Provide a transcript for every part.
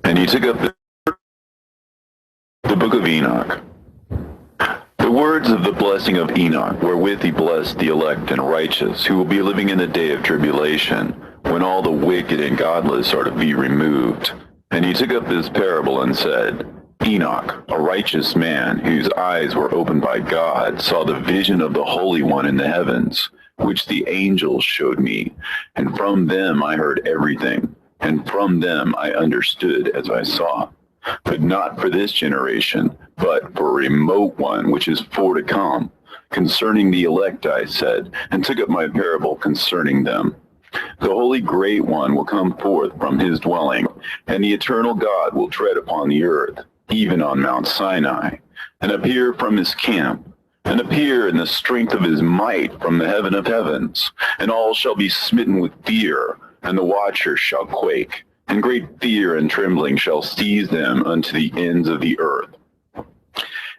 And he took up the book of Enoch. The words of the blessing of Enoch, wherewith he blessed the elect and righteous, who will be living in the day of tribulation, when all the wicked and godless are to be removed. And he took up this parable and said, Enoch, a righteous man, whose eyes were opened by God, saw the vision of the Holy One in the heavens, which the angels showed me. And from them I heard everything, and from them I understood as I saw. But not for this generation, but for a remote one which is for to come. Concerning the elect I said, and took up my parable concerning them. The Holy Great One will come forth from his dwelling, and the eternal God will tread upon the earth, even on Mount Sinai, and appear from his camp, and appear in the strength of his might from the heaven of heavens. And all shall be smitten with fear, and the watchers shall quake. And great fear and trembling shall seize them unto the ends of the earth.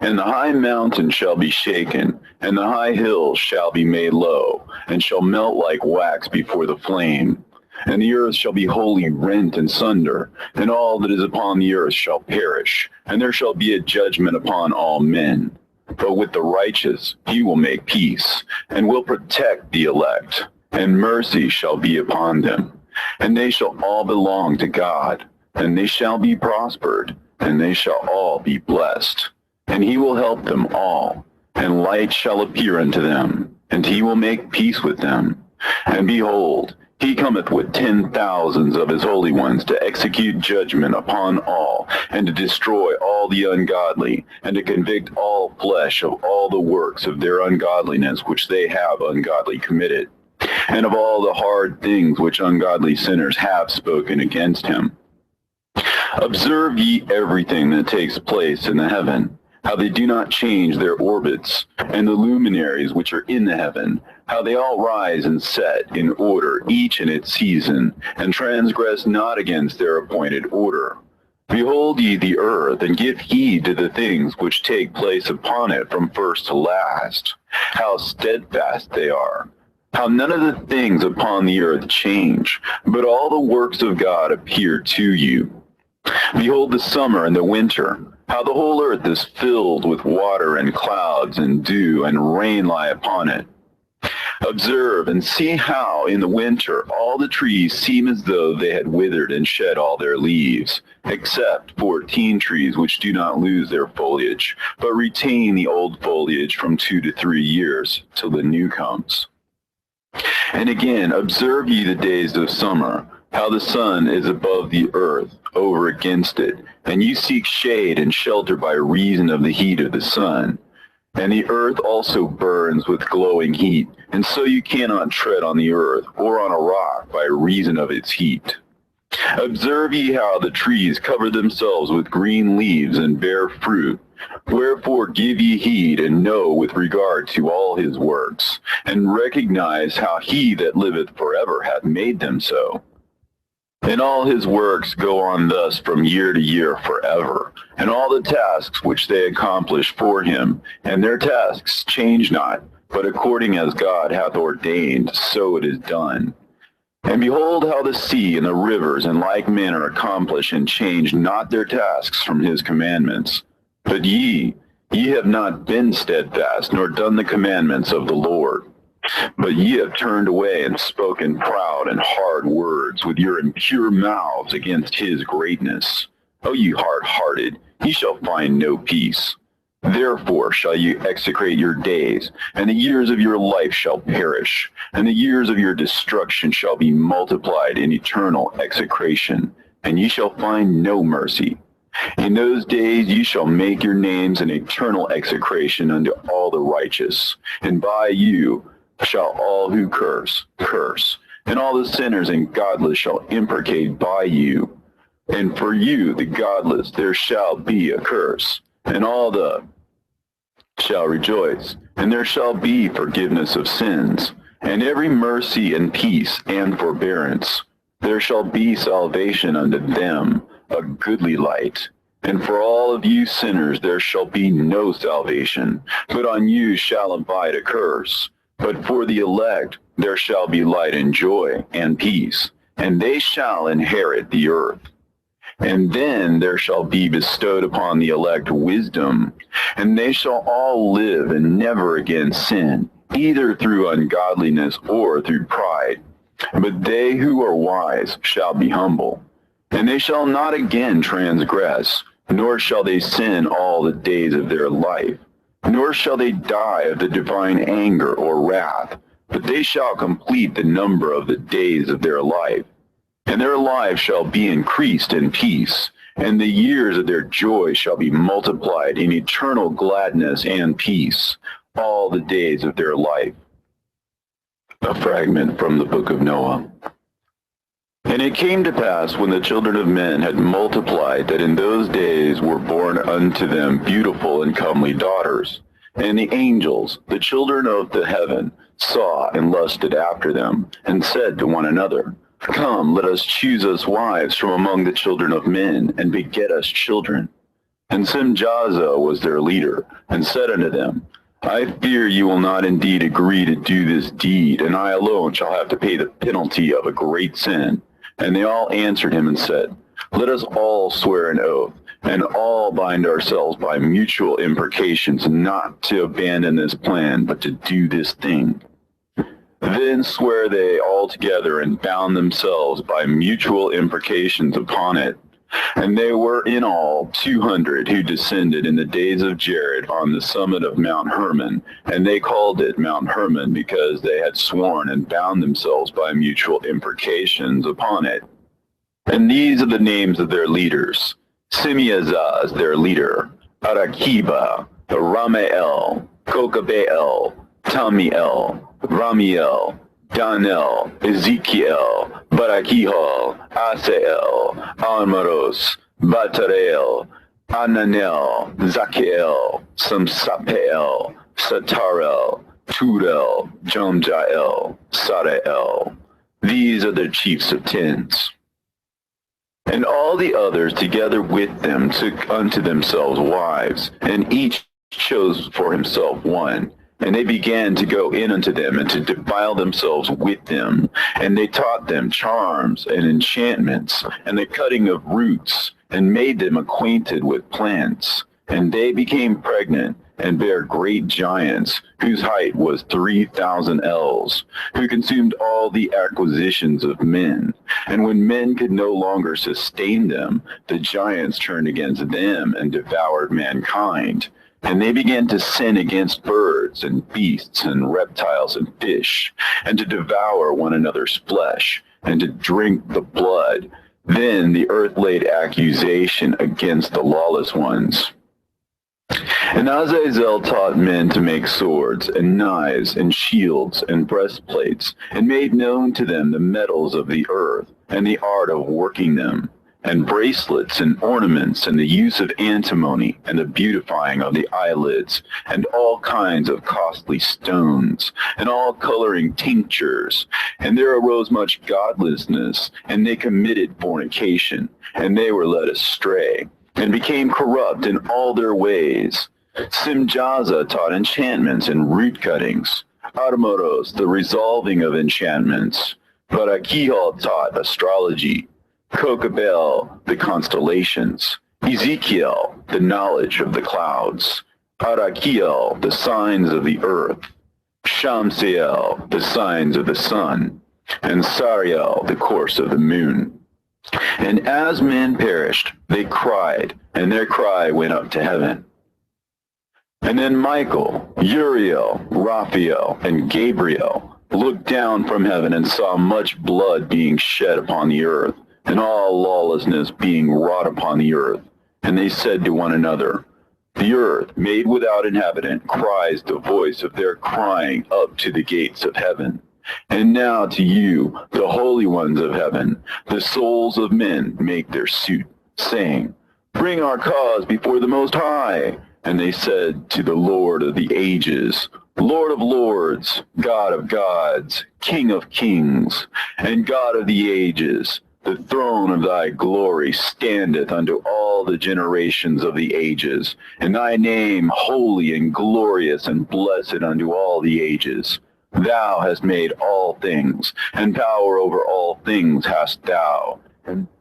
And the high mountain shall be shaken, and the high hills shall be made low, and shall melt like wax before the flame. And the earth shall be wholly rent in sunder, and all that is upon the earth shall perish, and there shall be a judgment upon all men. But with the righteous he will make peace, and will protect the elect, and mercy shall be upon them. And they shall all belong to God, and they shall be prospered, and they shall all be blessed. And he will help them all, and light shall appear unto them, and he will make peace with them. And behold, he cometh with 10,000s of his holy ones to execute judgment upon all, and to destroy all the ungodly, and to convict all flesh of all the works of their ungodliness which they have ungodly committed, and of all the hard things which ungodly sinners have spoken against him. Observe ye everything that takes place in the heaven, how they do not change their orbits, and the luminaries which are in the heaven, how they all rise and set in order, each in its season, and transgress not against their appointed order. Behold ye the earth, and give heed to the things which take place upon it from first to last, how steadfast they are, how none of the things upon the earth change, but all the works of God appear to you. Behold the summer and the winter, how the whole earth is filled with water and clouds and dew and rain lie upon it. Observe and see how in the winter all the trees seem as though they had withered and shed all their leaves, except 14 trees which do not lose their foliage, but retain the old foliage from 2 to 3 years, till the new comes. And again, observe ye the days of summer, how the sun is above the earth, over against it, and you seek shade and shelter by reason of the heat of the sun. And the earth also burns with glowing heat, and so you cannot tread on the earth or on a rock by reason of its heat. Observe ye how the trees cover themselves with green leaves and bear fruit. Wherefore give ye heed, and know with regard to all his works, and recognize how he that liveth forever hath made them so. And all his works go on thus from year to year forever, and all the tasks which they accomplish for him, and their tasks change not, but according as God hath ordained, so it is done. And behold how the sea and the rivers in like manner accomplish and change not their tasks from his commandments. But ye have not been steadfast, nor done the commandments of the Lord. But ye have turned away and spoken proud and hard words with your impure mouths against his greatness. O ye hard-hearted, ye shall find no peace. Therefore shall you execrate your days, and the years of your life shall perish, and the years of your destruction shall be multiplied in eternal execration, and ye shall find no mercy. In those days ye shall make your names an eternal execration unto all the righteous, and by you shall all who curse, and all the sinners and godless shall imprecate by you. And for you, the godless, there shall be a curse, and all the shall rejoice, and there shall be forgiveness of sins, and every mercy and peace and forbearance. There shall be salvation unto them, a goodly light. And for all of you sinners there shall be no salvation, but on you shall abide a curse. But for the elect there shall be light and joy and peace, and they shall inherit the earth. And then there shall be bestowed upon the elect wisdom, and they shall all live and never again sin, either through ungodliness or through pride. But they who are wise shall be humble, and they shall not again transgress, nor shall they sin all the days of their life, nor shall they die of the divine anger or wrath, but they shall complete the number of the days of their life. And their lives shall be increased in peace, and the years of their joy shall be multiplied in eternal gladness and peace, all the days of their life. A fragment from the book of Noah. And it came to pass, when the children of men had multiplied, that in those days were born unto them beautiful and comely daughters. And the angels, the children of the heaven, saw and lusted after them, and said to one another, Come, let us choose us wives from among the children of men, and beget us children. And Simjaza was their leader, and said unto them, I fear you will not indeed agree to do this deed, and I alone shall have to pay the penalty of a great sin. And they all answered him and said, Let us all swear an oath, and all bind ourselves by mutual imprecations, not to abandon this plan, but to do this thing. Then swear they all together, and bound themselves by mutual imprecations upon it. And they were in all 200 who descended in the days of Jared on the summit of Mount Hermon, and they called it Mount Hermon because they had sworn and bound themselves by mutual imprecations upon it. And these are the names of their leaders: Simeazaz, their leader, Arakiba, Ramael, Kokabeel, Tamiel, Ramiel, Danel, Ezekiel, Barakihal, Asael, Almaros, Batareel, Ananel, Zakiel, Samsapeel, Satarel, Turel, Jomjael, Sarael. These are the chiefs of tens. And all the others together with them took unto themselves wives, and each chose for himself one. And they began to go in unto them, and to defile themselves with them. And they taught them charms and enchantments, and the cutting of roots, and made them acquainted with plants. And they became pregnant, and bare great giants, whose height was 3,000 ells, who consumed all the acquisitions of men. And when men could no longer sustain them, the giants turned against them, and devoured mankind. And they began to sin against birds and beasts and reptiles and fish, and to devour one another's flesh, and to drink the blood. Then the earth laid accusation against the lawless ones. And Azazel taught men to make swords, and knives, and shields, and breastplates, and made known to them the metals of the earth, and the art of working them, and bracelets and ornaments, and the use of antimony, and the beautifying of the eyelids, and all kinds of costly stones, and all coloring tinctures. And there arose much godlessness, and they committed fornication, and they were led astray, and became corrupt in all their ways. Simjaza taught enchantments and root cuttings, Armoros the resolving of enchantments, Barakihal taught astrology, Kokabel, the constellations, Ezekiel, the knowledge of the clouds, Arakiel, the signs of the earth, Shamsiel, the signs of the sun, and Sariel, the course of the moon. And as men perished, they cried, and their cry went up to heaven. And then Michael, Uriel, Raphael, and Gabriel looked down from heaven and saw much blood being shed upon the earth, and all lawlessness being wrought upon the earth. And they said to one another, The earth, made without inhabitant, cries the voice of their crying up to the gates of heaven. And now to you, the holy ones of heaven, the souls of men make their suit, saying, Bring our cause before the Most High. And they said to the Lord of the ages, Lord of lords, God of gods, King of kings, and God of the ages, the throne of thy glory standeth unto all the generations of the ages, and thy name holy and glorious and blessed unto all the ages. Thou hast made all things, and power over all things hast thou.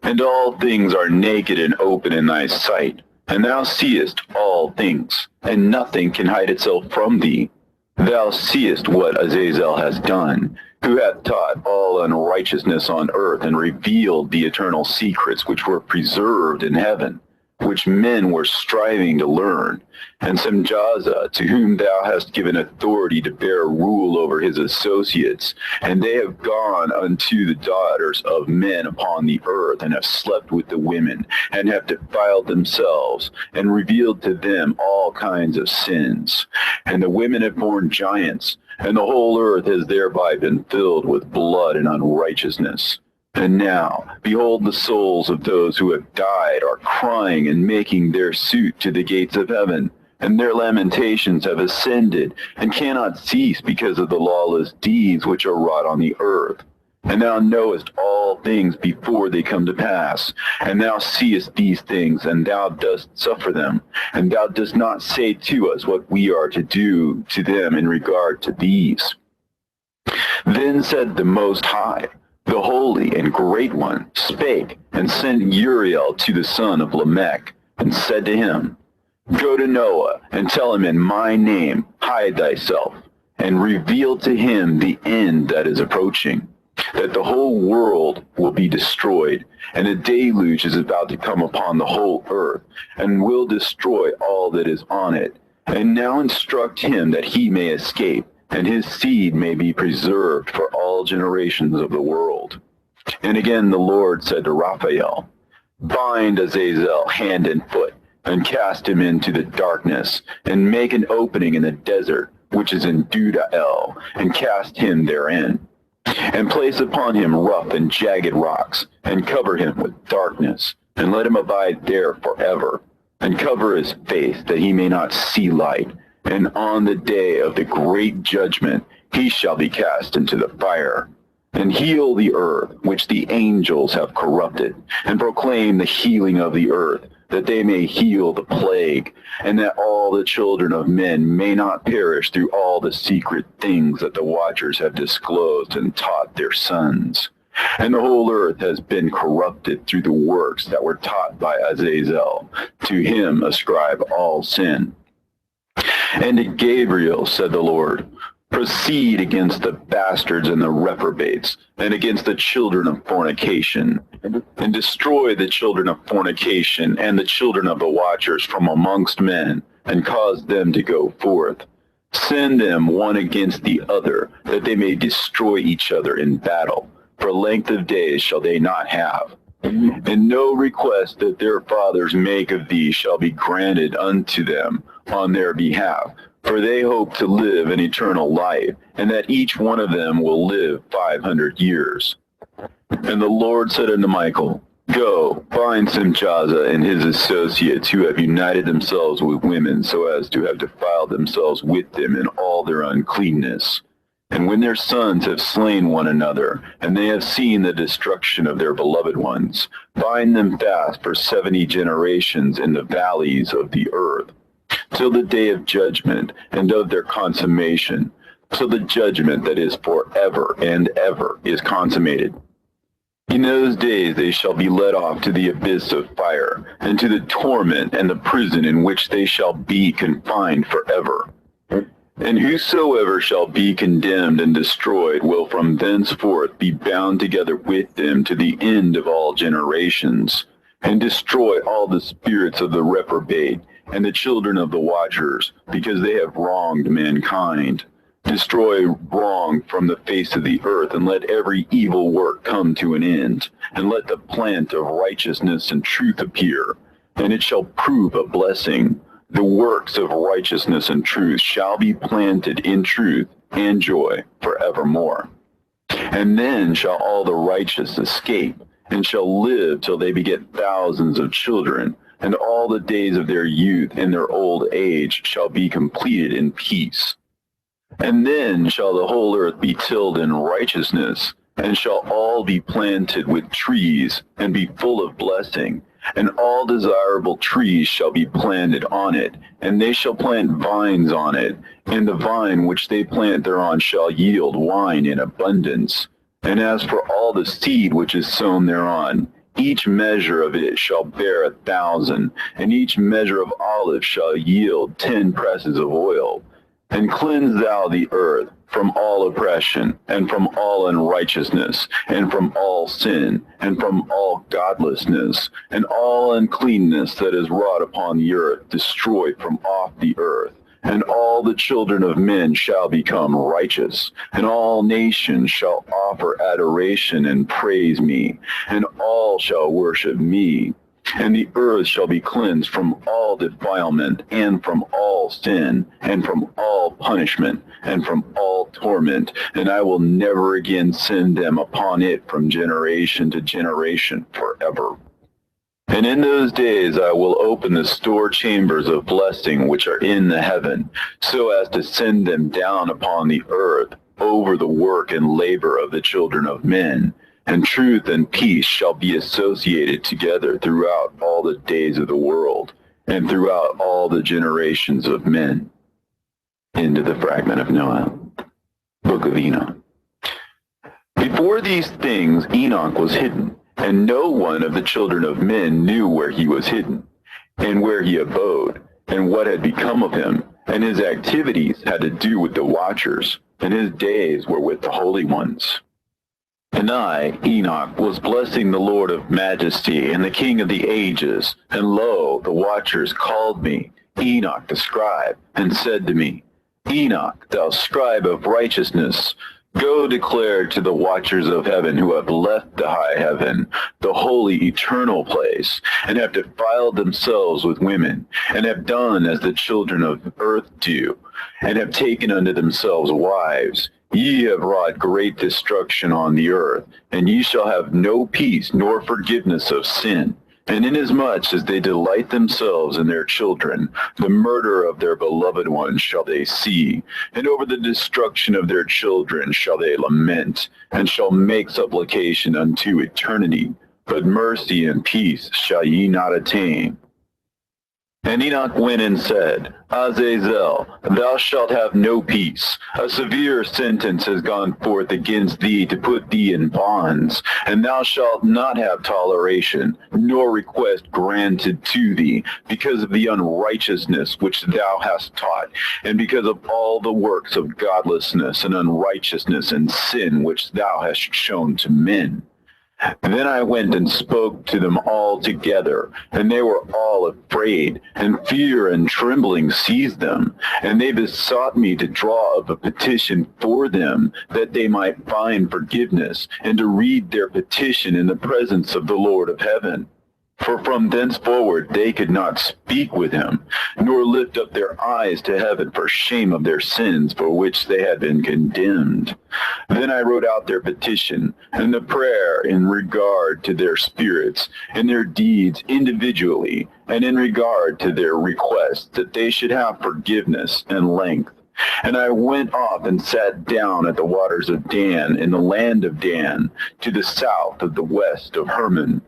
And all things are naked and open in thy sight, and thou seest all things, and nothing can hide itself from thee. Thou seest what Azazel has done, who hath taught all unrighteousness on earth, and revealed the eternal secrets which were preserved in heaven, which men were striving to learn. And Semjaza, to whom thou hast given authority to bear rule over his associates, and they have gone unto the daughters of men upon the earth, and have slept with the women, and have defiled themselves, and revealed to them all kinds of sins. And the women have borne giants, and the whole earth has thereby been filled with blood and unrighteousness. And now, behold, the souls of those who have died are crying and making their suit to the gates of heaven, and their lamentations have ascended, and cannot cease because of the lawless deeds which are wrought on the earth. And thou knowest all things before they come to pass, and thou seest these things, and thou dost suffer them, and thou dost not say to us what we are to do to them in regard to these. Then said the Most High, the Holy and Great One, spake, and sent Uriel to the son of Lamech, and said to him, Go to Noah, and tell him in my name, hide thyself, and reveal to him the end that is approaching, that the whole world will be destroyed, and a deluge is about to come upon the whole earth, and will destroy all that is on it. And now instruct him that he may escape, and his seed may be preserved for all generations of the world. And again the Lord said to Raphael, Bind Azazel hand and foot, and cast him into the darkness, and make an opening in the desert, which is in Dudael, and cast him therein. And place upon him rough and jagged rocks, and cover him with darkness, and let him abide there forever, and cover his face, that he may not see light. And on the day of the great judgment he shall be cast into the fire. And heal the earth, which the angels have corrupted, and proclaim the healing of the earth, that they may heal the plague, and that all the children of men may not perish through all the secret things that the watchers have disclosed and taught their sons. And the whole earth has been corrupted through the works that were taught by Azazel. To him ascribe all sin. And to Gabriel said the Lord, Proceed against the bastards and the reprobates, and against the children of fornication, and destroy the children of fornication and the children of the watchers from amongst men, and cause them to go forth. Send them one against the other, that they may destroy each other in battle. For length of days shall they not have. And no request that their fathers make of thee shall be granted unto them on their behalf, for they hope to live an eternal life, and that each one of them will live 500 years. And the Lord said unto Michael, Go, bind Semjaza and his associates, who have united themselves with women, so as to have defiled themselves with them in all their uncleanness. And when their sons have slain one another, and they have seen the destruction of their beloved ones, bind them fast for 70 generations in the valleys of the earth, till the day of judgment and of their consummation, till the judgment that is forever and ever is consummated. In those days they shall be led off to the abyss of fire, and to the torment and the prison in which they shall be confined forever. And whosoever shall be condemned and destroyed will from thenceforth be bound together with them to the end of all generations, and destroy all the spirits of the reprobate and the children of the watchers, because they have wronged mankind. Destroy wrong from the face of the earth, and let every evil work come to an end, and let the plant of righteousness and truth appear, and it shall prove a blessing. The works of righteousness and truth shall be planted in truth and joy forevermore. And then shall all the righteous escape, and shall live till they beget thousands of children, and all the days of their youth and their old age shall be completed in peace. And then shall the whole earth be tilled in righteousness, and shall all be planted with trees, and be full of blessing. And all desirable trees shall be planted on it, and they shall plant vines on it, and the vine which they plant thereon shall yield wine in abundance. And as for all the seed which is sown thereon, Each measure of it shall bear 1,000, and each measure of olive shall yield 10 presses of oil. And cleanse thou the earth from all oppression, and from all unrighteousness, and from all sin, and from all godlessness, and all uncleanness that is wrought upon the earth, destroy from off the earth. And all the children of men shall become righteous, and all nations shall offer adoration and praise me, and all shall worship me. And the earth shall be cleansed from all defilement, and from all sin, and from all punishment, and from all torment, and I will never again send them upon it from generation to generation forever. And in those days I will open the store chambers of blessing which are in the heaven, so as to send them down upon the earth over the work and labor of the children of men. And truth and peace shall be associated together throughout all the days of the world, and throughout all the generations of men. Into the fragment of Noah, Book of Enoch. Before these things Enoch was hidden, and no one of the children of men knew where he was hidden, and where he abode, and what had become of him, and his activities had to do with the watchers, and his days were with the holy ones. And I, Enoch, was blessing the Lord of majesty and the King of the ages, and lo, the watchers called me, Enoch the scribe, and said to me, Enoch, thou scribe of righteousness, go declare to the watchers of heaven who have left the high heaven, the holy eternal place, and have defiled themselves with women, and have done as the children of earth do, and have taken unto themselves wives. Ye have wrought great destruction on the earth, and ye shall have no peace nor forgiveness of sin. And inasmuch as they delight themselves in their children, the murder of their beloved ones shall they see, and over the destruction of their children shall they lament, and shall make supplication unto eternity. But mercy and peace shall ye not attain. And Enoch went and said, Azazel, thou shalt have no peace. A severe sentence has gone forth against thee to put thee in bonds, and thou shalt not have toleration, nor request granted to thee, because of the unrighteousness which thou hast taught, and because of all the works of godlessness and unrighteousness and sin which thou hast shown to men. Then I went and spoke to them all together, and they were all afraid, and fear and trembling seized them. And they besought me to draw up a petition for them, that they might find forgiveness, and to read their petition in the presence of the Lord of heaven. For from thenceforward they could not speak with him, nor lift up their eyes to heaven for shame of their sins for which they had been condemned. Then I wrote out their petition, and the prayer in regard to their spirits, and their deeds individually, and in regard to their request that they should have forgiveness and length. And I went off and sat down at the waters of Dan, in the land of Dan, to the south of the west of Hermon.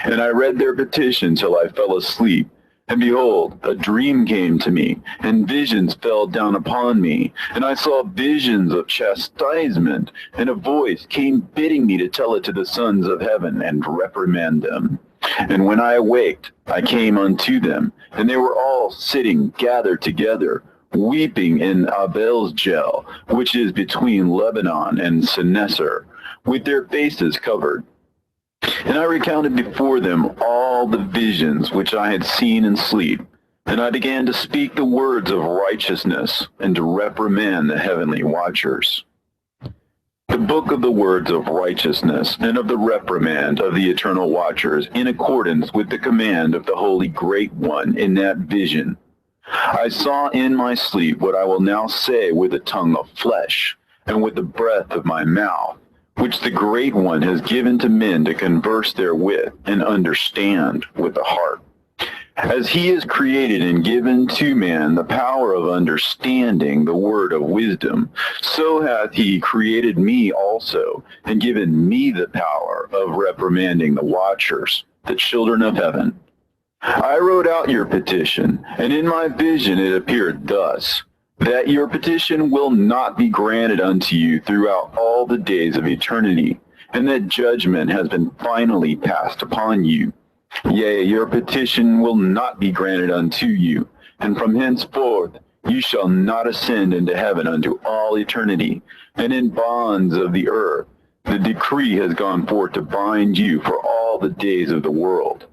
And I read their petition till I fell asleep. And behold, a dream came to me, and visions fell down upon me. And I saw visions of chastisement, and a voice came bidding me to tell it to the sons of heaven, and reprimand them. And when I awaked, I came unto them, and they were all sitting gathered together, weeping in Abel's-gel, which is between Lebanon and Seneser, with their faces covered. And I recounted before them all the visions which I had seen in sleep, and I began to speak the words of righteousness, and to reprimand the heavenly watchers. The book of the words of righteousness, and of the reprimand of the eternal watchers, in accordance with the command of the Holy Great One in that vision. I saw in my sleep what I will now say with the tongue of flesh, and with the breath of my mouth, which the Great One has given to men to converse therewith and understand with the heart. As he has created and given to man the power of understanding the word of wisdom, so hath he created me also, and given me the power of reprimanding the watchers, the children of heaven. I wrote out your petition, and in my vision it appeared thus, that your petition will not be granted unto you throughout all the days of eternity, and that judgment has been finally passed upon you. Yea, your petition will not be granted unto you, and from henceforth you shall not ascend into heaven unto all eternity, and in bonds of the earth the decree has gone forth to bind you for all the days of the world.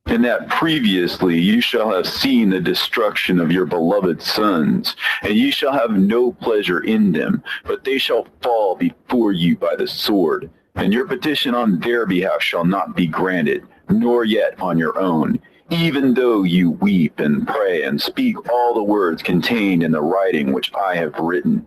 And that previously you shall have seen the destruction of your beloved sons, and ye shall have no pleasure in them, but they shall fall before you by the sword, and your petition on their behalf shall not be granted, nor yet on your own, even though you weep and pray and speak all the words contained in the writing which I have written.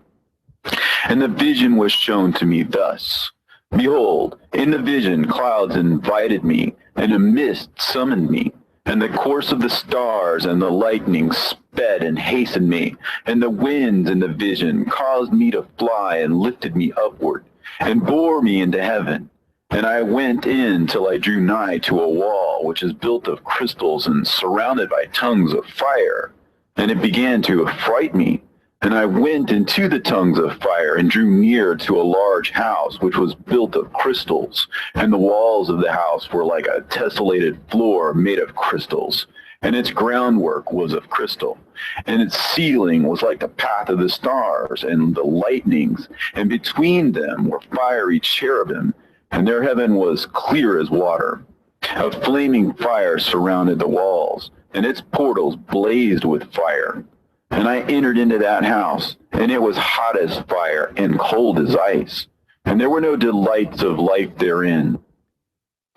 And the vision was shown to me thus. Behold, in the vision clouds invited me, and a mist summoned me, and the course of the stars and the lightning sped and hastened me, and the winds in the vision caused me to fly and lifted me upward, and bore me into heaven. And I went in till I drew nigh to a wall which is built of crystals and surrounded by tongues of fire, and it began to affright me. And I went into the tongues of fire and drew near to a large house which was built of crystals, and the walls of the house were like a tessellated floor made of crystals, and its groundwork was of crystal, and its ceiling was like the path of the stars and the lightnings, and between them were fiery cherubim, and their heaven was clear as water. A flaming fire surrounded the walls, and its portals blazed with fire. And I entered into that house, and it was hot as fire and cold as ice, and there were no delights of life therein.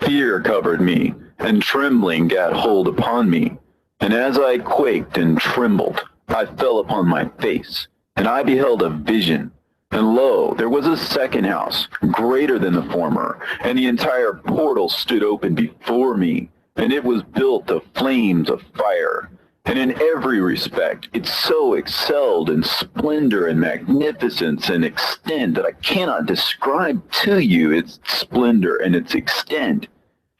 Fear covered me, and trembling gat hold upon me. And as I quaked and trembled, I fell upon my face, and I beheld a vision. And lo, there was a second house, greater than the former, and the entire portal stood open before me, and it was built of flames of fire. And in every respect, it so excelled in splendor and magnificence and extent that I cannot describe to you its splendor and its extent.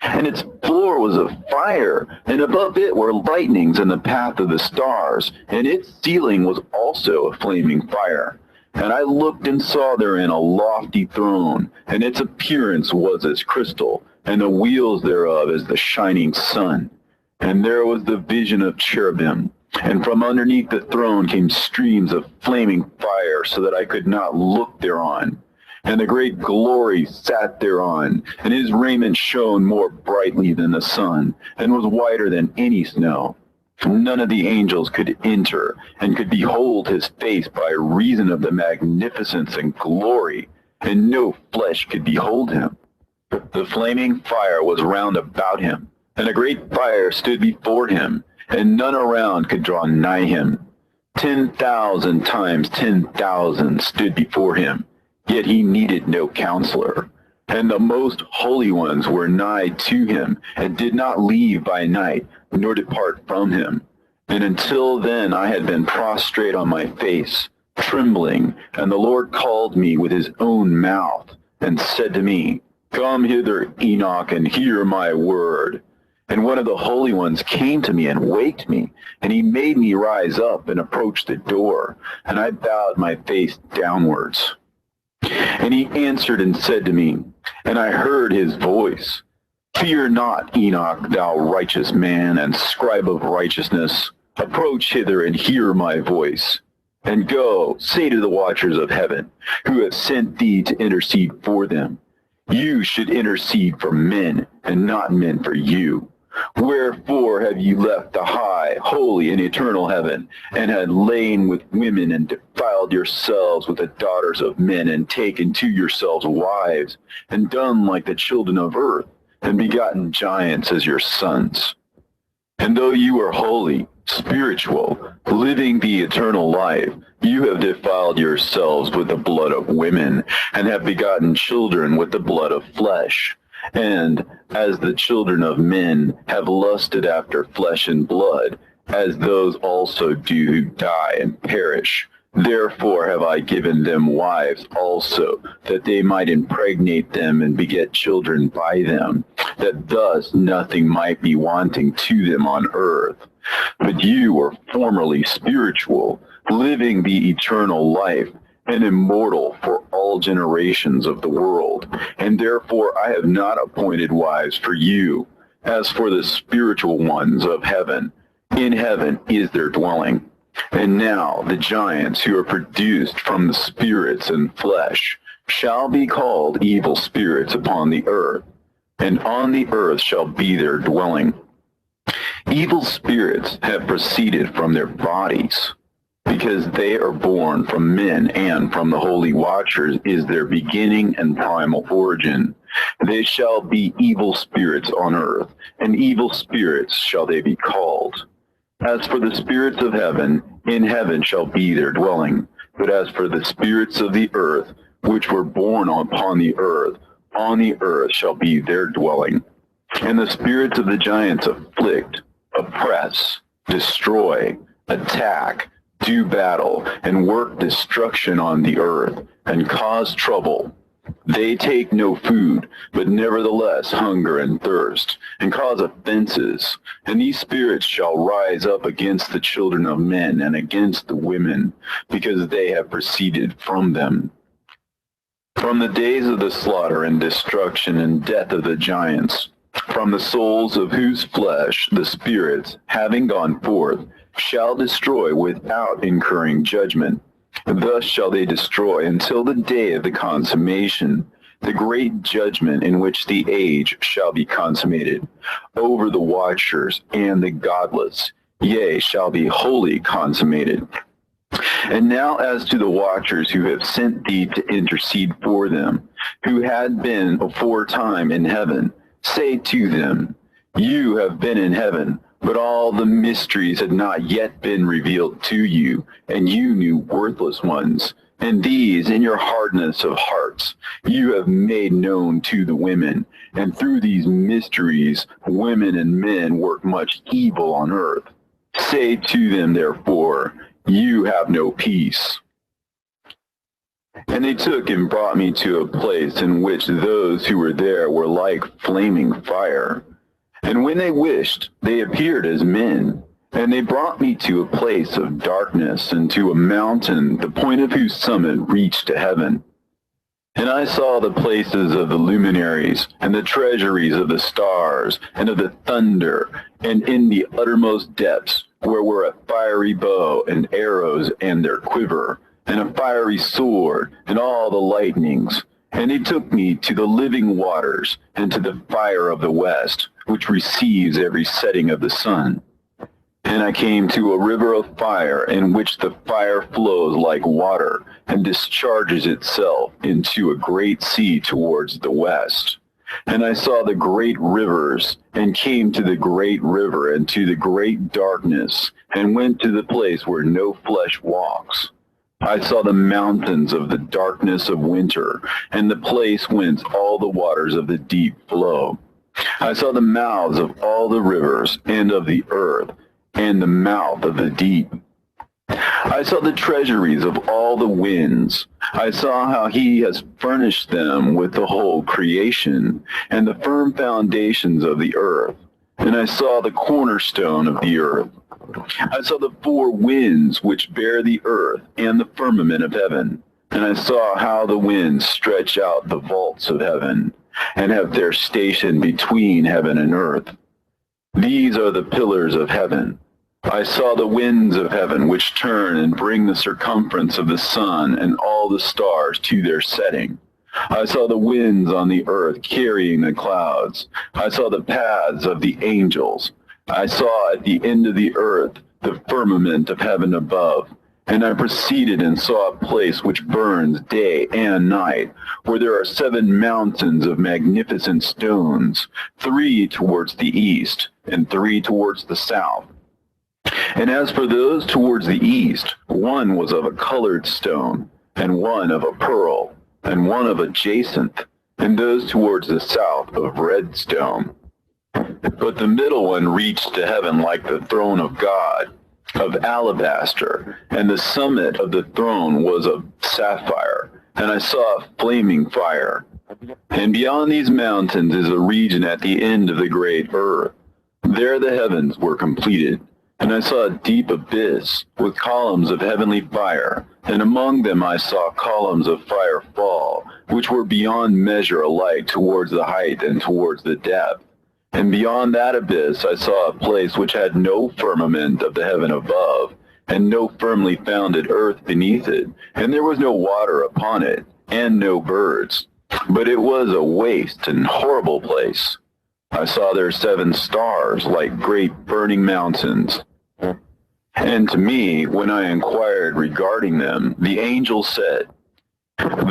And its floor was of fire, and above it were lightnings in the path of the stars, and its ceiling was also a flaming fire. And I looked and saw therein a lofty throne, and its appearance was as crystal, and the wheels thereof as the shining sun. And there was the vision of cherubim, and from underneath the throne came streams of flaming fire, so that I could not look thereon. And the great glory sat thereon, and his raiment shone more brightly than the sun, and was whiter than any snow. None of the angels could enter, and could behold his face by reason of the magnificence and glory, and no flesh could behold him. The flaming fire was round about him, and a great fire stood before him, and none around could draw nigh him. 10,000 times 10,000 stood before him, yet he needed no counselor. And the most holy ones were nigh to him, and did not leave by night, nor depart from him. And until then I had been prostrate on my face, trembling, and the Lord called me with his own mouth, and said to me, Come hither, Enoch, and hear my word. And one of the holy ones came to me and waked me, and he made me rise up and approach the door, and I bowed my face downwards. And he answered and said to me, and I heard his voice, Fear not, Enoch, thou righteous man and scribe of righteousness. Approach hither and hear my voice. And go, say to the watchers of heaven, who have sent thee to intercede for them. You should intercede for men, and not men for you. Wherefore have you left the high, holy, and eternal heaven, and had lain with women, and defiled yourselves with the daughters of men, and taken to yourselves wives, and done like the children of earth, and begotten giants as your sons? And though you are holy, spiritual, living the eternal life, you have defiled yourselves with the blood of women, and have begotten children with the blood of flesh. And as the children of men have lusted after flesh and blood, as those also do who die and perish, therefore have I given them wives also, that they might impregnate them and beget children by them, that thus nothing might be wanting to them on earth. But you were formerly spiritual, living the eternal life, and immortal for all generations of the world. And therefore I have not appointed wives for you, as for the spiritual ones of heaven. In heaven is their dwelling. And now the giants who are produced from the spirits and flesh shall be called evil spirits upon the earth, and on the earth shall be their dwelling. Evil spirits have proceeded from their bodies, because they are born from men, and from the holy watchers is their beginning and primal origin. They shall be evil spirits on earth, and evil spirits shall they be called. As for the spirits of heaven, in heaven shall be their dwelling. But as for the spirits of the earth, which were born upon the earth, on the earth shall be their dwelling. And the spirits of the giants afflict, oppress, destroy, attack, do battle, and work destruction on the earth, and cause trouble. They take no food, but nevertheless hunger and thirst, and cause offenses. And these spirits shall rise up against the children of men and against the women, because they have proceeded from them. From the days of the slaughter and destruction and death of the giants, from the souls of whose flesh the spirits, having gone forth, shall destroy without incurring judgment. Thus shall they destroy until the day of the consummation, the great judgment in which the age shall be consummated, over the watchers and the godless, yea, shall be wholly consummated. And now as to the watchers who have sent thee to intercede for them, who had been aforetime in heaven, say to them, you have been in heaven, but all the mysteries had not yet been revealed to you, and you knew worthless ones. And these, in your hardness of hearts, you have made known to the women. And through these mysteries, women and men work much evil on earth. Say to them, therefore, you have no peace. And they took and brought me to a place in which those who were there were like flaming fire. And when they wished, they appeared as men. And they brought me to a place of darkness and to a mountain, the point of whose summit reached to heaven. And I saw the places of the luminaries, and the treasuries of the stars, and of the thunder, and in the uttermost depths, where were a fiery bow, and arrows, and their quiver, and a fiery sword, and all the lightnings. And he took me to the living waters, and to the fire of the west, which receives every setting of the sun. And I came to a river of fire, in which the fire flows like water, and discharges itself into a great sea towards the west. And I saw the great rivers, and came to the great river, and to the great darkness, and went to the place where no flesh walks. I saw the mountains of the darkness of winter, and the place whence all the waters of the deep flow. I saw the mouths of all the rivers, and of the earth, and the mouth of the deep. I saw the treasuries of all the winds. I saw how he has furnished them with the whole creation, and the firm foundations of the earth. And I saw the cornerstone of the earth. I saw the four winds which bear the earth, and the firmament of heaven. And I saw how the winds stretch out the vaults of heaven, and have their station between heaven and earth. These are the pillars of heaven. I saw the winds of heaven, which turn and bring the circumference of the sun and all the stars to their setting. I saw the winds on the earth carrying the clouds. I saw the paths of the angels. I saw at the end of the earth the firmament of heaven above. And I proceeded and saw a place which burns day and night, where there are 7 mountains of magnificent stones, 3 towards the east, and 3 towards the south. And as for those towards the east, one was of a colored stone, and one of a pearl, and one of a jacinth, and those towards the south of red stone. But the middle one reached to heaven like the throne of God, of alabaster, and the summit of the throne was of sapphire, and I saw a flaming fire. And beyond these mountains is a region at the end of the great earth. There the heavens were completed, And I saw a deep abyss with columns of heavenly fire, and among them I saw columns of fire fall, which were beyond measure alike towards the height and towards the depth. And beyond that abyss I saw a place which had no firmament of the heaven above, and no firmly founded earth beneath it, and there was no water upon it, and no birds. But it was a waste and horrible place. I saw there 7 stars like great burning mountains. And to me, when I inquired regarding them, the angel said,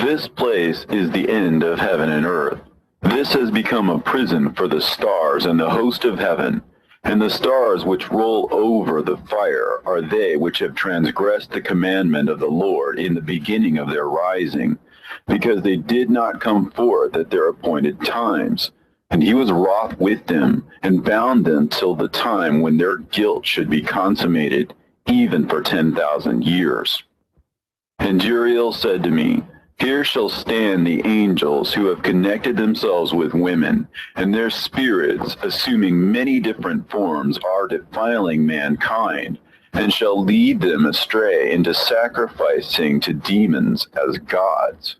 "This place is the end of heaven and earth. This has become a prison for the stars and the host of heaven. And the stars which roll over the fire are they which have transgressed the commandment of the Lord in the beginning of their rising, because they did not come forth at their appointed times. And he was wroth with them, and bound them till the time when their guilt should be consummated, even for 10,000 years. And Uriel said to me, Here shall stand the angels who have connected themselves with women, and their spirits, assuming many different forms, are defiling mankind, and shall lead them astray into sacrificing to demons as gods.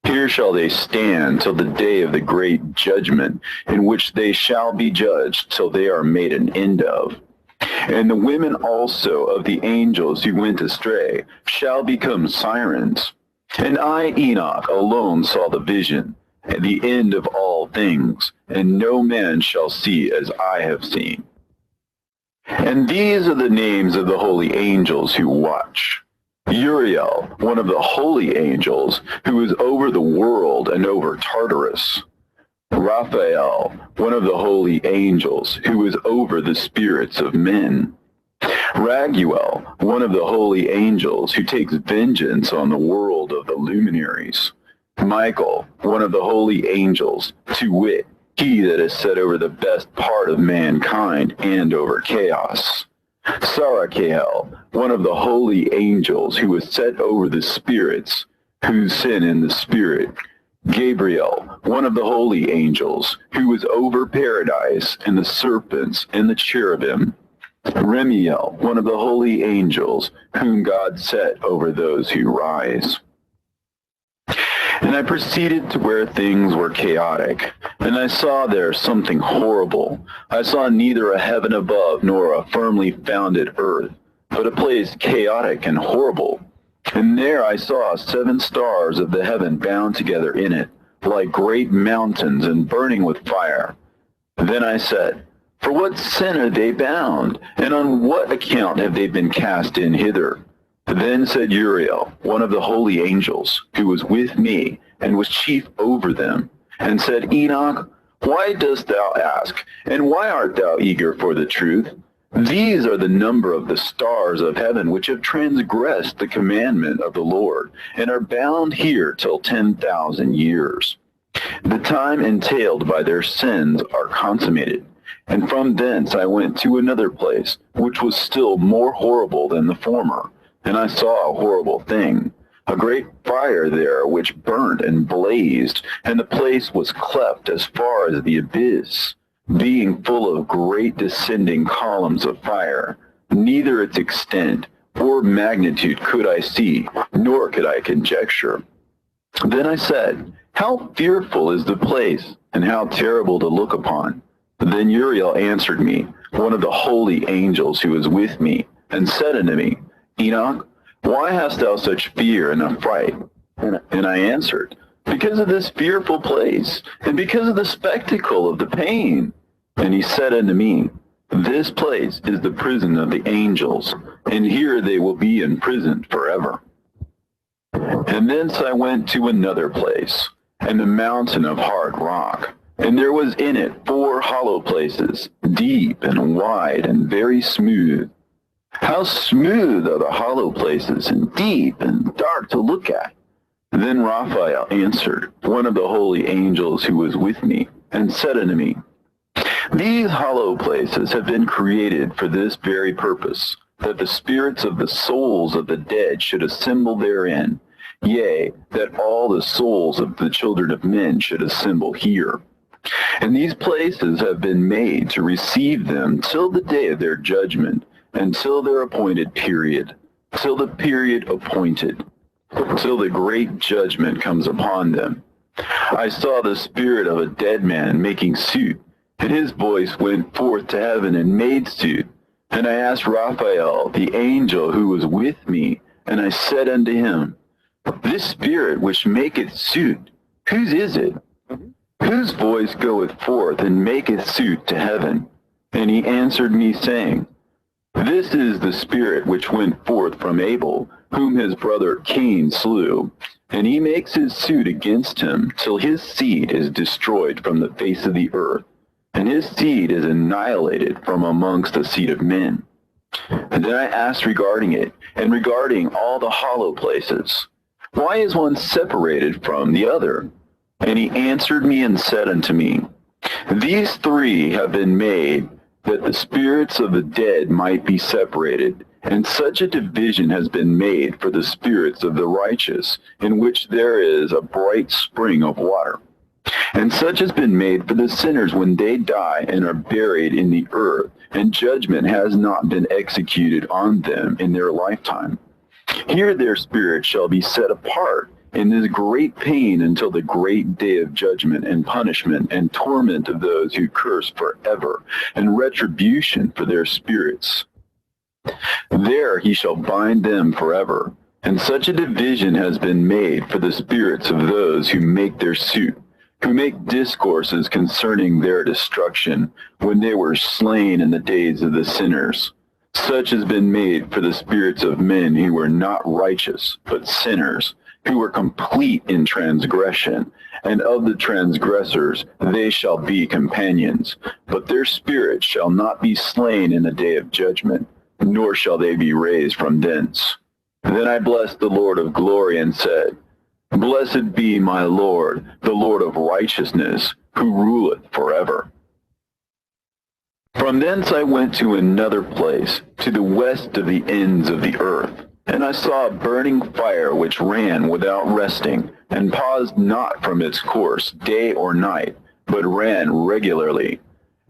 Here shall they stand till the day of the great judgment, in which they shall be judged till they are made an end of. And the women also of the angels who went astray shall become sirens. And I, Enoch, alone saw the vision, and the end of all things, and no man shall see as I have seen. And these are the names of the holy angels who watch. Uriel, one of the holy angels, who is over the world and over Tartarus. Raphael, one of the holy angels, who is over the spirits of men. Raguel, one of the holy angels, who takes vengeance on the world of the luminaries. Michael, one of the holy angels, to wit, he that is set over the best part of mankind and over chaos. Sarachael, one of the holy angels, who is set over the spirits, who sin in the spirit. Gabriel, one of the holy angels, who is over paradise and the serpents and the cherubim. Remiel, one of the holy angels, whom God set over those who rise. And I proceeded to where things were chaotic, and I saw there something horrible. I saw neither a heaven above nor a firmly founded earth, but a place chaotic and horrible. And there I saw 7 stars of the heaven bound together in it, like great mountains and burning with fire. Then I said, For what sin are they bound, and on what account have they been cast in hither? Then said Uriel, one of the holy angels, who was with me, and was chief over them, and said, Enoch, why dost thou ask, and why art thou eager for the truth? These are the number of the stars of heaven which have transgressed the commandment of the Lord, and are bound here till 10,000 years. The time entailed by their sins are consummated. And from thence I went to another place, which was still more horrible than the former. And I saw a horrible thing, a great fire there which burnt and blazed, and the place was cleft as far as the abyss, being full of great descending columns of fire. Neither its extent or magnitude could I see, nor could I conjecture. Then I said, How fearful is the place, and how terrible to look upon! Then Uriel answered me, one of the holy angels who was with me, and said unto me, Enoch, why hast thou such fear and affright? And I answered, Because of this fearful place, and because of the spectacle of the pain. And he said unto me, This place is the prison of the angels, and here they will be imprisoned forever. And thence I went to another place, and the mountain of hard rock. And there was in it 4 hollow places, deep and wide and very smooth. How smooth are the hollow places, and deep and dark to look at! Then Raphael answered, one of the holy angels who was with me, and said unto me, These hollow places have been created for this very purpose, that the spirits of the souls of the dead should assemble therein, yea, that all the souls of the children of men should assemble here. And these places have been made to receive them till the day of their judgment, until their appointed period, till the period appointed, till the great judgment comes upon them. I saw the spirit of a dead man making suit, and his voice went forth to heaven and made suit. And I asked Raphael, the angel who was with me, and I said unto him, This spirit which maketh suit, whose is it? Whose voice goeth forth and maketh suit to heaven? And he answered me, saying, This is the spirit which went forth from Abel, whom his brother Cain slew. And he makes his suit against him, till his seed is destroyed from the face of the earth, and his seed is annihilated from amongst the seed of men. And then I asked regarding it, and regarding all the hollow places, Why is one separated from the other? And he answered me and said unto me, These three have been made, that the spirits of the dead might be separated, and such a division has been made for the spirits of the righteous, in which there is a bright spring of water. And such has been made for the sinners when they die and are buried in the earth, and judgment has not been executed on them in their lifetime. Here their spirits shall be set apart in this great pain until the great day of judgment and punishment and torment of those who curse forever, and retribution for their spirits. There he shall bind them forever. And such a division has been made for the spirits of those who make their suit, who make discourses concerning their destruction, when they were slain in the days of the sinners. Such has been made for the spirits of men who were not righteous, but sinners, who were complete in transgression, and of the transgressors they shall be companions. But their spirits shall not be slain in the day of judgment, nor shall they be raised from thence. Then I blessed the Lord of glory and said, Blessed be my Lord, the Lord of righteousness, who ruleth forever. From thence I went to another place, to the west of the ends of the earth. And I saw a burning fire which ran without resting, and paused not from its course day or night, but ran regularly.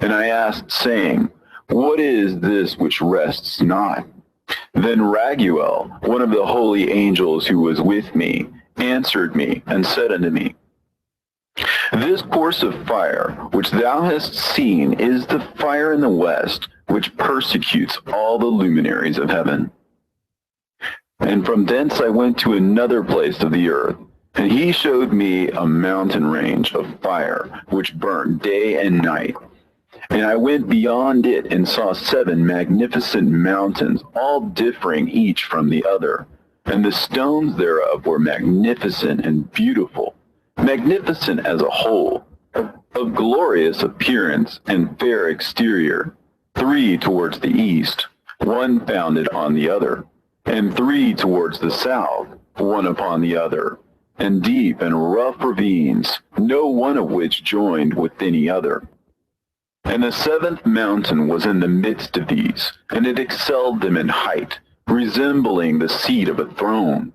And I asked, saying, What is this which rests not? Then Raguel, one of the holy angels who was with me, answered me, and said unto me, This course of fire which thou hast seen is the fire in the west, which persecutes all the luminaries of heaven. And from thence I went to another place of the earth, and he showed me a mountain range of fire, which burnt day and night. And I went beyond it and saw 7 magnificent mountains, all differing each from the other. And the stones thereof were magnificent and beautiful, magnificent as a whole, of glorious appearance and fair exterior, 3 towards the east, one founded on the other, and 3 towards the south, one upon the other, and deep and rough ravines, no one of which joined with any other. And the 7th mountain was in the midst of these, and it excelled them in height, resembling the seat of a throne.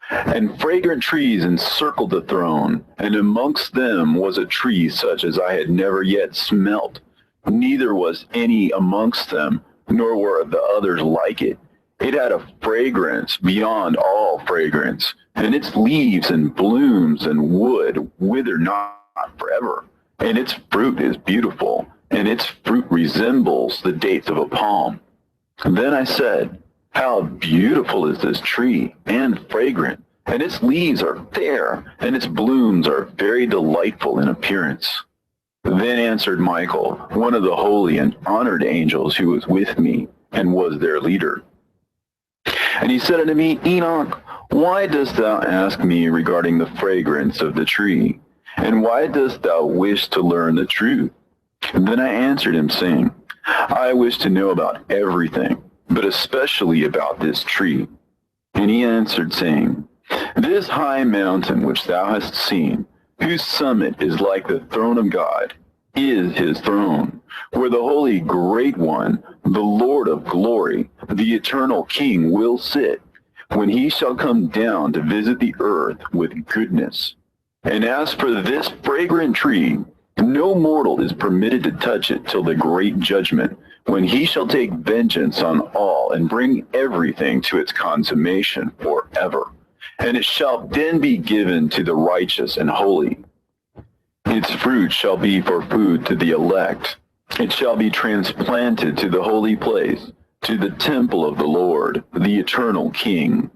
And fragrant trees encircled the throne, and amongst them was a tree such as I had never yet smelt, neither was any amongst them, nor were the others like it. It had a fragrance beyond all fragrance, and its leaves and blooms and wood wither not forever, and its fruit is beautiful, and its fruit resembles the dates of a palm. Then I said, How beautiful is this tree, and fragrant, and its leaves are fair, and its blooms are very delightful in appearance. Then answered Michael, one of the holy and honored angels who was with me, and was their leader. And he said unto me, Enoch, why dost thou ask me regarding the fragrance of the tree? And why dost thou wish to learn the truth? And then I answered him, saying, I wish to know about everything, but especially about this tree. And he answered, saying, This high mountain which thou hast seen, whose summit is like the throne of God, is his throne, where the Holy Great One, the Lord of glory, the eternal King, will sit, when he shall come down to visit the earth with goodness. And as for this fragrant tree, no mortal is permitted to touch it till the great judgment, when he shall take vengeance on all and bring everything to its consummation forever. And it shall then be given to the righteous and holy. Its fruit shall be for food to the elect. It shall be transplanted to the holy place, to the temple of the Lord, the eternal King.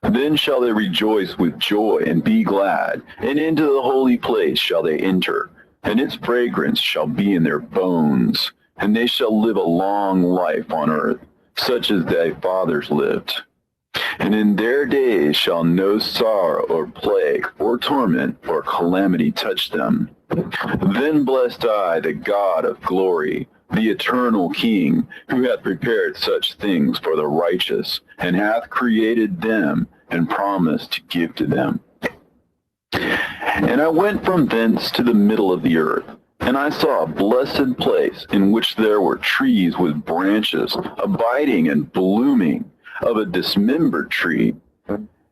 Then shall they rejoice with joy and be glad, and into the holy place shall they enter, and its fragrance shall be in their bones, and they shall live a long life on earth, such as thy fathers lived. And in their days shall no sorrow or plague or torment or calamity touch them. Then blessed I the God of glory, the eternal King, who hath prepared such things for the righteous, and hath created them, and promised to give to them. And I went from thence to the middle of the earth, and I saw a blessed place in which there were trees with branches, abiding and blooming, of a dismembered tree.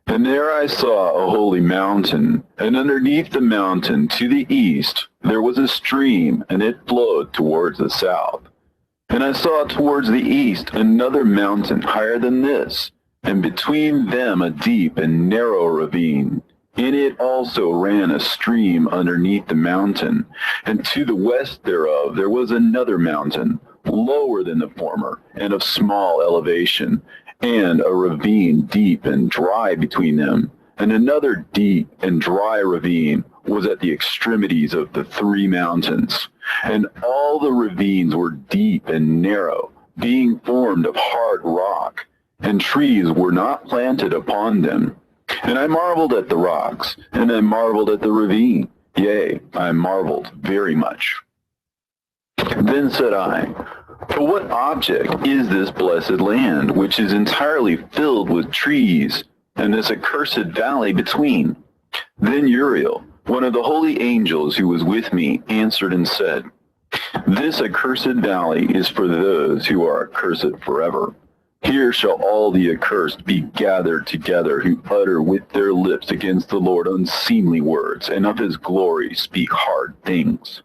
And there I saw a holy mountain, and underneath the mountain to the east there was a stream, and it flowed towards the south. And I saw towards the east another mountain higher than this, and between them a deep and narrow ravine. In it also ran a stream underneath the mountain, and to the west thereof there was another mountain, lower than the former, and of small elevation, and a ravine deep and dry between them. And another deep and dry ravine was at the extremities of the three mountains. And all the ravines were deep and narrow, being formed of hard rock, and trees were not planted upon them. And I marveled at the rocks, and I marveled at the ravine. Yea, I marveled very much. Then said I, for what object is this blessed land, which is entirely filled with trees, and this accursed valley between? Then Uriel, one of the holy angels who was with me, answered and said, this accursed valley is for those who are accursed forever. Here shall all the accursed be gathered together, who utter with their lips against the Lord unseemly words, and of his glory speak hard things.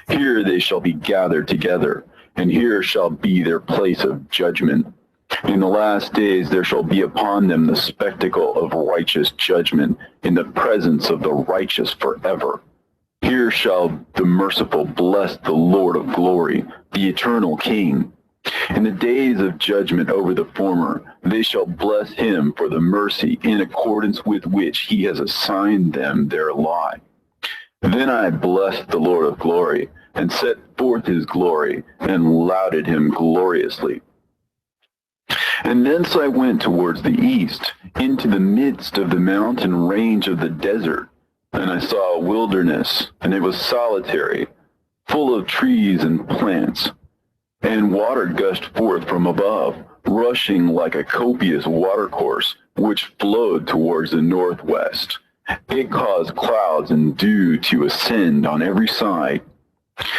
Here they shall be gathered together, and here shall be their place of judgment. In the last days there shall be upon them the spectacle of righteous judgment, in the presence of the righteous forever. Here shall the merciful bless the Lord of glory, the eternal King. In the days of judgment over the former, they shall bless him for the mercy in accordance with which he has assigned them their lot. Then I blessed the Lord of glory, and set forth his glory, and lauded him gloriously. And thence I went towards the east, into the midst of the mountain range of the desert, and I saw a wilderness, and it was solitary, full of trees and plants. And water gushed forth from above, rushing like a copious watercourse, which flowed towards the northwest. It caused clouds and dew to ascend on every side.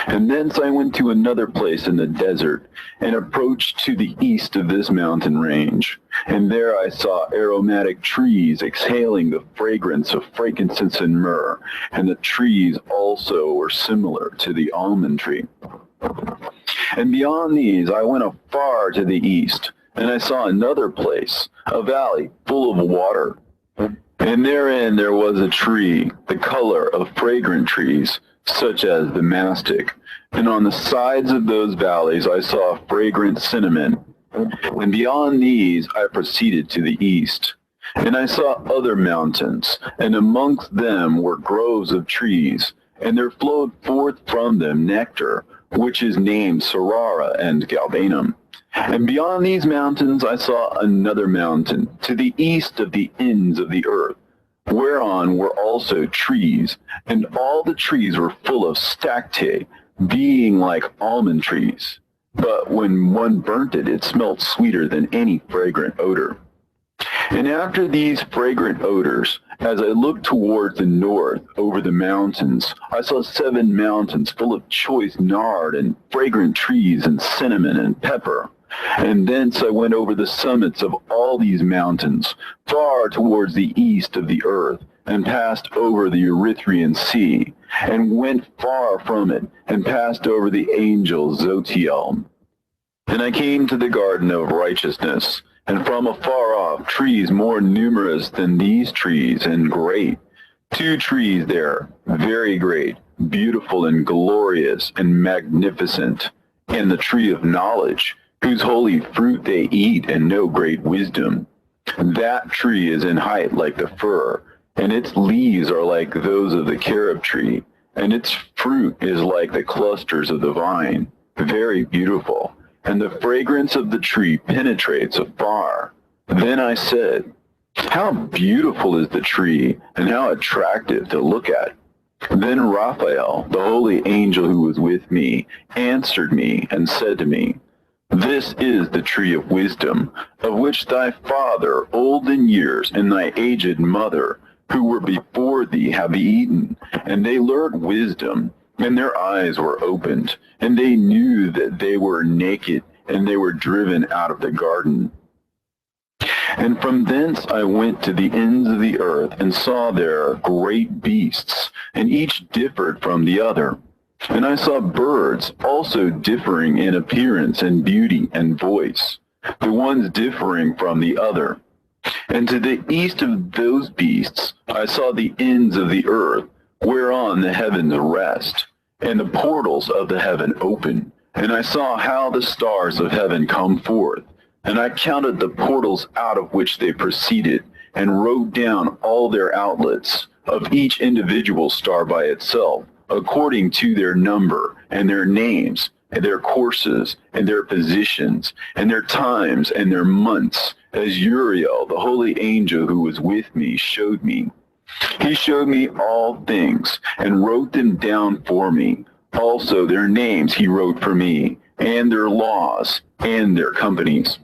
And thence I went to another place in the desert, and approached to the east of this mountain range. And there I saw aromatic trees exhaling the fragrance of frankincense and myrrh, and the trees also were similar to the almond tree. And beyond these I went afar to the east, and I saw another place, a valley full of water. And therein there was a tree, the color of fragrant trees, such as the mastic. And on the sides of those valleys I saw fragrant cinnamon. And beyond these I proceeded to the east. And I saw other mountains, and amongst them were groves of trees, and there flowed forth from them nectar, which is named Sarara and Galbanum. And beyond these mountains I saw another mountain, to the east of the ends of the earth, whereon were also trees, and all the trees were full of stacte, being like almond trees. But when one burnt it, it smelt sweeter than any fragrant odor. And after these fragrant odors, as I looked toward the north over the mountains, I saw 7 mountains full of choice nard and fragrant trees and cinnamon and pepper. And thence I went over the summits of all these mountains, far towards the east of the earth, and passed over the Erythraean Sea, and went far from it, and passed over the angel Zotiel. And I came to the garden of righteousness, and from afar off trees more numerous than these trees, and great. 2 trees there, very great, beautiful and glorious and magnificent, and the tree of knowledge, whose holy fruit they eat and know great wisdom. That tree is in height like the fir, and its leaves are like those of the carob tree, and its fruit is like the clusters of the vine, very beautiful, and the fragrance of the tree penetrates afar. Then I said, how beautiful is the tree, and how attractive to look at. Then Raphael, the holy angel who was with me, answered me and said to me, this is the tree of wisdom, of which thy father, old in years, and thy aged mother, who were before thee, have eaten, and they learned wisdom, and their eyes were opened, and they knew that they were naked, and they were driven out of the garden. And from thence I went to the ends of the earth, and saw there great beasts, and each differed from the other. And I saw birds also differing in appearance and beauty and voice, the ones differing from the other. And to the east of those beasts I saw the ends of the earth, whereon the heavens rest, and the portals of the heaven open. And I saw how the stars of heaven come forth, and I counted the portals out of which they proceeded, and wrote down all their outlets, of each individual star by itself, according to their number, and their names, and their courses, and their positions, and their times, and their months, as Uriel, the holy angel who was with me, showed me. He showed me all things, and wrote them down for me. Also their names he wrote for me, and their laws, and their companies.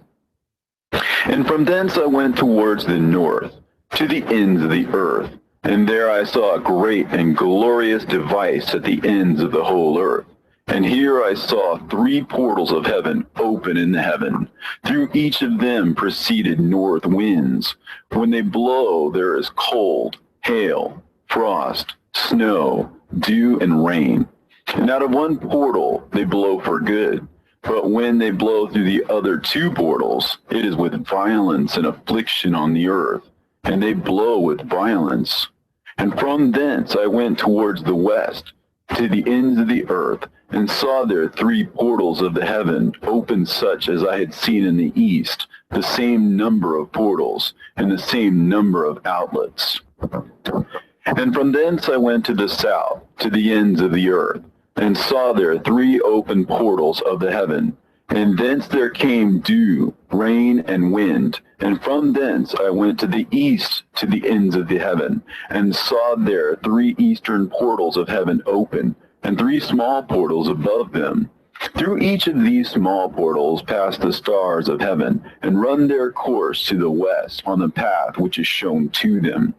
And from thence I went towards the north, to the ends of the earth, and there I saw a great and glorious device at the ends of the whole earth. And here I saw 3 portals of heaven open in the heaven. Through each of them proceeded north winds. When they blow, there is cold, hail, frost, snow, dew, and rain. And out of one portal they blow for good. But when they blow through the other 2 portals, it is with violence and affliction on the earth, and they blow with violence. And from thence I went towards the west, to the ends of the earth, and saw there 3 portals of the heaven, open such as I had seen in the east, the same number of portals, and the same number of outlets. And from thence I went to the south, to the ends of the earth, and saw there 3 open portals of the heaven, and thence there came dew, rain, and wind. And from thence I went to the east, to the ends of the heaven, and saw there 3 eastern portals of heaven open, and 3 small portals above them. Through each of these small portals pass the stars of heaven, and run their course to the west on the path which is shown to them.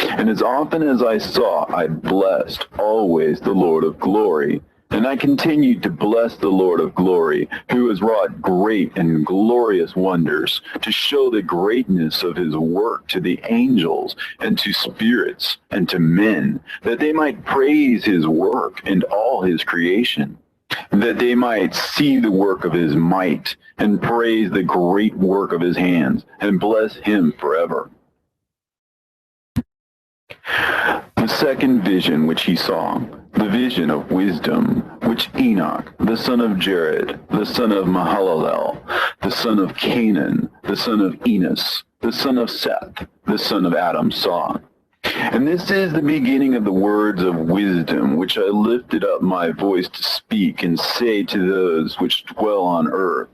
And as often as I saw, I blessed always the Lord of glory. And I continued to bless the Lord of glory, who has wrought great and glorious wonders, to show the greatness of his work to the angels, and to spirits, and to men, that they might praise his work and all his creation, that they might see the work of his might, and praise the great work of his hands, and bless him forever. The second vision which he saw, the vision of wisdom, which Enoch, the son of Jared, the son of Mahalalel, the son of Canaan, the son of Enos, the son of Seth, the son of Adam saw. And this is the beginning of the words of wisdom, which I lifted up my voice to speak and say to those which dwell on earth.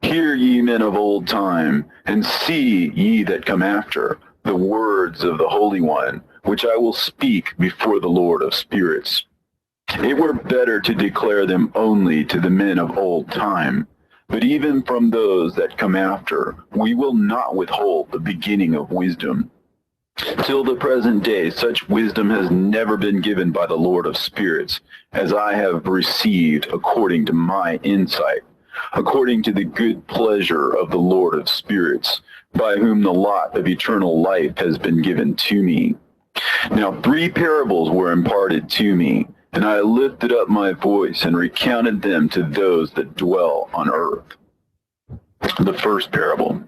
Hear ye men of old time, and see ye that come after, the words of the Holy One, which I will speak before the Lord of spirits. It were better to declare them only to the men of old time, but even from those that come after, we will not withhold the beginning of wisdom. Till the present day, such wisdom has never been given by the Lord of spirits, as I have received according to my insight, according to the good pleasure of the Lord of spirits, by whom the lot of eternal life has been given to me. Now 3 parables were imparted to me, and I lifted up my voice and recounted them to those that dwell on earth. The first parable.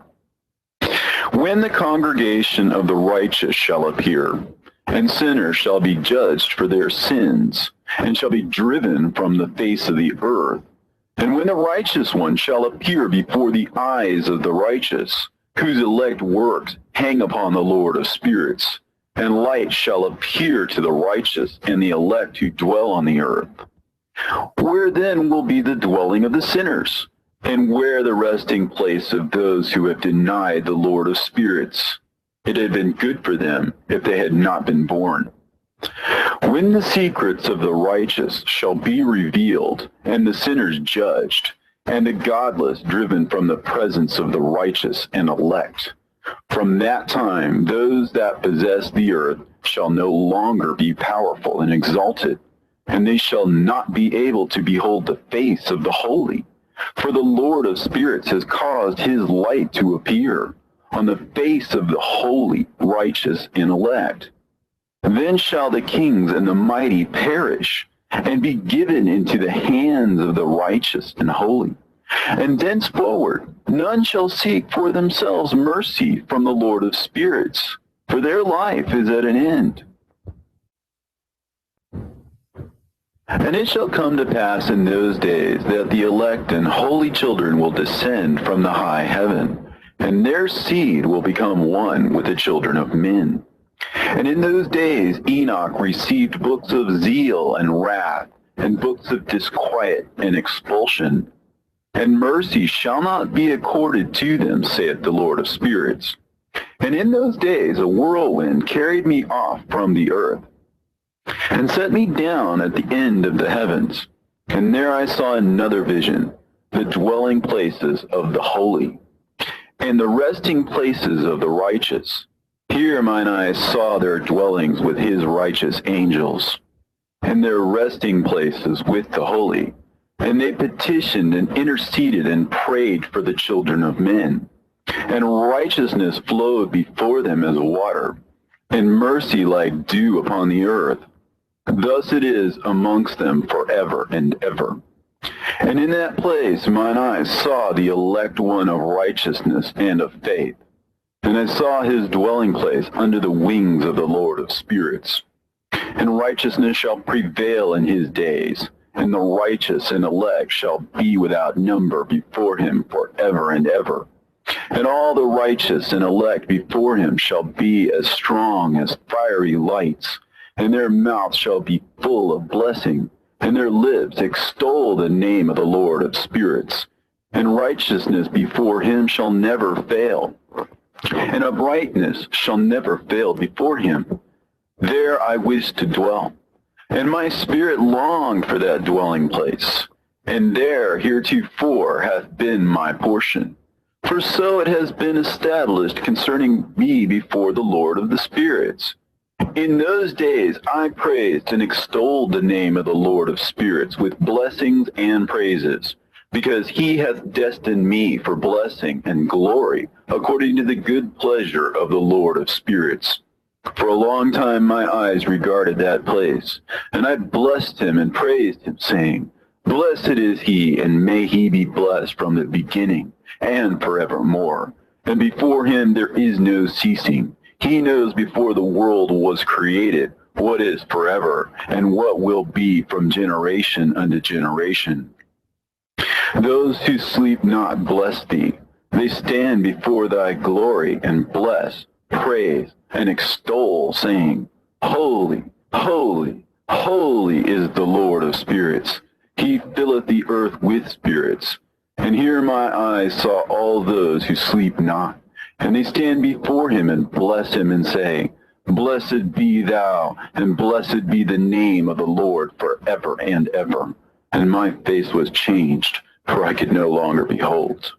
When the congregation of the righteous shall appear, and sinners shall be judged for their sins, and shall be driven from the face of the earth, and when the righteous one shall appear before the eyes of the righteous, whose elect works hang upon the Lord of spirits, and light shall appear to the righteous and the elect who dwell on the earth. Where then will be the dwelling of the sinners? And where the resting place of those who have denied the Lord of spirits? It had been good for them if they had not been born. When the secrets of the righteous shall be revealed, and the sinners judged, and the godless driven from the presence of the righteous and elect, from that time those that possess the earth shall no longer be powerful and exalted, and they shall not be able to behold the face of the holy. For the Lord of spirits has caused his light to appear on the face of the holy, righteous, and elect. Then shall the kings and the mighty perish, and be given into the hands of the righteous and holy. And thenceforward none shall seek for themselves mercy from the Lord of spirits, for their life is at an end. And it shall come to pass in those days that the elect and holy children will descend from the high heaven, and their seed will become one with the children of men. And in those days Enoch received books of zeal and wrath, and books of disquiet and expulsion. And mercy shall not be accorded to them, saith the Lord of spirits. And in those days a whirlwind carried me off from the earth, and set me down at the end of the heavens. And there I saw another vision, the dwelling places of the holy, and the resting places of the righteous. Here mine eyes saw their dwellings with his righteous angels, and their resting places with the holy. And they petitioned and interceded and prayed for the children of men. And righteousness flowed before them as water, and mercy like dew upon the earth. Thus it is amongst them forever and ever. And in that place mine eyes saw the elect one of righteousness and of faith. And I saw his dwelling place under the wings of the Lord of spirits. And righteousness shall prevail in his days, and the righteous and elect shall be without number before him forever and ever. And all the righteous and elect before him shall be as strong as fiery lights, and their mouth shall be full of blessing, and their lips extol the name of the Lord of spirits. And righteousness before him shall never fail, and uprightness shall never fail before him. There I wish to dwell, and my spirit longed for that dwelling place, and there heretofore hath been my portion. For so it has been established concerning me before the Lord of the spirits. In those days I praised and extolled the name of the Lord of spirits with blessings and praises, because he hath destined me for blessing and glory, according to the good pleasure of the Lord of spirits. For a long time my eyes regarded that place, and I blessed him and praised him, saying, Blessed is he, and may he be blessed from the beginning and forevermore. And before him there is no ceasing. He knows before the world was created what is forever, and what will be from generation unto generation. Those who sleep not bless thee. They stand before thy glory and bless, praise, and extol, saying, Holy, holy, holy is the Lord of spirits. He filleth the earth with spirits. And here my eyes saw all those who sleep not. And they stand before him and bless him and say, Blessed be thou, and blessed be the name of the Lord forever and ever. And my face was changed, for I could no longer behold.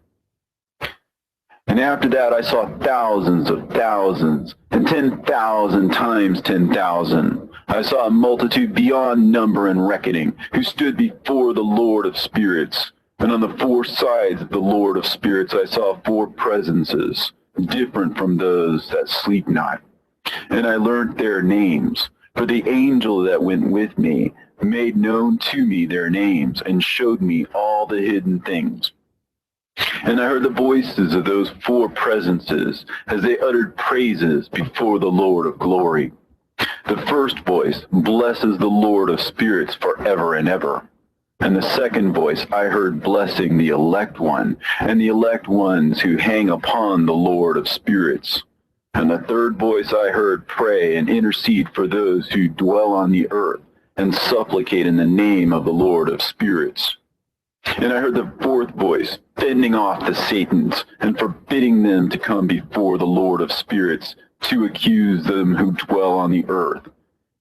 And after that I saw thousands of thousands, and 10,000 times 10,000. I saw a multitude beyond number and reckoning, who stood before the Lord of spirits. And on the four sides of the Lord of spirits I saw four presences, different from those that sleep not. And I learned their names, for the angel that went with me made known to me their names, and showed me all the hidden things And I heard the voices of those four presences as they uttered praises before the Lord of glory. The first voice blesses the Lord of spirits forever and ever. And the second voice I heard blessing the elect one, and the elect ones who hang upon the Lord of spirits. And the third voice I heard pray and intercede for those who dwell on the earth, and supplicate in the name of the Lord of spirits. And I heard the fourth voice fending off the Satans, and forbidding them to come before the Lord of spirits, to accuse them who dwell on the earth.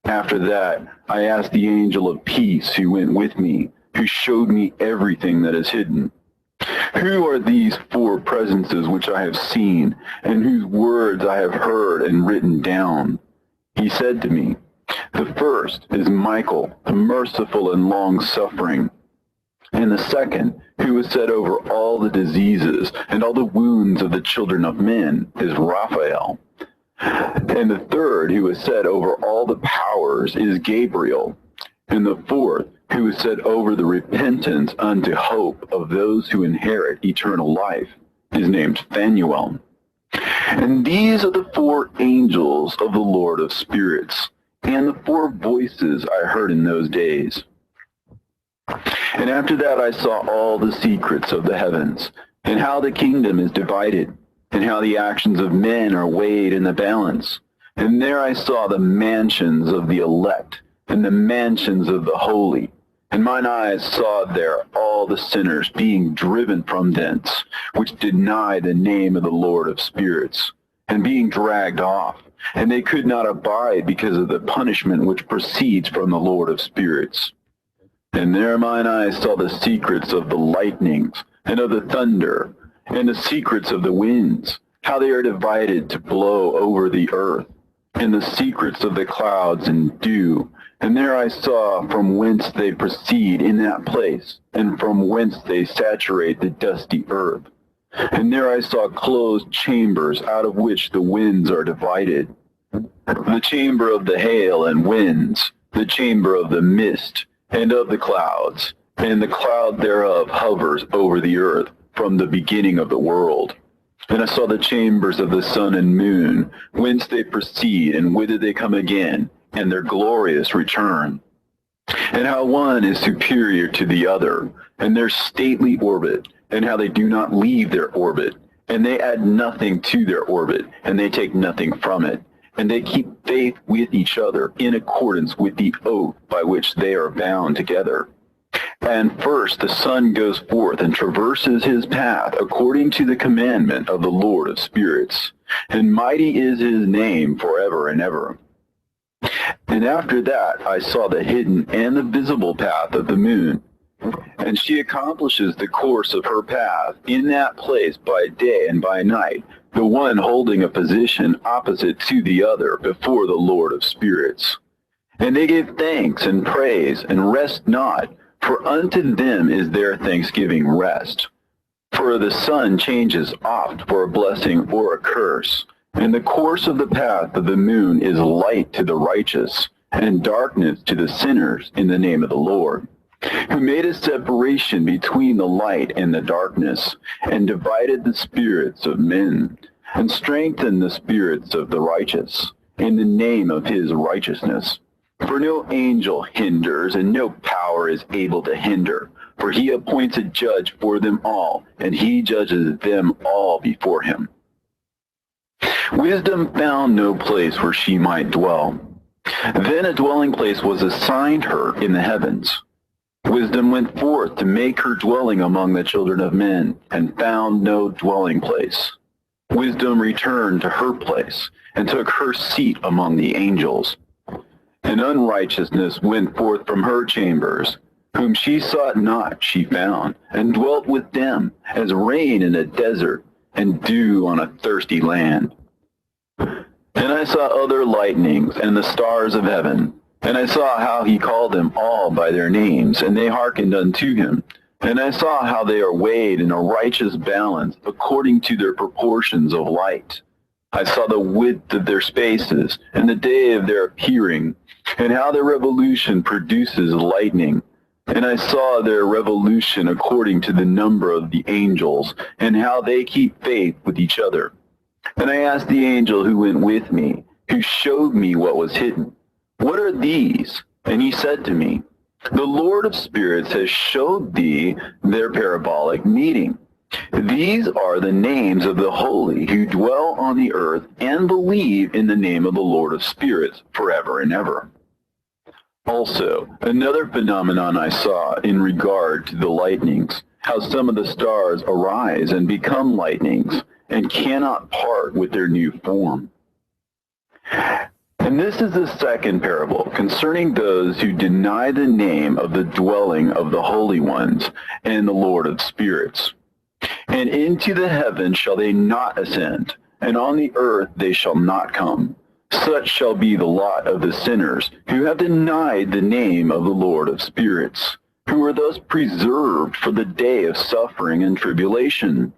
After that, I asked the angel of peace who went with me, who showed me everything that is hidden. Who are these four presences which I have seen, and whose words I have heard and written down? He said to me, the first is Michael, the merciful and long-suffering. And the second, who is set over all the diseases and all the wounds of the children of men, is Raphael. And the third, who is set over all the powers, is Gabriel. And the fourth, who is set over the repentance unto hope of those who inherit eternal life, is named Phanuel. And these are the four angels of the Lord of spirits, and the four voices I heard in those days. And after that I saw all the secrets of the heavens, and how the kingdom is divided, and how the actions of men are weighed in the balance. And there I saw the mansions of the elect, and the mansions of the holy. And mine eyes saw there all the sinners being driven from thence, which deny the name of the Lord of spirits, and being dragged off. And they could not abide because of the punishment which proceeds from the Lord of spirits. And there mine eyes saw the secrets of the lightnings, and of the thunder, and the secrets of the winds, how they are divided to blow over the earth, and the secrets of the clouds and dew. And there I saw from whence they proceed in that place, and from whence they saturate the dusty earth. And there I saw closed chambers, out of which the winds are divided. The chamber of the hail and winds, the chamber of the mist, and of the clouds, and the cloud thereof hovers over the earth from the beginning of the world. And I saw the chambers of the sun and moon, whence they proceed, and whither they come again, and their glorious return. And how one is superior to the other, and their stately orbit, and how they do not leave their orbit, and they add nothing to their orbit, and they take nothing from it. And they keep faith with each other in accordance with the oath by which they are bound together. And first the sun goes forth and traverses his path according to the commandment of the Lord of spirits. And mighty is his name forever and ever. And after that I saw the hidden and the visible path of the moon. And she accomplishes the course of her path in that place by day and by night, the one holding a position opposite to the other before the Lord of spirits. And they give thanks and praise, and rest not, for unto them is their thanksgiving rest. For the sun changes oft for a blessing or a curse, and the course of the path of the moon is light to the righteous, and darkness to the sinners in the name of the Lord, who made a separation between the light and the darkness, and divided the spirits of men, and strengthened the spirits of the righteous, in the name of his righteousness. For no angel hinders, and no power is able to hinder, for he appoints a judge for them all, and he judges them all before him. Wisdom found no place where she might dwell. Then a dwelling place was assigned her in the heavens. Wisdom went forth to make her dwelling among the children of men, and found no dwelling place. Wisdom returned to her place, and took her seat among the angels. And unrighteousness went forth from her chambers. Whom she sought not she found, and dwelt with them, as rain in a desert, and dew on a thirsty land. And I saw other lightnings, and the stars of heaven. And I saw how he called them all by their names, and they hearkened unto him. And I saw how they are weighed in a righteous balance, according to their proportions of light. I saw the width of their spaces, and the day of their appearing, and how their revolution produces lightning. And I saw their revolution according to the number of the angels, and how they keep faith with each other. And I asked the angel who went with me, who showed me what was hidden, "What are these?" And he said to me, "The Lord of spirits has showed thee their parabolic meeting. These are the names of the holy who dwell on the earth and believe in the name of the Lord of spirits forever and ever." Also, another phenomenon I saw in regard to the lightnings, how some of the stars arise and become lightnings, and cannot part with their new form. And this is the second parable concerning those who deny the name of the dwelling of the holy ones and the Lord of spirits. And into the heavens shall they not ascend, and on the earth they shall not come. Such shall be the lot of the sinners who have denied the name of the Lord of spirits, who are thus preserved for the day of suffering and tribulation.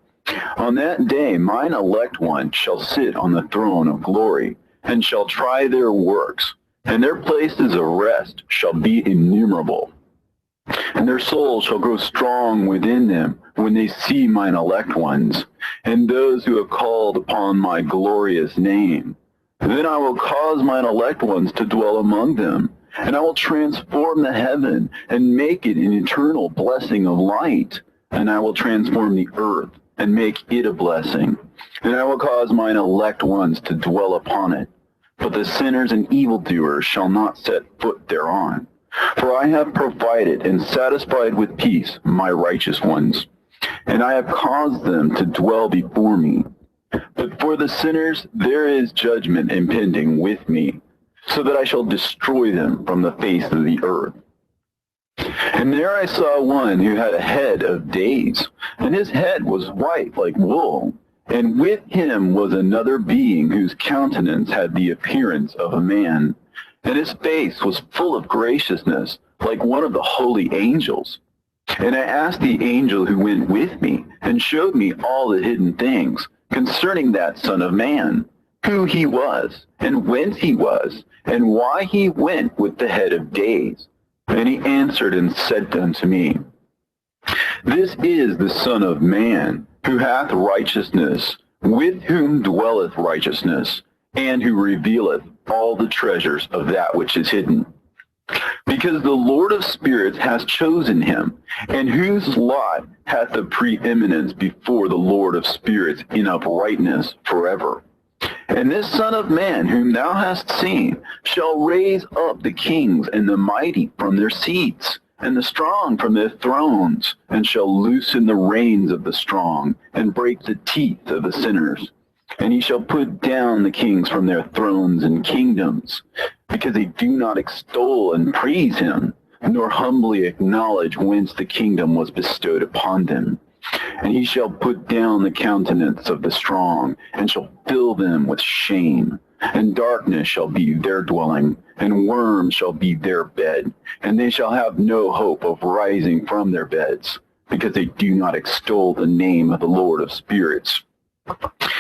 On that day mine elect ones shall sit on the throne of glory, and shall try their works, and their places of rest shall be innumerable. And their souls shall grow strong within them when they see mine elect ones, and those who have called upon my glorious name. Then I will cause mine elect ones to dwell among them, and I will transform the heaven and make it an eternal blessing of light, and I will transform the earth and make it a blessing, and I will cause mine elect ones to dwell upon it. But the sinners and evildoers shall not set foot thereon. For I have provided and satisfied with peace my righteous ones, and I have caused them to dwell before me. But for the sinners there is judgment impending with me, so that I shall destroy them from the face of the earth. And there I saw one who had a head of days, and his head was white like wool, and with him was another being whose countenance had the appearance of a man, and his face was full of graciousness, like one of the holy angels. And I asked the angel who went with me, and showed me all the hidden things concerning that Son of Man, who he was, and whence he was, and why he went with the head of days. And he answered and said unto me, "This is the Son of Man, who hath righteousness, with whom dwelleth righteousness, and who revealeth all the treasures of that which is hidden. Because the Lord of spirits hath chosen him, and whose lot hath the preeminence before the Lord of spirits in uprightness forever. And this Son of Man, whom thou hast seen, shall raise up the kings and the mighty from their seats, and the strong from their thrones, and shall loosen the reins of the strong, and break the teeth of the sinners. And he shall put down the kings from their thrones and kingdoms, because they do not extol and praise him, nor humbly acknowledge whence the kingdom was bestowed upon them. And he shall put down the countenance of the strong, and shall fill them with shame. And darkness shall be their dwelling, and worms shall be their bed. And they shall have no hope of rising from their beds, because they do not extol the name of the Lord of spirits.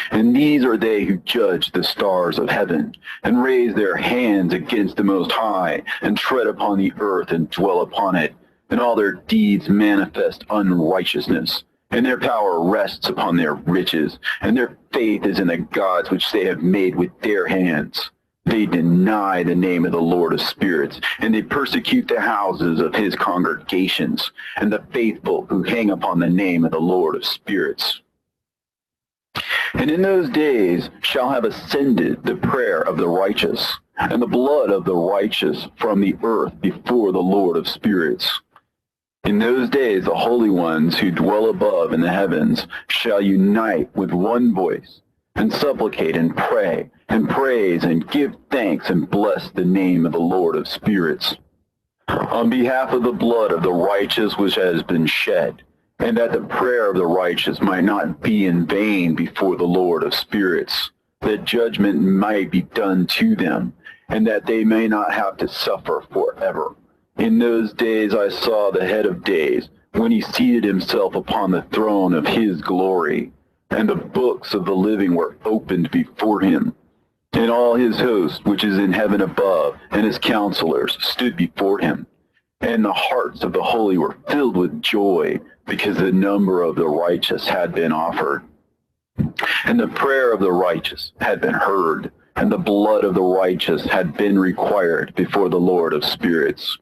And these are they who judge the stars of heaven, and raise their hands against the Most High, and tread upon the earth and dwell upon it. And all their deeds manifest unrighteousness, and their power rests upon their riches, and their faith is in the gods which they have made with their hands. They deny the name of the Lord of spirits, and they persecute the houses of his congregations, and the faithful who hang upon the name of the Lord of spirits. And in those days shall have ascended the prayer of the righteous, and the blood of the righteous from the earth before the Lord of spirits. In those days the holy ones who dwell above in the heavens shall unite with one voice, and supplicate and pray, and praise and give thanks and bless the name of the Lord of spirits, on behalf of the blood of the righteous which has been shed, and that the prayer of the righteous might not be in vain before the Lord of spirits, that judgment might be done to them, and that they may not have to suffer forever. In those days I saw the head of days, when he seated himself upon the throne of his glory, and the books of the living were opened before him. And all his host, which is in heaven above, and his counselors, stood before him. and the hearts of the holy were filled with joy, because the number of the righteous had been offered. And the prayer of the righteous had been heard, and the blood of the righteous had been required before the Lord of spirits.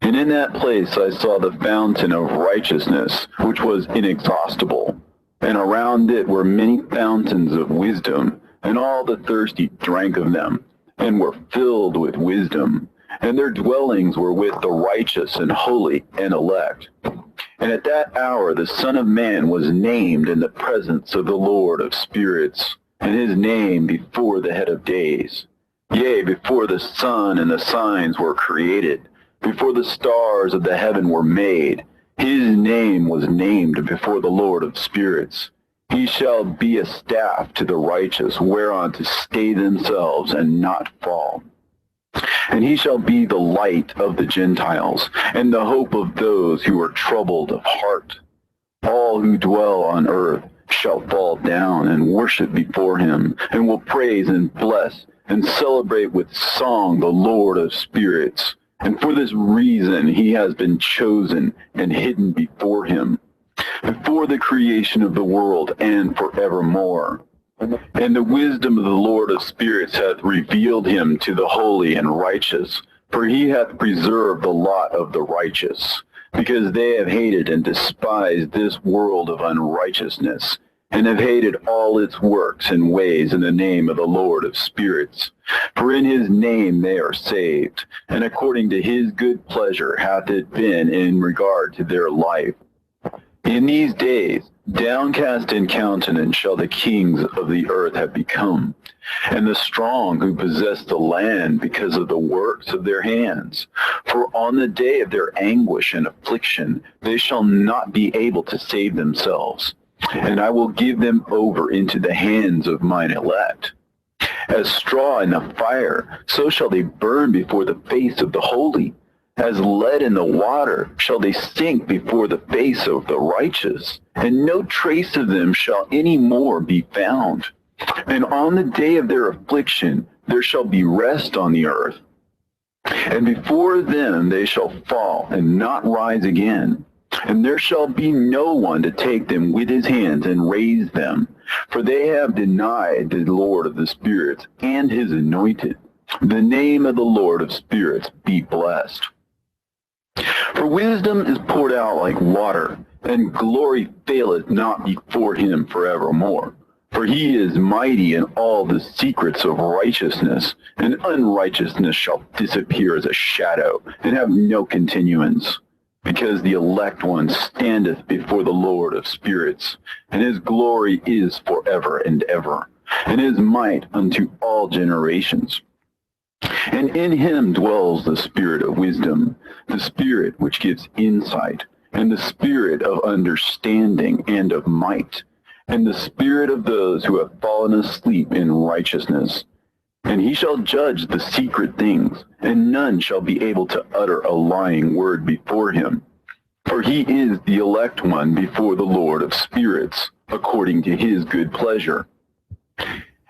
And in that place I saw the fountain of righteousness, which was inexhaustible, and around it were many fountains of wisdom, and all the thirsty drank of them, and were filled with wisdom, and their dwellings were with the righteous and holy and elect. And at that hour the Son of Man was named in the presence of the Lord of spirits, and his name before the head of days. Yea, before the sun and the signs were created, before the stars of the heaven were made, his name was named before the Lord of spirits. He shall be a staff to the righteous, whereon to stay themselves and not fall. And he shall be the light of the Gentiles, and the hope of those who are troubled of heart. All who dwell on earth shall fall down and worship before him, and will praise and bless and celebrate with song the Lord of spirits. And for this reason he has been chosen and hidden before him, before the creation of the world and forevermore. And the wisdom of the Lord of spirits hath revealed him to the holy and righteous, for he hath preserved the lot of the righteous, because they have hated and despised this world of unrighteousness, and have hated all its works and ways in the name of the Lord of spirits. For in his name they are saved, and according to his good pleasure hath it been in regard to their life. In these days, downcast in countenance shall the kings of the earth have become, and the strong who possess the land because of the works of their hands. For on the day of their anguish and affliction they shall not be able to save themselves, and I will give them over into the hands of mine elect. As straw in the fire, so shall they burn before the face of the holy. As lead in the water shall they sink before the face of the righteous, and no trace of them shall any more be found. And on the day of their affliction there shall be rest on the earth. And before them they shall fall and not rise again. And there shall be no one to take them with his hands and raise them, for they have denied the Lord of the spirits and his anointed. The name of the Lord of spirits be blessed. For wisdom is poured out like water, and glory faileth not before him forevermore. For he is mighty in all the secrets of righteousness, and unrighteousness shall disappear as a shadow, and have no continuance. Because the elect one standeth before the Lord of spirits, and his glory is forever and ever, and his might unto all generations. And in him dwells the spirit of wisdom, the spirit which gives insight, and the spirit of understanding and of might, and the spirit of those who have fallen asleep in righteousness. And he shall judge the secret things, and none shall be able to utter a lying word before him. For he is the elect one before the Lord of spirits, according to his good pleasure.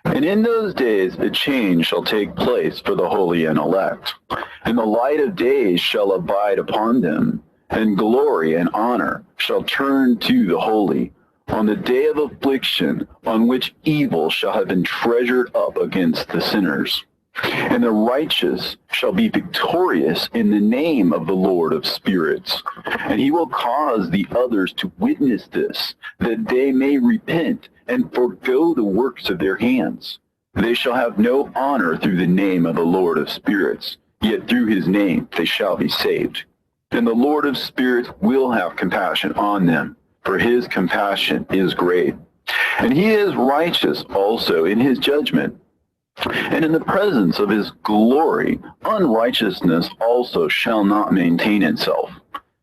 And in those days a change shall take place for the holy and elect, and the light of days shall abide upon them, and glory and honor shall turn to the holy, on the day of affliction, on which evil shall have been treasured up against the sinners. And the righteous shall be victorious in the name of the Lord of spirits. And he will cause the others to witness this, that they may repent and forego the works of their hands. They shall have no honor through the name of the Lord of spirits, yet through his name they shall be saved. And the Lord of spirits will have compassion on them, for his compassion is great. And he is righteous also in his judgment. And in the presence of his glory, unrighteousness also shall not maintain itself.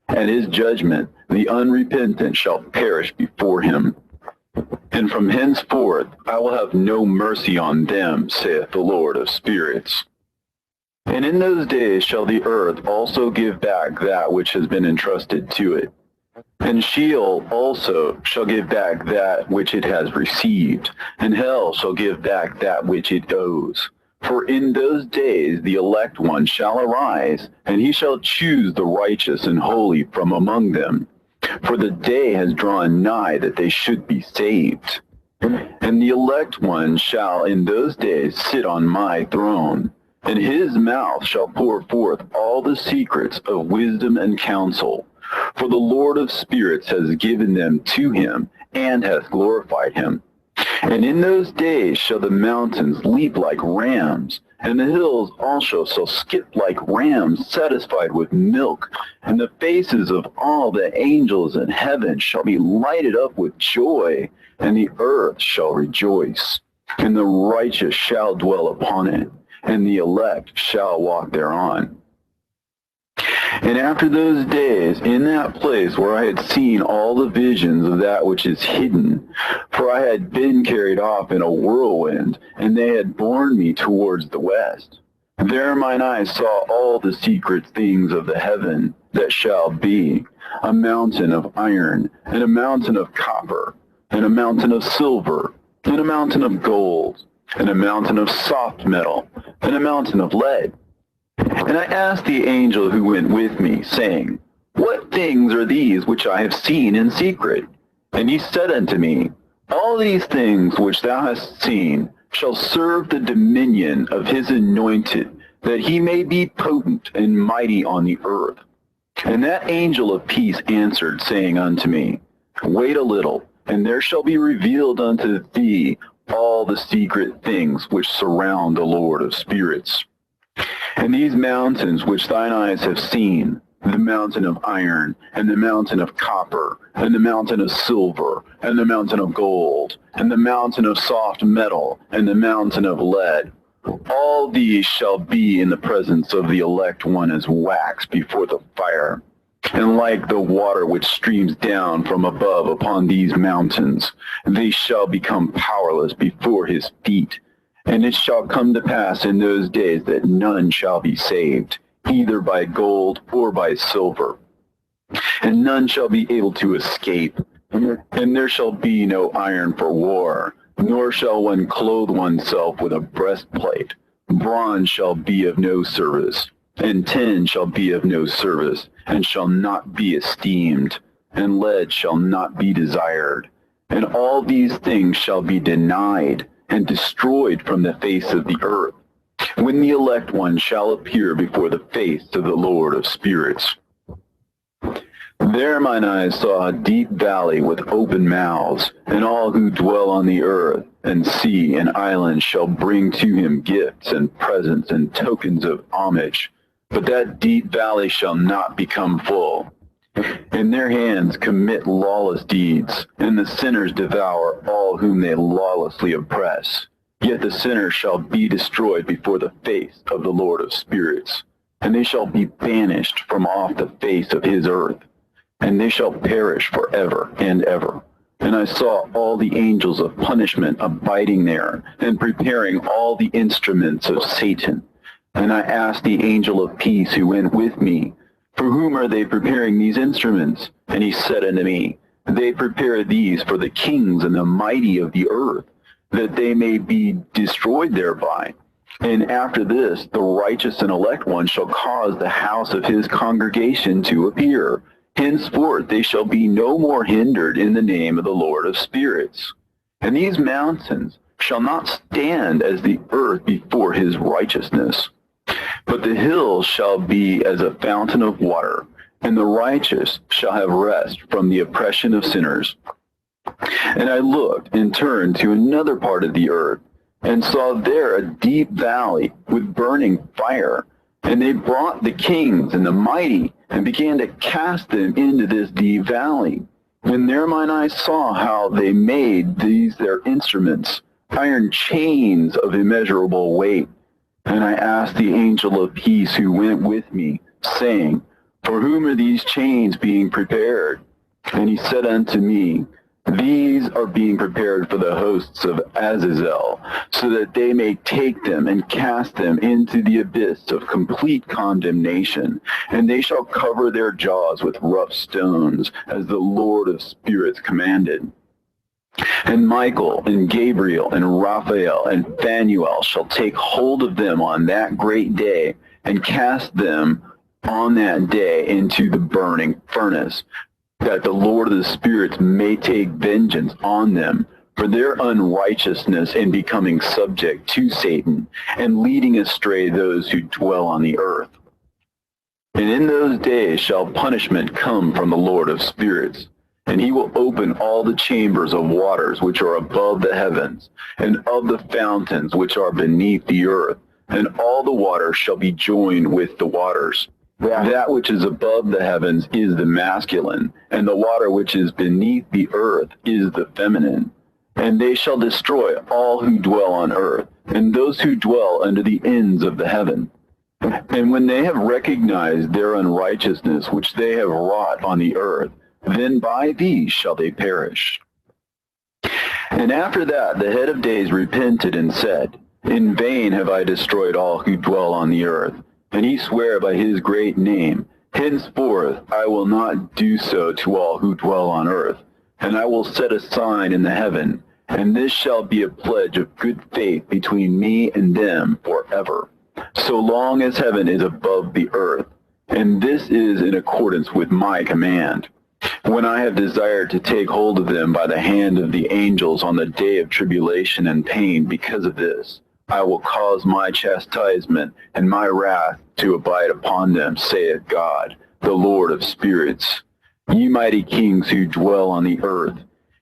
At his judgment, the unrepentant shall perish before him. And from henceforth I will have no mercy on them, saith the Lord of spirits. And in those days shall the earth also give back that which has been entrusted to it. And Sheol also shall give back that which it has received, and hell shall give back that which it owes. For in those days the elect one shall arise, and he shall choose the righteous and holy from among them. For the day has drawn nigh that they should be saved. And the elect one shall in those days sit on my throne, and his mouth shall pour forth all the secrets of wisdom and counsel. For the Lord of spirits has given them to him, and hath glorified him. And in those days shall the mountains leap like rams, and the hills also shall skip like rams satisfied with milk, and the faces of all the angels in heaven shall be lighted up with joy, and the earth shall rejoice, and the righteous shall dwell upon it, and the elect shall walk thereon. And after those days, in that place where I had seen all the visions of that which is hidden, for I had been carried off in a whirlwind, and they had borne me towards the west. There mine eyes saw all the secret things of the heaven that shall be, a mountain of iron, and a mountain of copper, and a mountain of silver, and a mountain of gold, and a mountain of soft metal, and a mountain of lead. And I asked the angel who went with me, saying, What things are these which I have seen in secret? And he said unto me, All these things which thou hast seen shall serve the dominion of his anointed, that he may be potent and mighty on the earth. And that angel of peace answered, saying unto me, Wait a little, and there shall be revealed unto thee all the secret things which surround the Lord of spirits. And these mountains which thine eyes have seen, the mountain of iron, and the mountain of copper, and the mountain of silver, and the mountain of gold, and the mountain of soft metal, and the mountain of lead, all these shall be in the presence of the elect one as wax before the fire. And like the water which streams down from above upon these mountains, they shall become powerless before his feet. And it shall come to pass in those days that none shall be saved, either by gold or by silver. And none shall be able to escape. And there shall be no iron for war, nor shall one clothe oneself with a breastplate. Bronze shall be of no service, and tin shall be of no service, and shall not be esteemed, and lead shall not be desired. And all these things shall be denied, and destroyed from the face of the earth, when the elect one shall appear before the face of the Lord of spirits. There mine eyes saw a deep valley with open mouths, and all who dwell on the earth, and sea and islands shall bring to him gifts and presents and tokens of homage. But that deep valley shall not become full. And their hands commit lawless deeds, and the sinners devour all whom they lawlessly oppress. Yet the sinners shall be destroyed before the face of the Lord of spirits, and they shall be banished from off the face of his earth, and they shall perish forever and ever. And I saw all the angels of punishment abiding there, and preparing all the instruments of Satan. And I asked the angel of peace who went with me, For whom are they preparing these instruments? And he said unto me, They prepare these for the kings and the mighty of the earth, that they may be destroyed thereby. And after this, the righteous and elect one shall cause the house of his congregation to appear. Henceforth they shall be no more hindered in the name of the Lord of spirits. And these mountains shall not stand as the earth before his righteousness. But the hills shall be as a fountain of water, and the righteous shall have rest from the oppression of sinners. And I looked and turned to another part of the earth, and saw there a deep valley with burning fire. And they brought the kings and the mighty, and began to cast them into this deep valley. And there mine eyes saw how they made these their instruments, iron chains of immeasurable weight. And I asked the angel of peace who went with me, saying, For whom are these chains being prepared? And he said unto me, These are being prepared for the hosts of Azazel, so that they may take them and cast them into the abyss of complete condemnation, and they shall cover their jaws with rough stones, as the Lord of spirits commanded. And Michael and Gabriel and Raphael and Phanuel shall take hold of them on that great day and cast them on that day into the burning furnace, that the Lord of the spirits may take vengeance on them for their unrighteousness in becoming subject to Satan and leading astray those who dwell on the earth. And in those days shall punishment come from the Lord of spirits, and he will open all the chambers of waters which are above the heavens, and of the fountains which are beneath the earth, and all the waters shall be joined with the waters. That which is above the heavens is the masculine, and the water which is beneath the earth is the feminine. And they shall destroy all who dwell on earth, and those who dwell under the ends of the heaven. And when they have recognized their unrighteousness which they have wrought on the earth, then by these shall they perish. And after that the head of days repented and said, In vain have I destroyed all who dwell on the earth. And he sware by his great name, Henceforth I will not do so to all who dwell on earth. And I will set a sign in the heaven, and this shall be a pledge of good faith between me and them forever, so long as heaven is above the earth. And this is in accordance with my command. When I have desired to take hold of them by the hand of the angels on the day of tribulation and pain because of this, I will cause my chastisement and my wrath to abide upon them, saith God, the Lord of spirits. Ye mighty kings who dwell on the earth,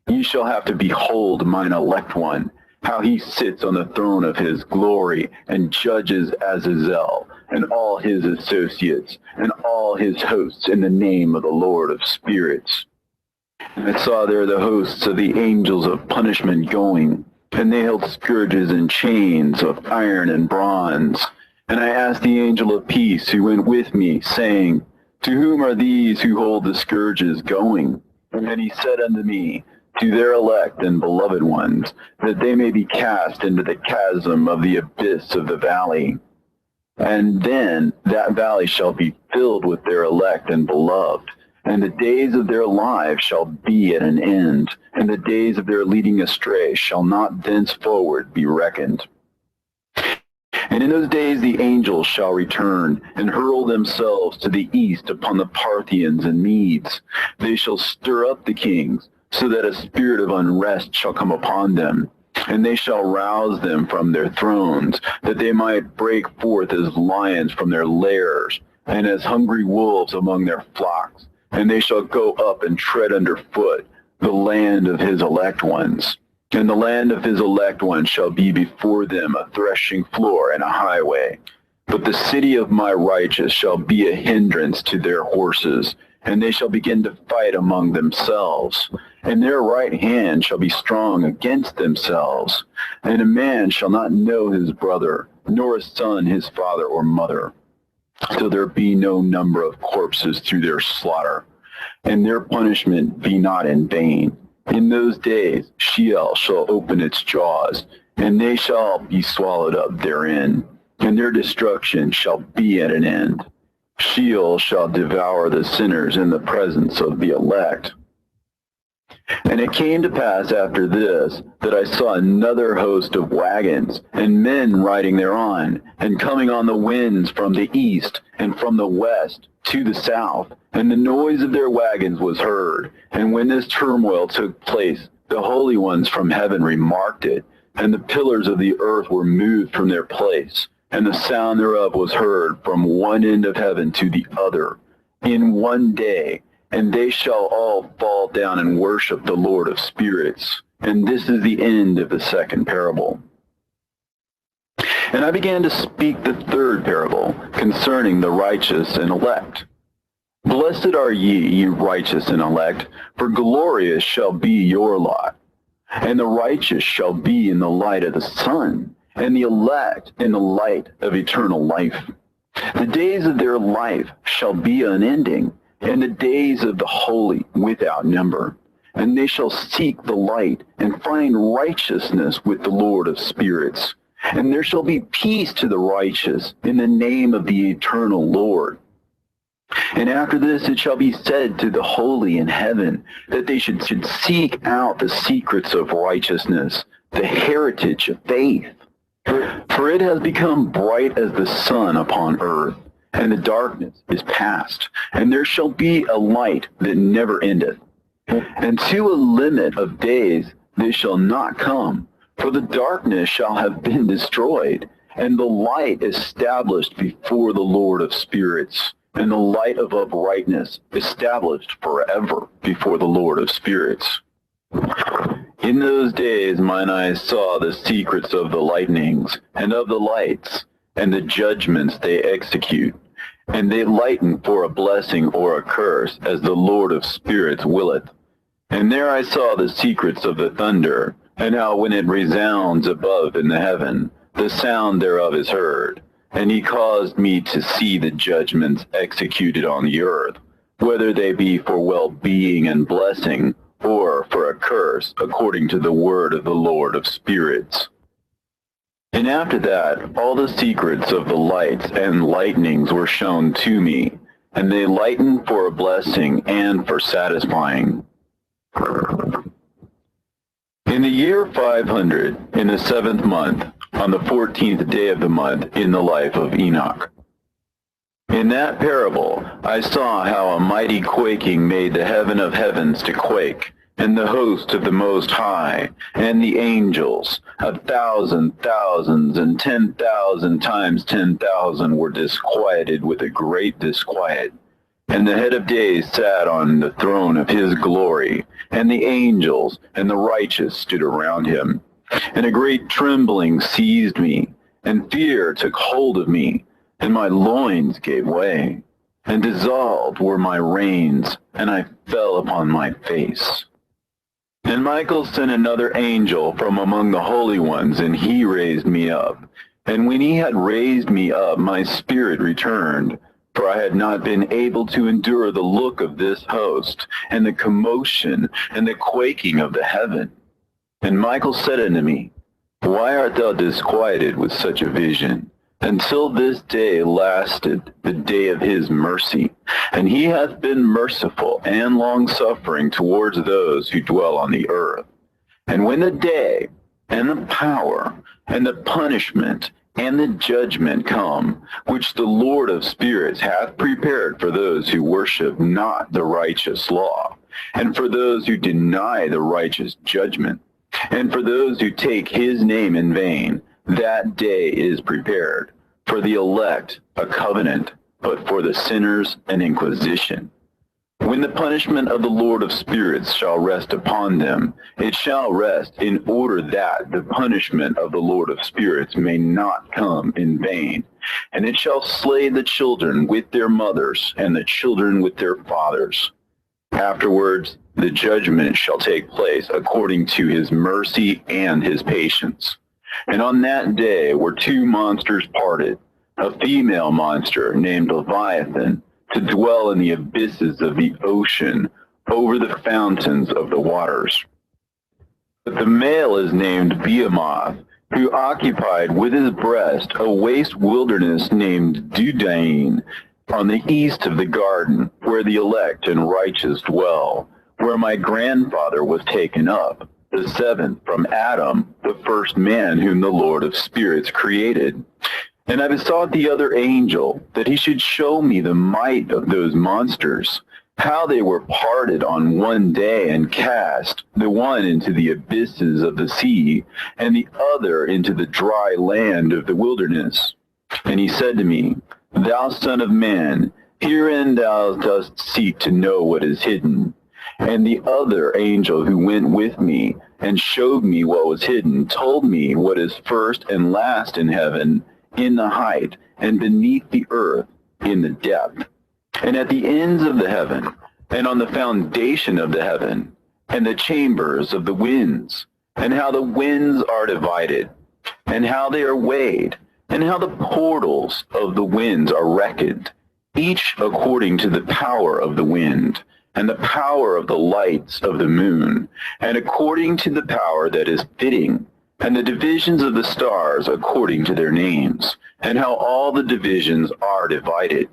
ye shall have to behold mine elect one, how he sits on the throne of his glory, and judges Azazel, and all his associates, and all his hosts in the name of the Lord of spirits. And I saw there the hosts of the angels of punishment going, and they held scourges and chains of iron and bronze. And I asked the angel of peace who went with me, saying, To whom are these who hold the scourges going? And he said unto me, To their elect and beloved ones, that they may be cast into the chasm of the abyss of the valley. And then that valley shall be filled with their elect and beloved, and the days of their lives shall be at an end, and the days of their leading astray shall not thenceforward be reckoned. And in those days the angels shall return, and hurl themselves to the east upon the Parthians and Medes. They shall stir up the kings, so that a spirit of unrest shall come upon them. And they shall rouse them from their thrones, that they might break forth as lions from their lairs, and as hungry wolves among their flocks. And they shall go up and tread under foot the land of his elect ones. And the land of his elect ones shall be before them a threshing floor and a highway. But the city of my righteous shall be a hindrance to their horses, and they shall begin to fight among themselves. And their right hand shall be strong against themselves. And a man shall not know his brother, nor a son his father or mother, till there be no number of corpses through their slaughter, and their punishment be not in vain. In those days Sheol shall open its jaws, and they shall be swallowed up therein, and their destruction shall be at an end. Sheol shall devour the sinners in the presence of the elect. And it came to pass after this, that I saw another host of wagons, and men riding thereon, and coming on the winds from the east, and from the west to the south. And the noise of their wagons was heard. And when this turmoil took place, the holy ones from heaven remarked it, and the pillars of the earth were moved from their place, and the sound thereof was heard from one end of heaven to the other, in one day. And they shall all fall down and worship the Lord of spirits. And this is the end of the second parable. And I began to speak the third parable concerning the righteous and elect. Blessed are ye, ye righteous and elect, for glorious shall be your lot. And the righteous shall be in the light of the sun, and the elect in the light of eternal life. The days of their life shall be unending, and the days of the holy without number. And they shall seek the light, and find righteousness with the Lord of spirits. And there shall be peace to the righteous in the name of the eternal Lord. And after this it shall be said to the holy in heaven that they should seek out the secrets of righteousness, the heritage of faith. For it has become bright as the sun upon earth, and the darkness is past, and there shall be a light that never endeth. And to a limit of days they shall not come, for the darkness shall have been destroyed, and the light established before the Lord of spirits, and the light of uprightness established forever before the Lord of spirits. In those days mine eyes saw the secrets of the lightnings, and of the lights, and the judgments they execute. And they lighten for a blessing or a curse, as the Lord of spirits willeth. And there I saw the secrets of the thunder, and how when it resounds above in the heaven, the sound thereof is heard. And he caused me to see the judgments executed on the earth, whether they be for well-being and blessing, or for a curse, according to the word of the Lord of spirits. And after that, all the secrets of the lights and lightnings were shown to me, and they lightened for a blessing and for satisfying. In the year 500, in the 7th month, on the 14th day of the month, in the life of Enoch. In that parable, I saw how a mighty quaking made the heaven of heavens to quake, and the host of the Most High, and the angels, 1,000 thousands, and 10,000 times 10,000 were disquieted with a great disquiet. And the head of days sat on the throne of his glory, and the angels and the righteous stood around him. And a great trembling seized me, and fear took hold of me, and my loins gave way, and dissolved were my reins, and I fell upon my face. And Michael sent another angel from among the holy ones, and he raised me up. And when he had raised me up, my spirit returned, for I had not been able to endure the look of this host, and the commotion, and the quaking of the heaven. And Michael said unto me, Why art thou disquieted with such a vision? Until this day lasted the day of his mercy, and he hath been merciful and long-suffering towards those who dwell on the earth. And when the day, and the power, and the punishment, and the judgment come, which the Lord of spirits hath prepared for those who worship not the righteous law, and for those who deny the righteous judgment, and for those who take his name in vain, that day is prepared. For the elect, a covenant, but for the sinners, an inquisition. When the punishment of the Lord of spirits shall rest upon them, it shall rest in order that the punishment of the Lord of spirits may not come in vain. And it shall slay the children with their mothers, and the children with their fathers. Afterwards, the judgment shall take place according to his mercy and his patience. And on that day were two monsters parted, a female monster named Leviathan, to dwell in the abysses of the ocean, over the fountains of the waters. But the male is named Behemoth, who occupied with his breast a waste wilderness named Dudain, on the east of the garden, where the elect and righteous dwell, where my grandfather was taken up, the seventh from Adam, the first man whom the Lord of spirits created. And I besought the other angel that he should show me the might of those monsters, how they were parted on one day and cast, the one into the abysses of the sea, and the other into the dry land of the wilderness. And he said to me, Thou son of man, herein thou dost seek to know what is hidden. And the other angel who went with me and showed me what was hidden told me what is first and last in heaven, in the height, and beneath the earth, in the depth, and at the ends of the heaven, and on the foundation of the heaven, and the chambers of the winds, and how the winds are divided, and how they are weighed, and how the portals of the winds are reckoned, each according to the power of the wind, and the power of the lights of the moon, and according to the power that is fitting, and the divisions of the stars according to their names, and how all the divisions are divided.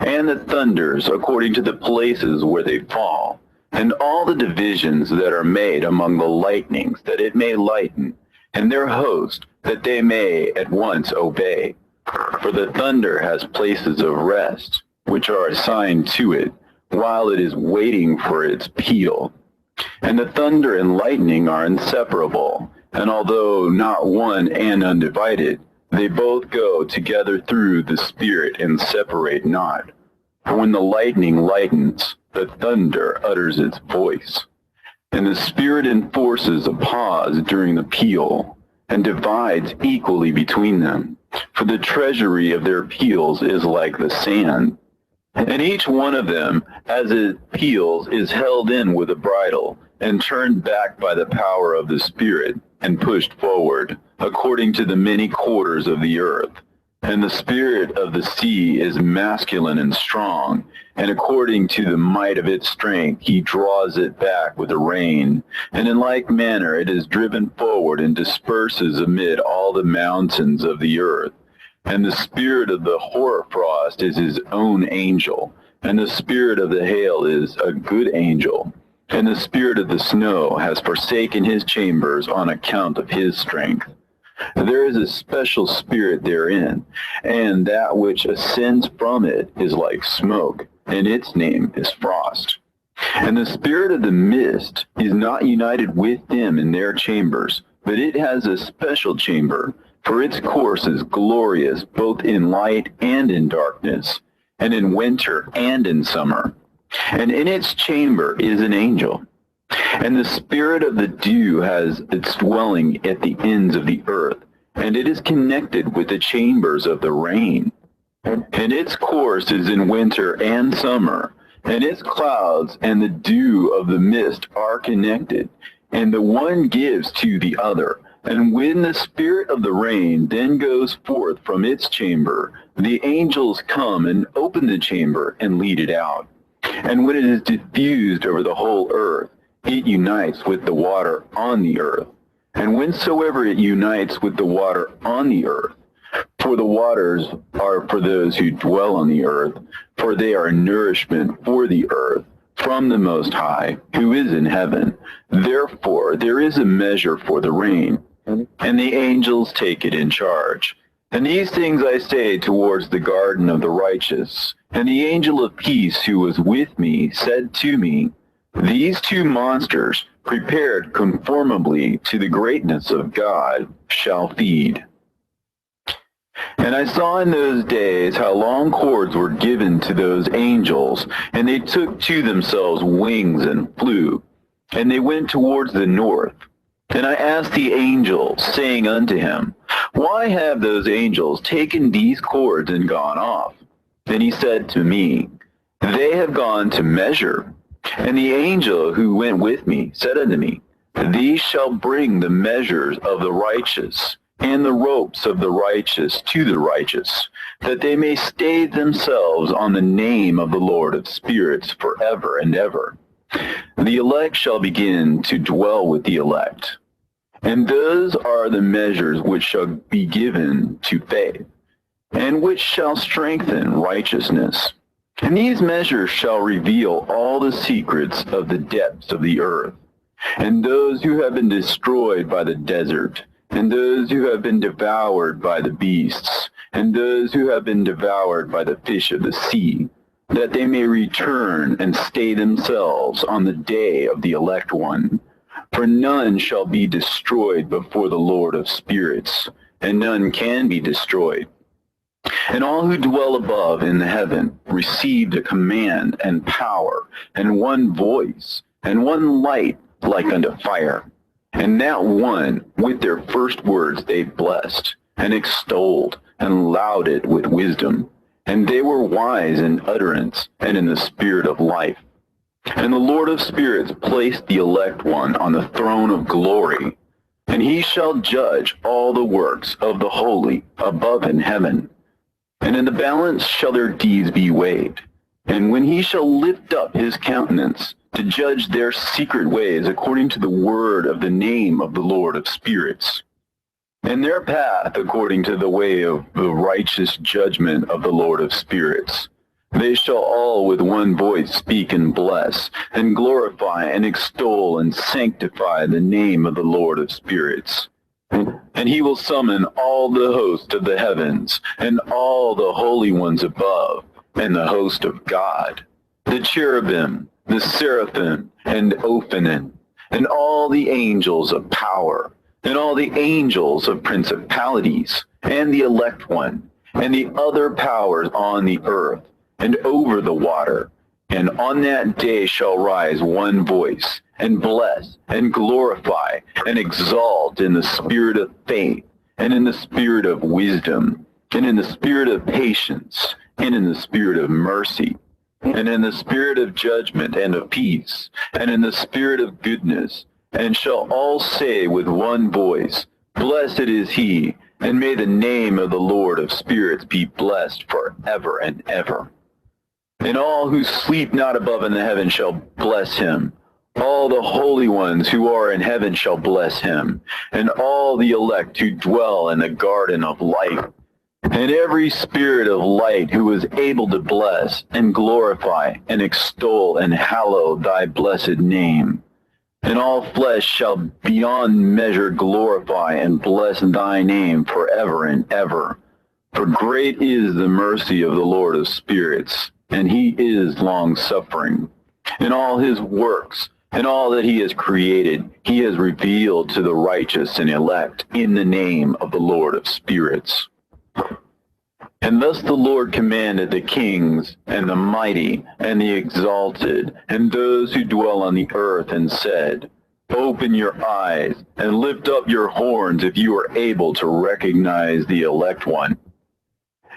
and the thunders according to the places where they fall, and all the divisions that are made among the lightnings, that it may lighten, and their host, that they may at once obey. For the thunder has places of rest, which are assigned to it, while it is waiting for its peal. And the thunder and lightning are inseparable, and although not one and undivided, they both go together through the Spirit and separate not. For when the lightning lightens, the thunder utters its voice, and the Spirit enforces a pause during the peal, and divides equally between them. For the treasury of their peals is like the sand, and each one of them, as it peals, is held in with a bridle, and turned back by the power of the Spirit, and pushed forward, according to the many quarters of the earth. And the spirit of the sea is masculine and strong, and according to the might of its strength he draws it back with a rein. And in like manner it is driven forward and disperses amid all the mountains of the earth. And the spirit of the hoarfrost is his own angel, and the spirit of the hail is a good angel. And the spirit of the snow has forsaken his chambers on account of his strength. There is a special spirit therein, and that which ascends from it is like smoke, and its name is frost. And the spirit of the mist is not united with them in their chambers, but it has a special chamber, for its course is glorious both in light and in darkness, and in winter and in summer. And in its chamber is an angel. And the spirit of the dew has its dwelling at the ends of the earth, and it is connected with the chambers of the rain. And its course is in winter and summer, and its clouds and the dew of the mist are connected, and the one gives to the other. And when the spirit of the rain then goes forth from its chamber, the angels come and open the chamber and lead it out. And when it is diffused over the whole earth, it unites with the water on the earth. And whensoever it unites with the water on the earth, for the waters are for those who dwell on the earth, for they are nourishment for the earth from the Most High, who is in heaven. Therefore there is a measure for the rain, and the angels take it in charge. And these things I say towards the garden of the righteous. And the angel of peace who was with me said to me, these two monsters, prepared conformably to the greatness of God, shall feed. And I saw in those days how long cords were given to those angels, and they took to themselves wings and flew, and they went towards the north. And I asked the angel, saying unto him, why have those angels taken these cords and gone off? Then he said to me, they have gone to measure. And the angel who went with me said unto me, these shall bring the measures of the righteous, and the ropes of the righteous to the righteous, that they may stay themselves on the name of the Lord of spirits forever and ever. The elect shall begin to dwell with the elect. And those are the measures which shall be given to faith, and which shall strengthen righteousness. And these measures shall reveal all the secrets of the depths of the earth, and those who have been destroyed by the desert, and those who have been devoured by the beasts, and those who have been devoured by the fish of the sea, that they may return and stay themselves on the day of the elect one. For none shall be destroyed before the Lord of spirits, and none can be destroyed. And all who dwell above in the heaven received a command and power, and one voice, and one light like unto fire. And that one, with their first words they blessed, and extolled, and lauded with wisdom. And they were wise in utterance, and in the spirit of life. And the Lord of spirits placed the elect one on the throne of glory, and he shall judge all the works of the holy above in heaven. And in the balance shall their deeds be weighed. And when he shall lift up his countenance to judge their secret ways according to the word of the name of the Lord of spirits, and their path according to the way of the righteous judgment of the Lord of spirits, They shall all with one voice speak and bless, and glorify and extol and sanctify the name of the Lord of spirits. And he will summon all the host of the heavens, and all the holy ones above, and the host of God, the cherubim, the seraphim, and Ophanim, and all the angels of power, and all the angels of principalities, and the elect one, and the other powers on the earth, and over the water. And on that day shall rise one voice, and bless, and glorify, and exalt in the spirit of faith, and in the spirit of wisdom, and in the spirit of patience, and in the spirit of mercy, and in the spirit of judgment and of peace, and in the spirit of goodness. And shall all say with one voice, Blessed is he, and may the name of the Lord of spirits be blessed forever and ever. And all who sleep not above in the heaven shall bless him. All the holy ones who are in heaven shall bless him, and all the elect who dwell in the garden of life. And every spirit of light who is able to bless and glorify and extol and hallow thy blessed name. And all flesh shall beyond measure glorify and bless thy name forever and ever. For great is the mercy of the Lord of spirits, and he is long-suffering. In all his works, and all that he has created, he has revealed to the righteous and elect in the name of the Lord of spirits. And thus the Lord commanded the kings, and the mighty, and the exalted, and those who dwell on the earth, and said, Open your eyes, and lift up your horns if you are able to recognize the elect one.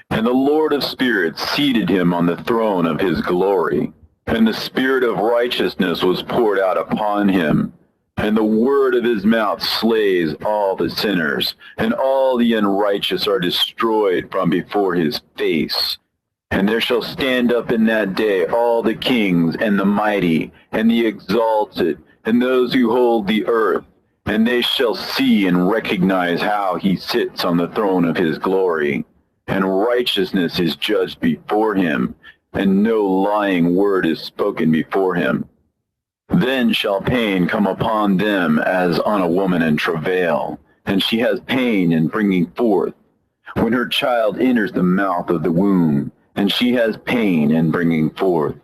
And the Lord of spirits seated him on the throne of his glory, and the spirit of righteousness was poured out upon him. And the word of his mouth slays all the sinners, and all the unrighteous are destroyed from before his face. And there shall stand up in that day all the kings, and the mighty, and the exalted, and those who hold the earth, and they shall see and recognize how he sits on the throne of his glory. And righteousness is judged before him, and no lying word is spoken before him. Then shall pain come upon them as on a woman in travail, and she has pain in bringing forth, when her child enters the mouth of the womb, and she has pain in bringing forth.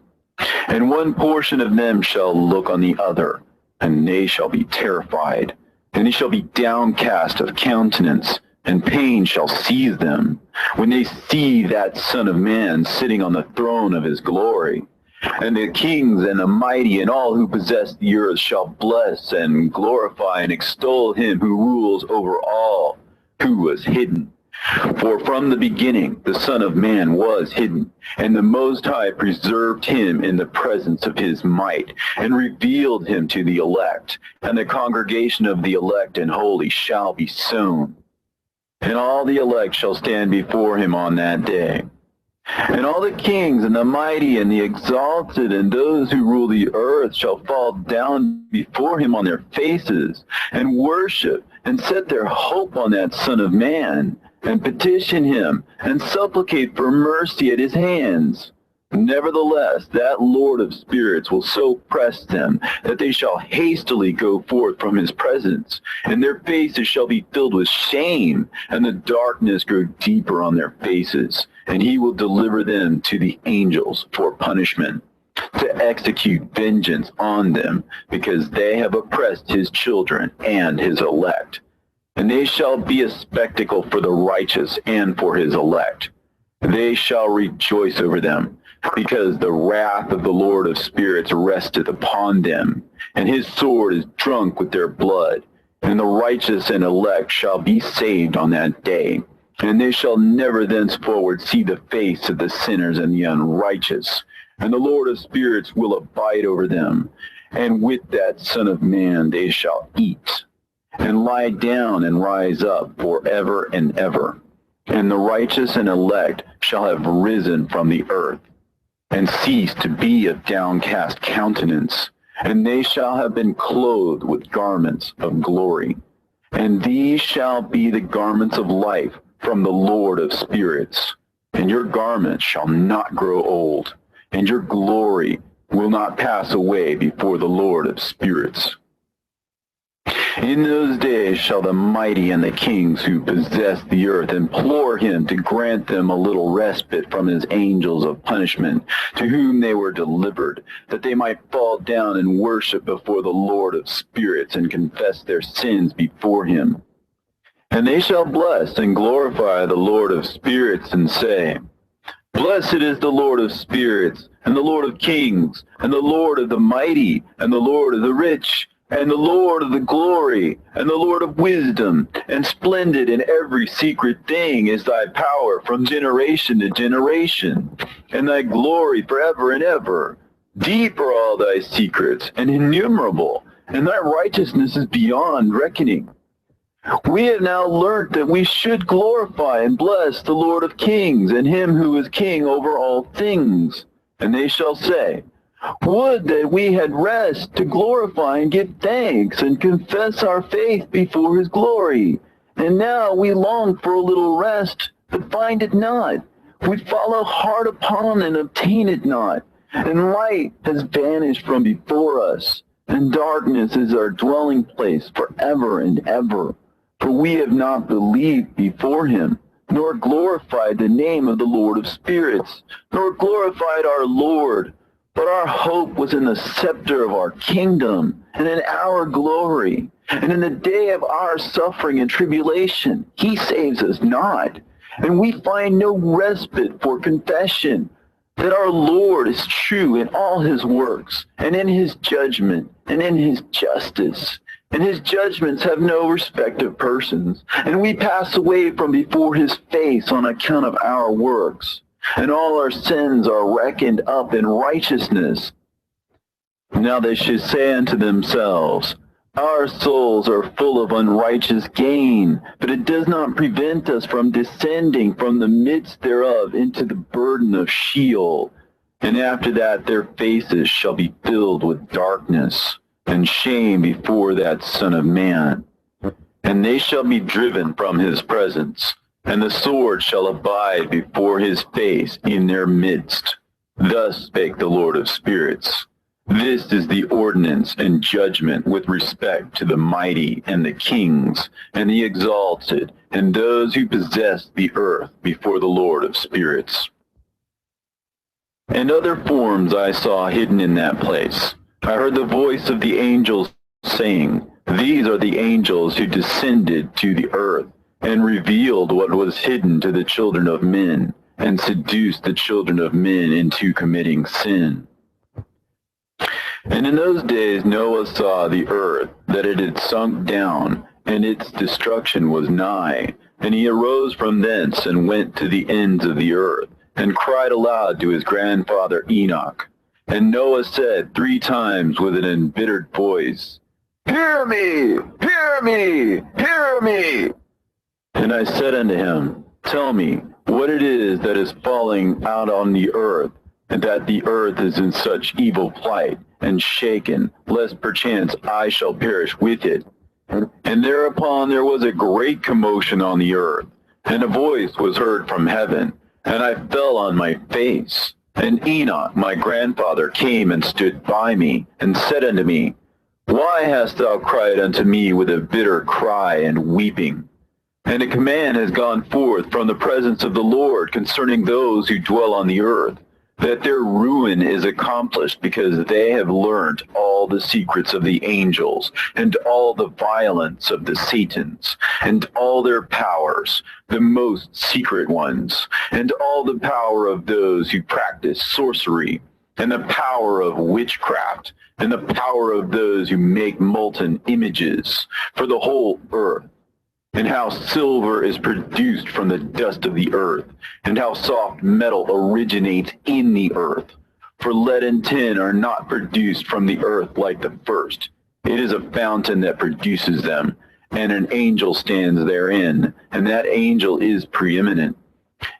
And one portion of them shall look on the other, and they shall be terrified, and they shall be downcast of countenance, and pain shall seize them, when they see that Son of Man sitting on the throne of his glory. And the kings and the mighty and all who possess the earth shall bless and glorify and extol him who rules over all, who was hidden. For from the beginning the Son of Man was hidden, and the Most High preserved him in the presence of his might, and revealed him to the elect. And the congregation of the elect and holy shall be sown. And all the elect shall stand before him on that day. And all the kings and the mighty and the exalted and those who rule the earth shall fall down before him on their faces and worship and set their hope on that Son of Man and petition him and supplicate for mercy at his hands. Nevertheless, that Lord of spirits will so press them that they shall hastily go forth from his presence, and their faces shall be filled with shame, and the darkness grow deeper on their faces. And he will deliver them to the angels for punishment, to execute vengeance on them, because they have oppressed his children and his elect. And they shall be a spectacle for the righteous and for his elect. They shall rejoice over them, because the wrath of the Lord of spirits resteth upon them, and his sword is drunk with their blood. And the righteous and elect shall be saved on that day. And they shall never thenceforward see the face of the sinners and the unrighteous. And the Lord of spirits will abide over them. And with that Son of Man they shall eat, and lie down and rise up forever and ever. And the righteous and elect shall have risen from the earth, and cease to be of downcast countenance. And they shall have been clothed with garments of glory. And these shall be the garments of life from the Lord of spirits. and your garments shall not grow old, and your glory will not pass away before the Lord of spirits. In those days shall the mighty and the kings who possess the earth implore him to grant them a little respite from his angels of punishment, to whom they were delivered, that they might fall down and worship before the Lord of spirits and confess their sins before him. And they shall bless and glorify the Lord of spirits and say, Blessed is the Lord of spirits, and the Lord of kings, and the Lord of the mighty, and the Lord of the rich, and the Lord of the glory, and the Lord of wisdom, and splendid in every secret thing is thy power from generation to generation, and thy glory forever and ever. Deep are all thy secrets, and innumerable, and thy righteousness is beyond reckoning. We have now learnt that we should glorify and bless the Lord of kings, and him who is king over all things. And they shall say, Would that we had rest to glorify and give thanks and confess our faith before his glory. And now we long for a little rest, but find it not. We follow hard upon and obtain it not. And light has vanished from before us, and darkness is our dwelling place forever and ever. For we have not believed before him, nor glorified the name of the Lord of spirits, nor glorified our Lord. But our hope was in the scepter of our kingdom, and in our glory. And in the day of our suffering and tribulation, he saves us not. And we find no respite for confession, that our Lord is true in all his works, and in his judgment, and in his justice. And his judgments have no respect of persons, and we pass away from before his face on account of our works, and all our sins are reckoned up in righteousness. Now they should say unto themselves, Our souls are full of unrighteous gain, but it does not prevent us from descending from the midst thereof into the burden of Sheol. And after that their faces shall be filled with darkness and shame before that Son of Man. And they shall be driven from his presence, and the sword shall abide before his face in their midst. Thus spake the Lord of spirits. This is the ordinance and judgment with respect to the mighty and the kings and the exalted and those who possess the earth before the Lord of spirits. And other forms I saw hidden in that place. I heard the voice of the angels saying, These are the angels who descended to the earth and revealed what was hidden to the children of men and seduced the children of men into committing sin. And in those days Noah saw the earth, that it had sunk down, and its destruction was nigh. And he arose from thence and went to the ends of the earth, and cried aloud to his grandfather Enoch. And Noah said 3 times with an embittered voice, Hear me! Hear me! Hear me! And I said unto him, Tell me what it is that is falling out on the earth, and that the earth is in such evil plight and shaken, lest perchance I shall perish with it. And thereupon there was a great commotion on the earth, and a voice was heard from heaven, and I fell on my face. And Enoch my grandfather came and stood by me, and said unto me, Why hast thou cried unto me with a bitter cry and weeping? And a command has gone forth from the presence of the Lord concerning those who dwell on the earth, that their ruin is accomplished, because they have learnt all the secrets of the angels, and all the violence of the Satans, and all their powers, the most secret ones, and all the power of those who practice sorcery, and the power of witchcraft, and the power of those who make molten images for the whole earth. And how silver is produced from the dust of the earth, and how soft metal originates in the earth. For lead and tin are not produced from the earth like the first. It is a fountain that produces them, and an angel stands therein, and that angel is preeminent.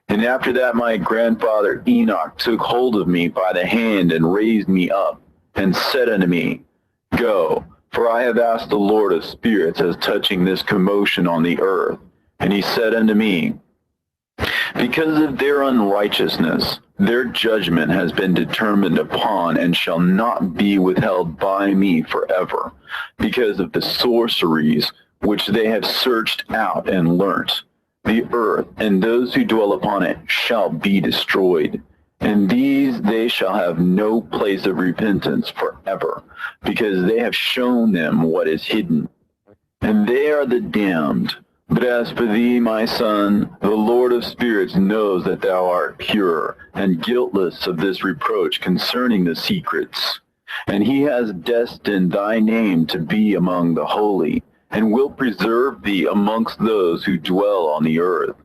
And after that my grandfather Enoch took hold of me by the hand and raised me up, and said unto me, Go, for I have asked the Lord of spirits as touching this commotion on the earth. And he said unto me, Because of their unrighteousness, their judgment has been determined upon and shall not be withheld by me forever, because of the sorceries which they have searched out and learnt. The earth and those who dwell upon it shall be destroyed, and these they shall have no place of repentance forever, because they have shown them what is hidden. And they are the damned. But as for thee, my son, the Lord of spirits knows that thou art pure and guiltless of this reproach concerning the secrets. And he has destined thy name to be among the holy, and will preserve thee amongst those who dwell on the earth,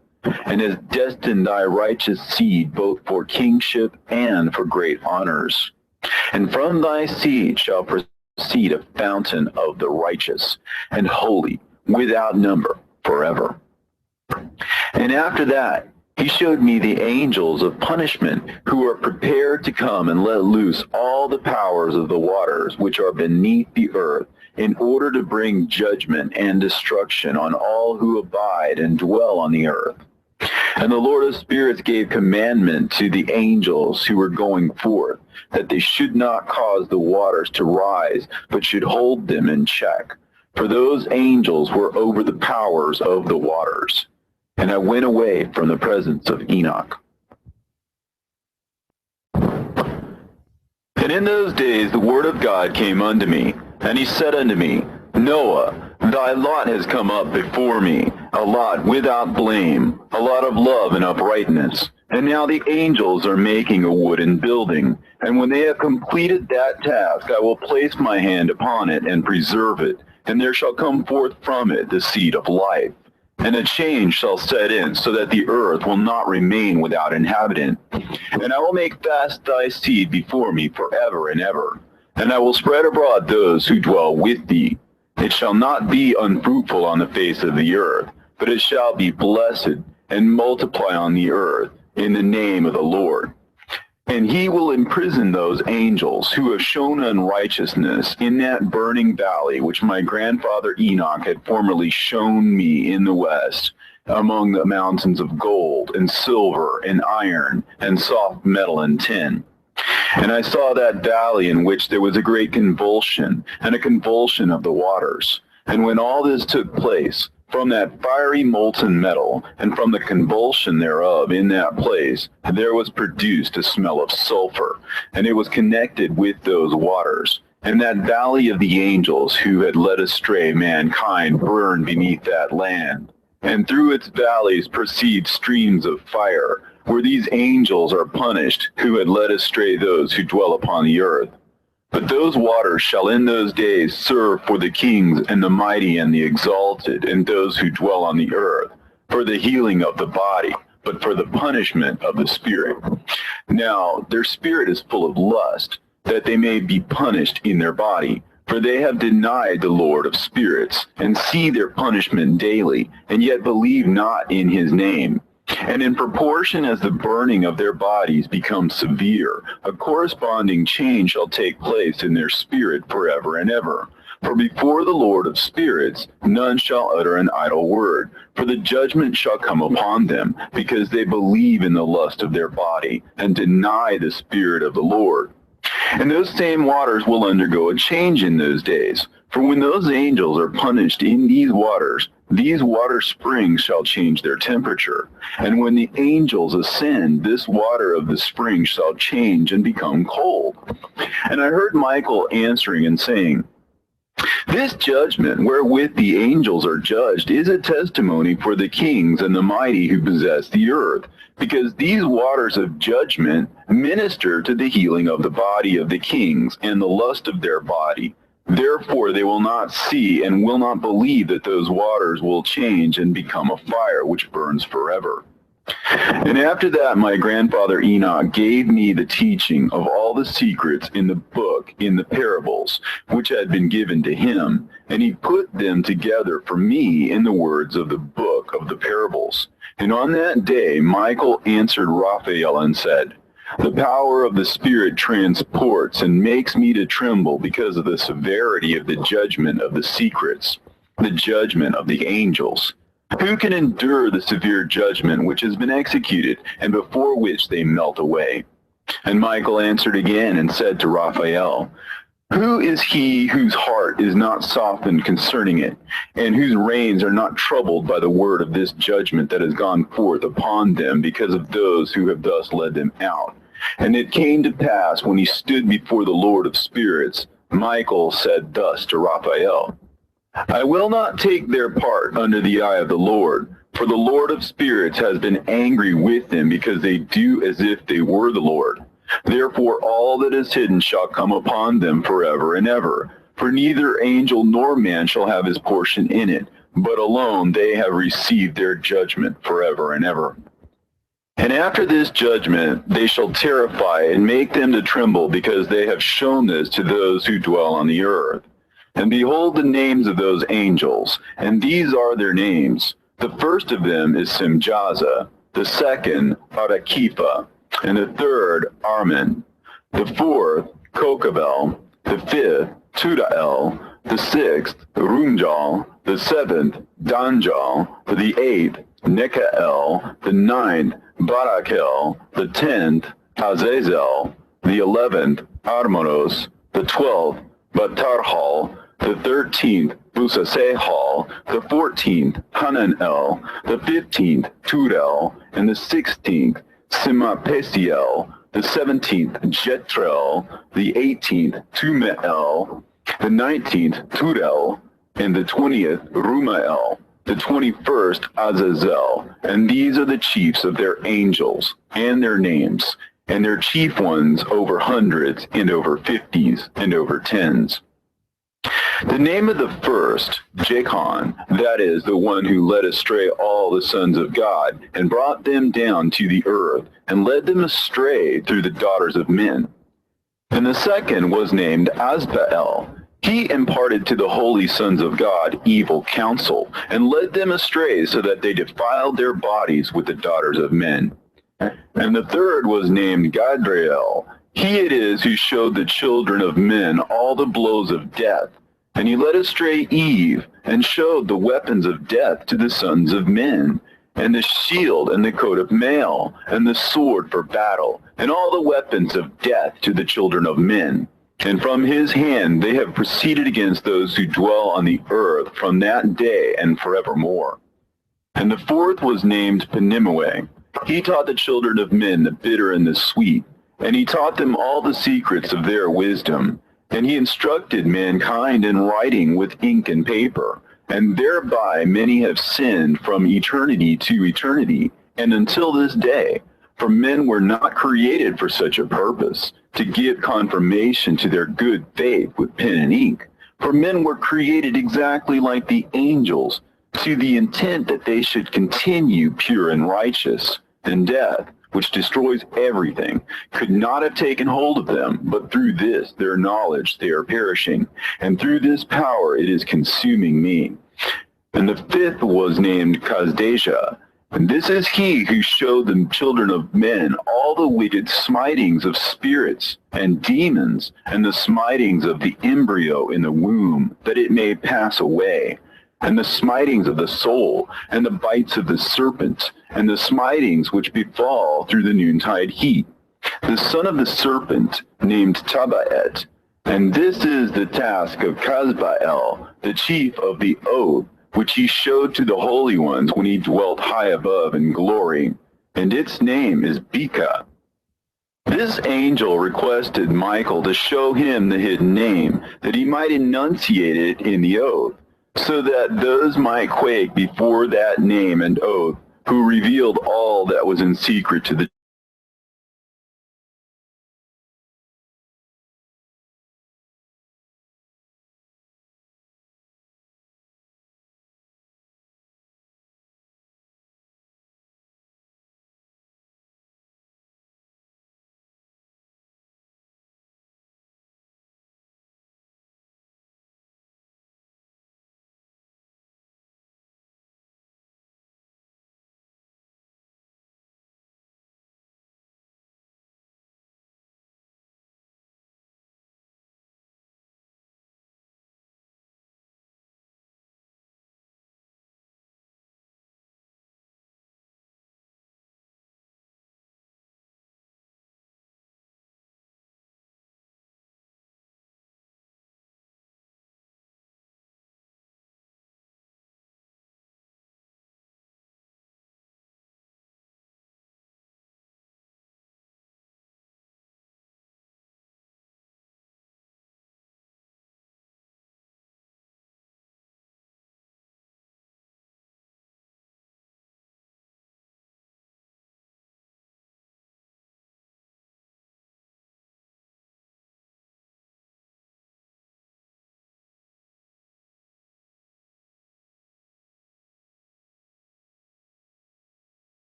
and has destined thy righteous seed both for kingship and for great honors. And from thy seed shall proceed a fountain of the righteous and holy, without number, forever. And after that, he showed me the angels of punishment, who are prepared to come and let loose all the powers of the waters which are beneath the earth, in order to bring judgment and destruction on all who abide and dwell on the earth. And the Lord of spirits gave commandment to the angels who were going forth, that they should not cause the waters to rise, but should hold them in check. For those angels were over the powers of the waters. And I went away from the presence of Enoch. And in those days the word of God came unto me, and he said unto me, Noah, thy lot has come up before me, a lot without blame, a lot of love and uprightness. And now the angels are making a wooden building, and when they have completed that task, I will place my hand upon it and preserve it, and there shall come forth from it the seed of life. And a change shall set in, so that the earth will not remain without inhabitant. And I will make fast thy seed before me forever and ever. And I will spread abroad those who dwell with thee. It shall not be unfruitful on the face of the earth, but it shall be blessed, and multiply on the earth in the name of the Lord. And he will imprison those angels who have shown unrighteousness in that burning valley which my grandfather Enoch had formerly shown me in the west, among the mountains of gold and silver and iron and soft metal and tin. And I saw that valley in which there was a great convulsion, and a convulsion of the waters. And when all this took place, from that fiery molten metal, and from the convulsion thereof in that place, there was produced a smell of sulfur, and it was connected with those waters. And that valley of the angels who had led astray mankind burned beneath that land. And through its valleys proceed streams of fire, where these angels are punished who had led astray those who dwell upon the earth. But those waters shall in those days serve for the kings and the mighty and the exalted, and those who dwell on the earth, for the healing of the body, but for the punishment of the spirit. Now their spirit is full of lust, that they may be punished in their body. For they have denied the Lord of spirits, and see their punishment daily, and yet believe not in his name. And in proportion as the burning of their bodies becomes severe, a corresponding change shall take place in their spirit forever and ever. For before the Lord of spirits none shall utter an idle word, for the judgment shall come upon them, because they believe in the lust of their body, and deny the Spirit of the Lord. And those same waters will undergo a change in those days. For when those angels are punished in these water springs shall change their temperature. And when the angels ascend, this water of the spring shall change and become cold. And I heard Michael answering and saying, This judgment wherewith the angels are judged is a testimony for the kings and the mighty who possess the earth, because these waters of judgment minister to the healing of the body of the kings and the lust of their body. Therefore they will not see and will not believe that those waters will change and become a fire which burns forever. And after that my grandfather Enoch gave me the teaching of all the secrets in the book, in the parables, which had been given to him, and he put them together for me in the words of the book of the parables. And on that day Michael answered Raphael and said, The power of the Spirit transports and makes me to tremble because of the severity of the judgment of the secrets, the judgment of the angels. Who can endure the severe judgment which has been executed, and before which they melt away? And Michael answered again and said to Raphael, who is he whose heart is not softened concerning it, and whose reins are not troubled by the word of this judgment that has gone forth upon them because of those who have thus led them out? And it came to pass, when he stood before the Lord of spirits, Michael said thus to Raphael, I will not take their part under the eye of the Lord, for the Lord of spirits has been angry with them because they do as if they were the Lord. Therefore all that is hidden shall come upon them forever and ever, for neither angel nor man shall have his portion in it, but alone they have received their judgment forever and ever. And after this judgment they shall terrify and make them to tremble, because they have shown this to those who dwell on the earth. And behold the names of those angels, and these are their names. The first of them is Simjaza, the second Adakipa, and the third Armin, the fourth Kokabel, the fifth Tudael, the sixth Runjal, the seventh Danjal, the eighth Nekael, the ninth Barakel, the 10th Azazel, the 11th Armonos, the 12th Batarhal, the 13th Busasehal, the 14th Hananel, the 15th Tudel, and the 16th Simapesiel, the 17th Jetrel, the 18th Tumeel, the 19th Tudel, and the 20th Rumael, the 21st Azazel. And these are the chiefs of their angels, and their names, and their chief ones over hundreds, and over fifties, and over tens. The name of the first, Jacon, that is, the one who led astray all the sons of God, and brought them down to the earth, and led them astray through the daughters of men. And the second was named Asbael. He imparted to the holy sons of God evil counsel, and led them astray so that they defiled their bodies with the daughters of men. And the third was named Gadriel. He it is who showed the children of men all the blows of death. And he led astray Eve, and showed the weapons of death to the sons of men, and the shield and the coat of mail, and the sword for battle, and all the weapons of death to the children of men. And from his hand they have proceeded against those who dwell on the earth from that day and forevermore. And the fourth was named Penimue. He taught the children of men the bitter and the sweet, and he taught them all the secrets of their wisdom. And he instructed mankind in writing with ink and paper, and thereby many have sinned from eternity to eternity, and until this day. For men were not created for such a purpose, to give confirmation to their good faith with pen and ink. For men were created exactly like the angels, to the intent that they should continue pure and righteous, and death, which destroys everything, could not have taken hold of them, but through this, their knowledge, they are perishing, and through this power it is consuming me. And the fifth was named Kazdeja, and this is he who showed the children of men all the wicked smitings of spirits and demons, and the smitings of the embryo in the womb, that it may pass away, and the smitings of the soul, and the bites of the serpent, and the smitings which befall through the noontide heat. The son of the serpent, named Tabaet, and this is the task of Kazbael, the chief of the oath, which he showed to the holy ones when he dwelt high above in glory, and its name is Beka. This angel requested Michael to show him the hidden name, that he might enunciate it in the oath, so that those might quake before that name and oath, who revealed all that was in secret to the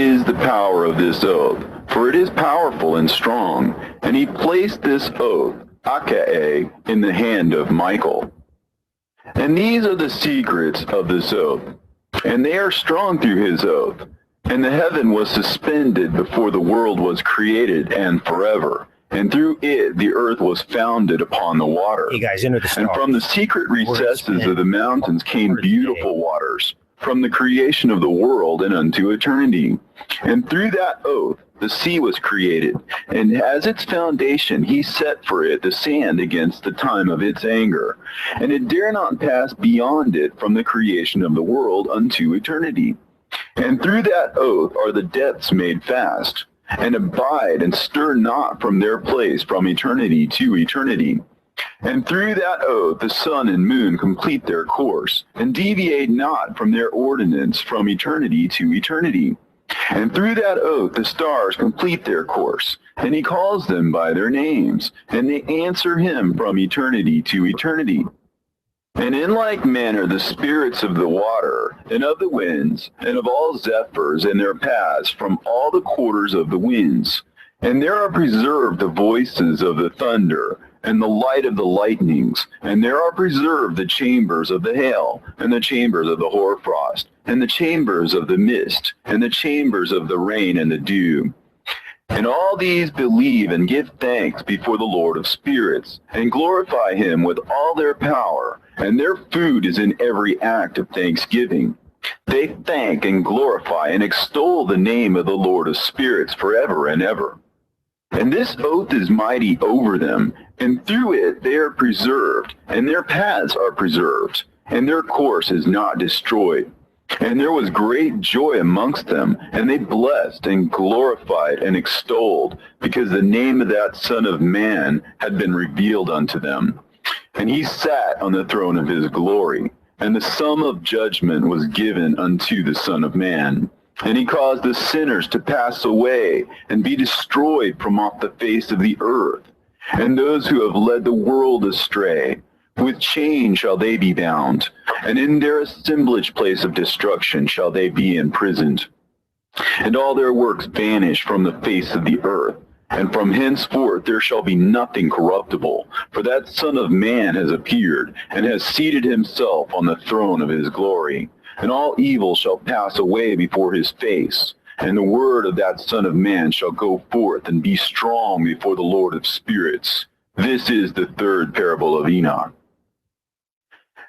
is the power of this oath, for it is powerful and strong. And he placed this oath, Akae, in the hand of Michael. And these are the secrets of this oath, and they are strong through his oath. And the heaven was suspended before the world was created and forever. And through it the earth was founded upon the water. Hey guys, enter the stars. And from the secret recesses of the mountains came beautiful waters, from the creation of the world and unto eternity. And through that oath the sea was created, and as its foundation he set for it the sand against the time of its anger. And it dare not pass beyond it from the creation of the world unto eternity. And through that oath are the depths made fast, and abide and stir not from their place from eternity to eternity. And through that oath the sun and moon complete their course, and deviate not from their ordinance from eternity to eternity. And through that oath the stars complete their course, and he calls them by their names, and they answer him from eternity to eternity. And in like manner the spirits of the water, and of the winds, and of all zephyrs in their paths from all the quarters of the winds. And there are preserved the voices of the thunder, and the light of the lightnings, and there are preserved the chambers of the hail, and the chambers of the hoarfrost, and the chambers of the mist, and the chambers of the rain and the dew. And all these believe and give thanks before the Lord of spirits, and glorify him with all their power, and their food is in every act of thanksgiving. They thank and glorify and extol the name of the Lord of spirits forever and ever. And this oath is mighty over them, and through it they are preserved, and their paths are preserved, and their course is not destroyed. And there was great joy amongst them, and they blessed and glorified and extolled, because the name of that Son of Man had been revealed unto them. And he sat on the throne of his glory, and the sum of judgment was given unto the Son of Man. And he caused the sinners to pass away and be destroyed from off the face of the earth. And those who have led the world astray, with chains shall they be bound, and in their assemblage place of destruction shall they be imprisoned. And all their works vanish from the face of the earth, and from henceforth there shall be nothing corruptible, for that Son of Man has appeared, and has seated himself on the throne of his glory. And all evil shall pass away before his face, and the word of that Son of Man shall go forth and be strong before the Lord of spirits. This is the third parable of Enoch.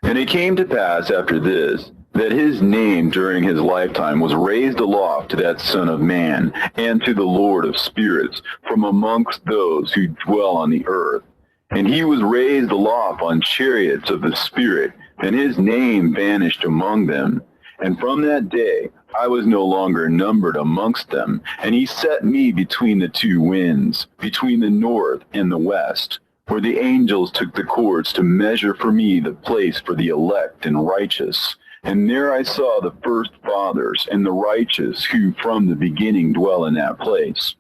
And it came to pass after this, that his name during his lifetime was raised aloft to that Son of Man, and to the Lord of spirits, from amongst those who dwell on the earth. And he was raised aloft on chariots of the Spirit, and his name vanished among them. And from that day I was no longer numbered amongst them, and he set me between the two winds, between the north and the west, where the angels took the cords to measure for me the place for the elect and righteous. And there I saw the first fathers and the righteous, who from the beginning dwell in that place.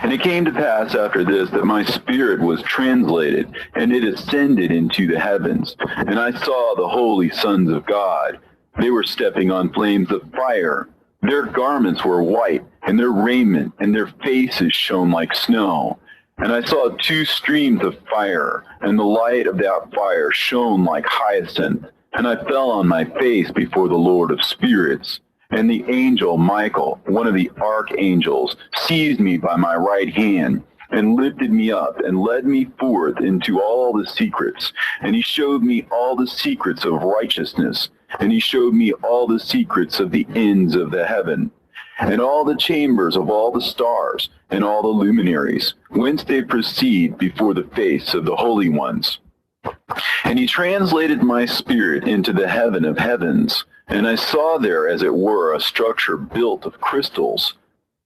And it came to pass after this that my spirit was translated, and it ascended into the heavens. And I saw the holy sons of God. They were stepping on flames of fire. Their garments were white, and their raiment and their faces shone like snow. And I saw two streams of fire, and the light of that fire shone like hyacinth. And I fell on my face before the Lord of spirits. And the angel Michael, one of the archangels, seized me by my right hand, and lifted me up, and led me forth into all the secrets. And he showed me all the secrets of righteousness, and he showed me all the secrets of the ends of the heaven, and all the chambers of all the stars, and all the luminaries, whence they proceed before the face of the holy ones. And he translated my spirit into the heaven of heavens, and I saw there, as it were, a structure built of crystals,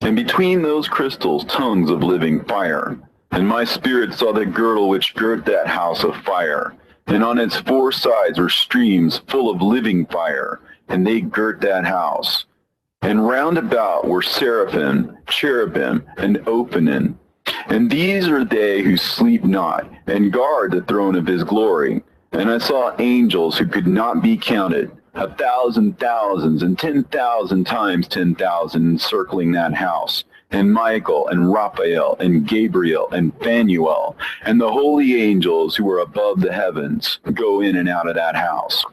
and between those crystals tongues of living fire. And my spirit saw the girdle which girt that house of fire, and on its four sides were streams full of living fire, and they girt that house. And round about were seraphim, cherubim, and Ophanim. And these are they who sleep not, and guard the throne of his glory. And I saw angels who could not be counted, 1,000 thousands and 10,000 times 10,000 encircling that house, and Michael and Raphael and Gabriel and Phanuel and the holy angels who are above the heavens go in and out of that house.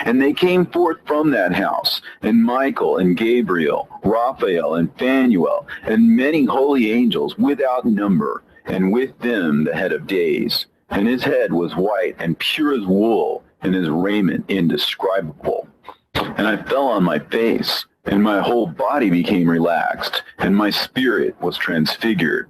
And they came forth from that house, and Michael and Gabriel, Raphael and Phanuel, and many holy angels without number, and with them the head of days. And his head was white and pure as wool, and his raiment indescribable. And I fell on my face, and my whole body became relaxed, and my spirit was transfigured.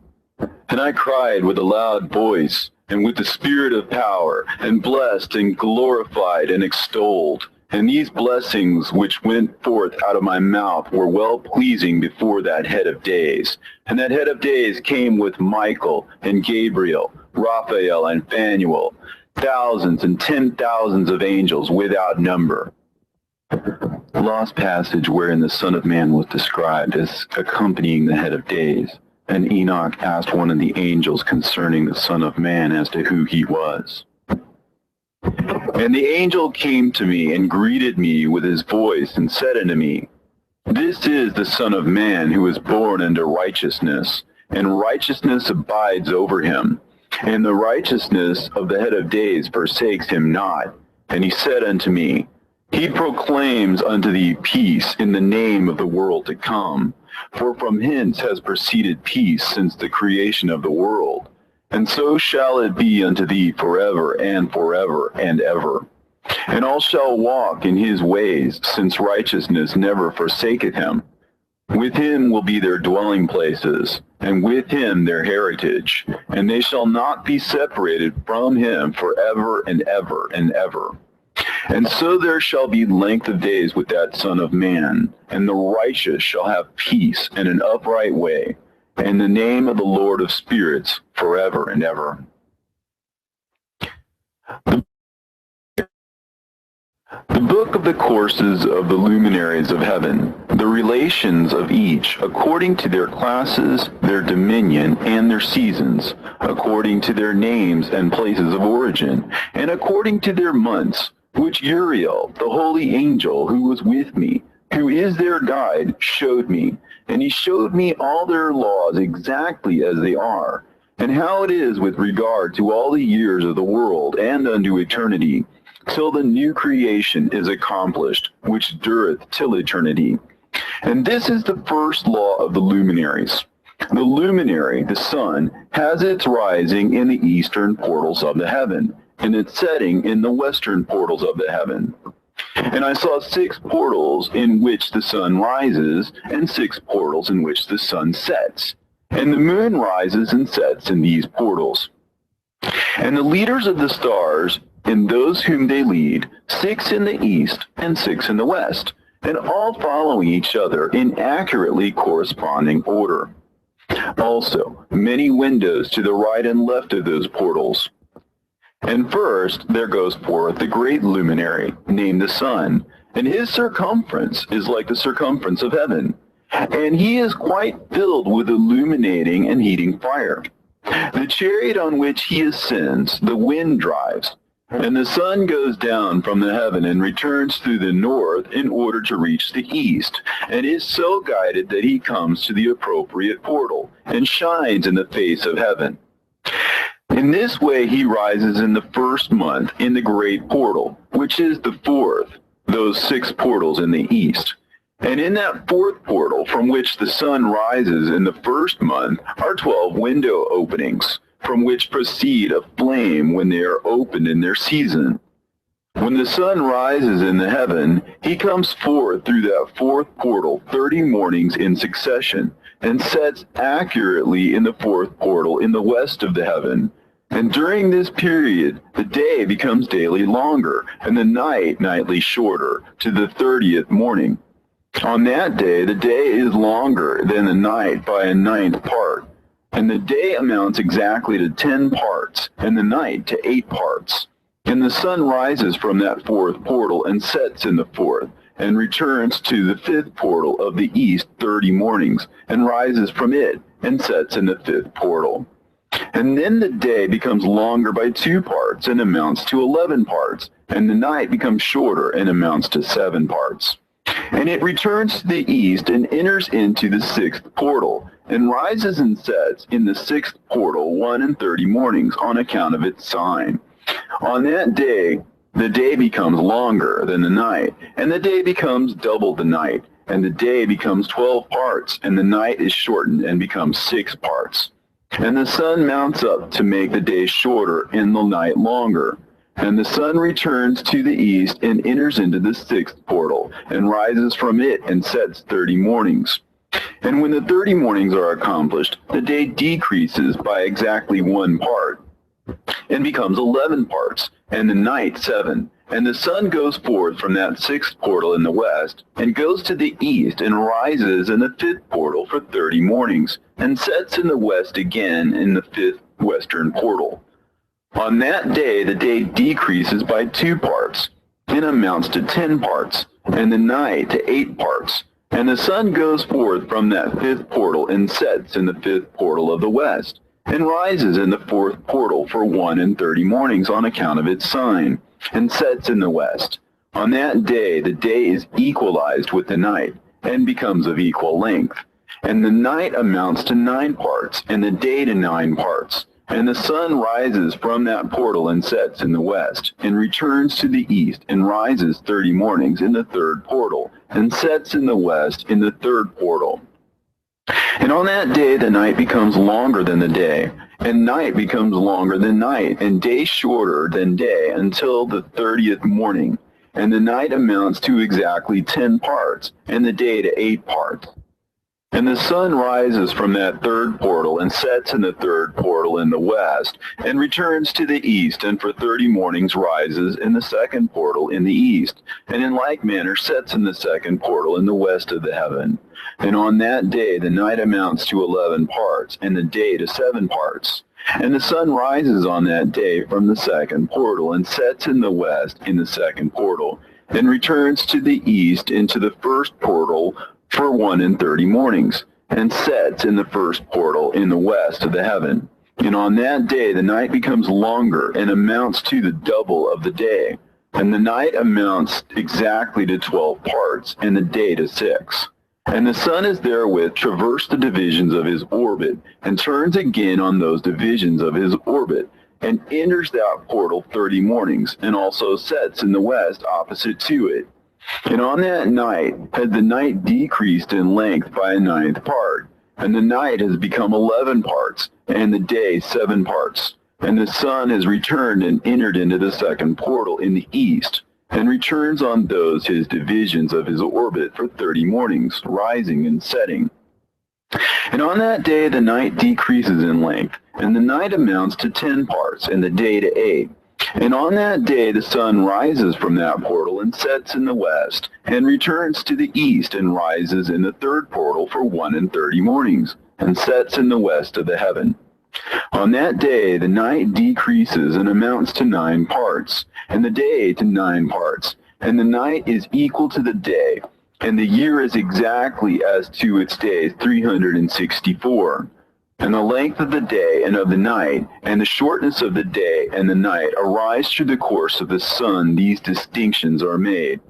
And I cried with a loud voice, and with the spirit of power, and blessed and glorified and extolled. And these blessings which went forth out of my mouth were well-pleasing before that head of days. And that head of days came with Michael and Gabriel, Raphael and Phanuel, thousands and 10,000s of angels without number. The lost passage wherein the Son of Man was described as accompanying the head of days. And Enoch asked one of the angels concerning the Son of Man as to who he was. And the angel came to me and greeted me with his voice and said unto me, This is the Son of Man who is born unto righteousness, and righteousness abides over him. And the righteousness of the head of days forsakes him not. And he said unto me, He proclaims unto thee peace in the name of the world to come. For from hence has proceeded peace since the creation of the world. And so shall it be unto thee forever and ever. And all shall walk in his ways, since righteousness never forsaketh him. With him will be their dwelling places, and with him their heritage, and they shall not be separated from him forever and ever. And so there shall be length of days with that Son of Man, and the righteous shall have peace and an upright way, and the name of the Lord of spirits forever and ever. The book of the courses of the luminaries of heaven, the relations of each, according to their classes, their dominion, and their seasons, according to their names and places of origin, and according to their months, which Uriel, the holy angel who was with me, who is their guide, showed me. And he showed me all their laws exactly as they are, and how it is with regard to all the years of the world and unto eternity, till the new creation is accomplished, which dureth till eternity. And this is the first law of the luminaries. The luminary, the sun, has its rising in the eastern portals of the heaven, and its setting in the western portals of the heaven. And I saw 6 portals in which the sun rises, and 6 portals in which the sun sets. And the moon rises and sets in these portals. And the leaders of the stars, and those whom they lead, 6 in the east and 6 in the west, and all following each other in accurately corresponding order. Also, many windows to the right and left of those portals. And first there goes forth the great luminary, named the sun, and his circumference is like the circumference of heaven, and he is quite filled with illuminating and heating fire. The chariot on which he ascends, the wind drives, and the sun goes down from the heaven and returns through the north in order to reach the east, and is so guided that he comes to the appropriate portal, and shines in the face of heaven. In this way he rises in the first month in the great portal, which is the fourth, those 6 portals in the east. And in that 4th portal from which the sun rises in the first month are 12 window openings, from which proceed a flame when they are opened in their season. When the sun rises in the heaven, he comes forth through that 4th portal 30 mornings in succession, and sets accurately in the 4th portal in the west of the heaven. And during this period, the day becomes daily longer, and the night nightly shorter, to the 30th morning. On that day, the day is longer than the night by a 9th part, and the day amounts exactly to 10 parts, and the night to 8 parts. And the sun rises from that 4th portal and sets in the 4th, and returns to the 5th portal of the east 30 mornings, and rises from it, and sets in the 5th portal. And then the day becomes longer by 2 parts and amounts to 11 parts, and the night becomes shorter and amounts to 7 parts. And it returns to the east and enters into the 6th portal, and rises and sets in the 6th portal 1:30 mornings on account of its sign. On that day, the day becomes longer than the night, and the day becomes double the night, and the day becomes 12 parts, and the night is shortened and becomes 6 parts. And the sun mounts up to make the day shorter and the night longer. And the sun returns to the east and enters into the 6th portal, and rises from it and sets 30 mornings. And when the 30 mornings are accomplished, the day decreases by exactly 1 part, and becomes 11 parts, and the night 7. And the sun goes forth from that 6th portal in the west, and goes to the east, and rises in the 5th portal for 30 mornings, and sets in the west again in the 5th western portal. On that day the day decreases by 2 parts, and amounts to 10 parts, and the night to 8 parts. And the sun goes forth from that 5th portal, and sets in the 5th portal of the west, and rises in the 4th portal for 1:30 mornings on account of its sign, and sets in the west. On that day the day is equalized with the night, and becomes of equal length. And the night amounts to 9 parts, and the day to 9 parts. And the sun rises from that portal and sets in the west, and returns to the east, and rises 30 mornings in the 3rd portal, and sets in the west in the 3rd portal. And on that day the night becomes longer than the day, and night becomes longer than night, and day shorter than day, until the 30th morning. And the night amounts to exactly 10 parts, and the day to 8 parts. And the sun rises from that 3rd portal, and sets in the 3rd portal in the west, and returns to the east, and for 30 mornings rises in the 2nd portal in the east, and in like manner sets in the 2nd portal in the west of the heaven. And on that day the night amounts to 11 parts, and the day to 7 parts. And the sun rises on that day from the 2nd portal, and sets in the west in the 2nd portal, and returns to the east into the 1st portal for 1:30 mornings, and sets in the 1st portal in the west of the heaven. And on that day the night becomes longer, and amounts to the double of the day. And the night amounts exactly to 12 parts, and the day to 6. And the sun is therewith traversed the divisions of his orbit, and turns again on those divisions of his orbit, and enters that portal 30 mornings, and also sets in the west opposite to it. And on that night has the night decreased in length by a 9th part, and the night has become 11 parts, and the day 7 parts. And the sun has returned and entered into the 2nd portal in the east, and returns on those his divisions of his orbit for 30 mornings, rising and setting. And on that day the night decreases in length, and the night amounts to 10 parts, and the day to 8. And on that day the sun rises from that portal, and sets in the west, and returns to the east, and rises in the 3rd portal for 1:30 mornings, and sets in the west of the heaven. On that day the night decreases and amounts to 9 parts, and the day to 9 parts, and the night is equal to the day, and the year is exactly as to its days 364. And the length of the day and of the night, and the shortness of the day and the night arise through the course of the sun. These distinctions are made.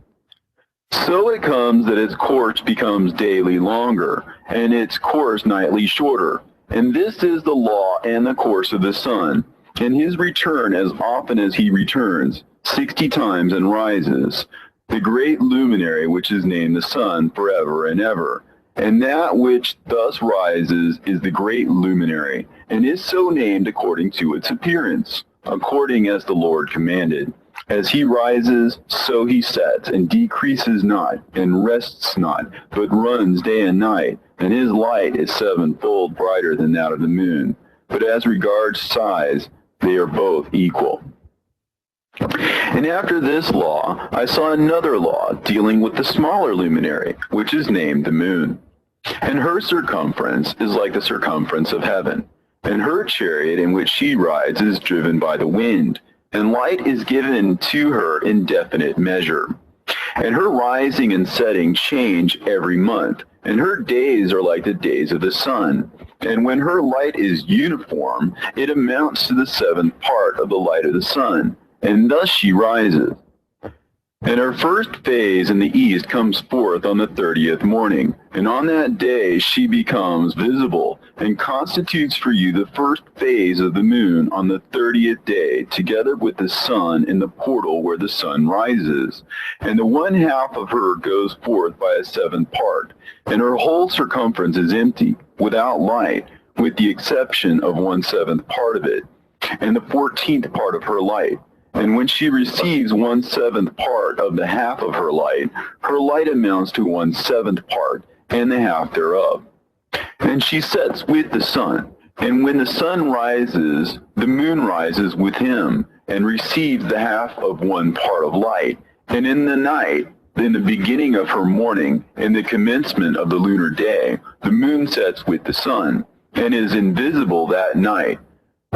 So it comes that its course becomes daily longer, and its course nightly shorter. And this is the law and the course of the sun. And his return, as often as he returns, 60 times and rises, the great luminary which is named the sun forever and ever. And that which thus rises is the great luminary, and is so named according to its appearance, according as the Lord commanded. As he rises, so he sets, and decreases not, and rests not, but runs day and night, and his light is 7-fold brighter than that of the moon. But as regards size, they are both equal. And after this law, I saw another law dealing with the smaller luminary, which is named the moon. And her circumference is like the circumference of heaven, and her chariot in which she rides is driven by the wind, and light is given to her in definite measure. And her rising and setting change every month, and her days are like the days of the sun. And when her light is uniform, it amounts to the seventh part of the light of the sun, and thus she rises. And her first phase in the east comes forth on the 30th morning, and on that day she becomes visible, and constitutes for you the first phase of the moon on the 30th day, together with the sun in the portal where the sun rises. And the one half of her goes forth by a seventh part, and her whole circumference is empty, without light, with the exception of 1/7 part of it, and the 14th part of her light. And when she receives 1/7 part of the half of her light amounts to 1/7 part, and the half thereof. And she sets with the sun. And when the sun rises, the moon rises with him, and receives the half of one part of light. And in the night, in the beginning of her morning, in the commencement of the lunar day, the moon sets with the sun, and is invisible that night,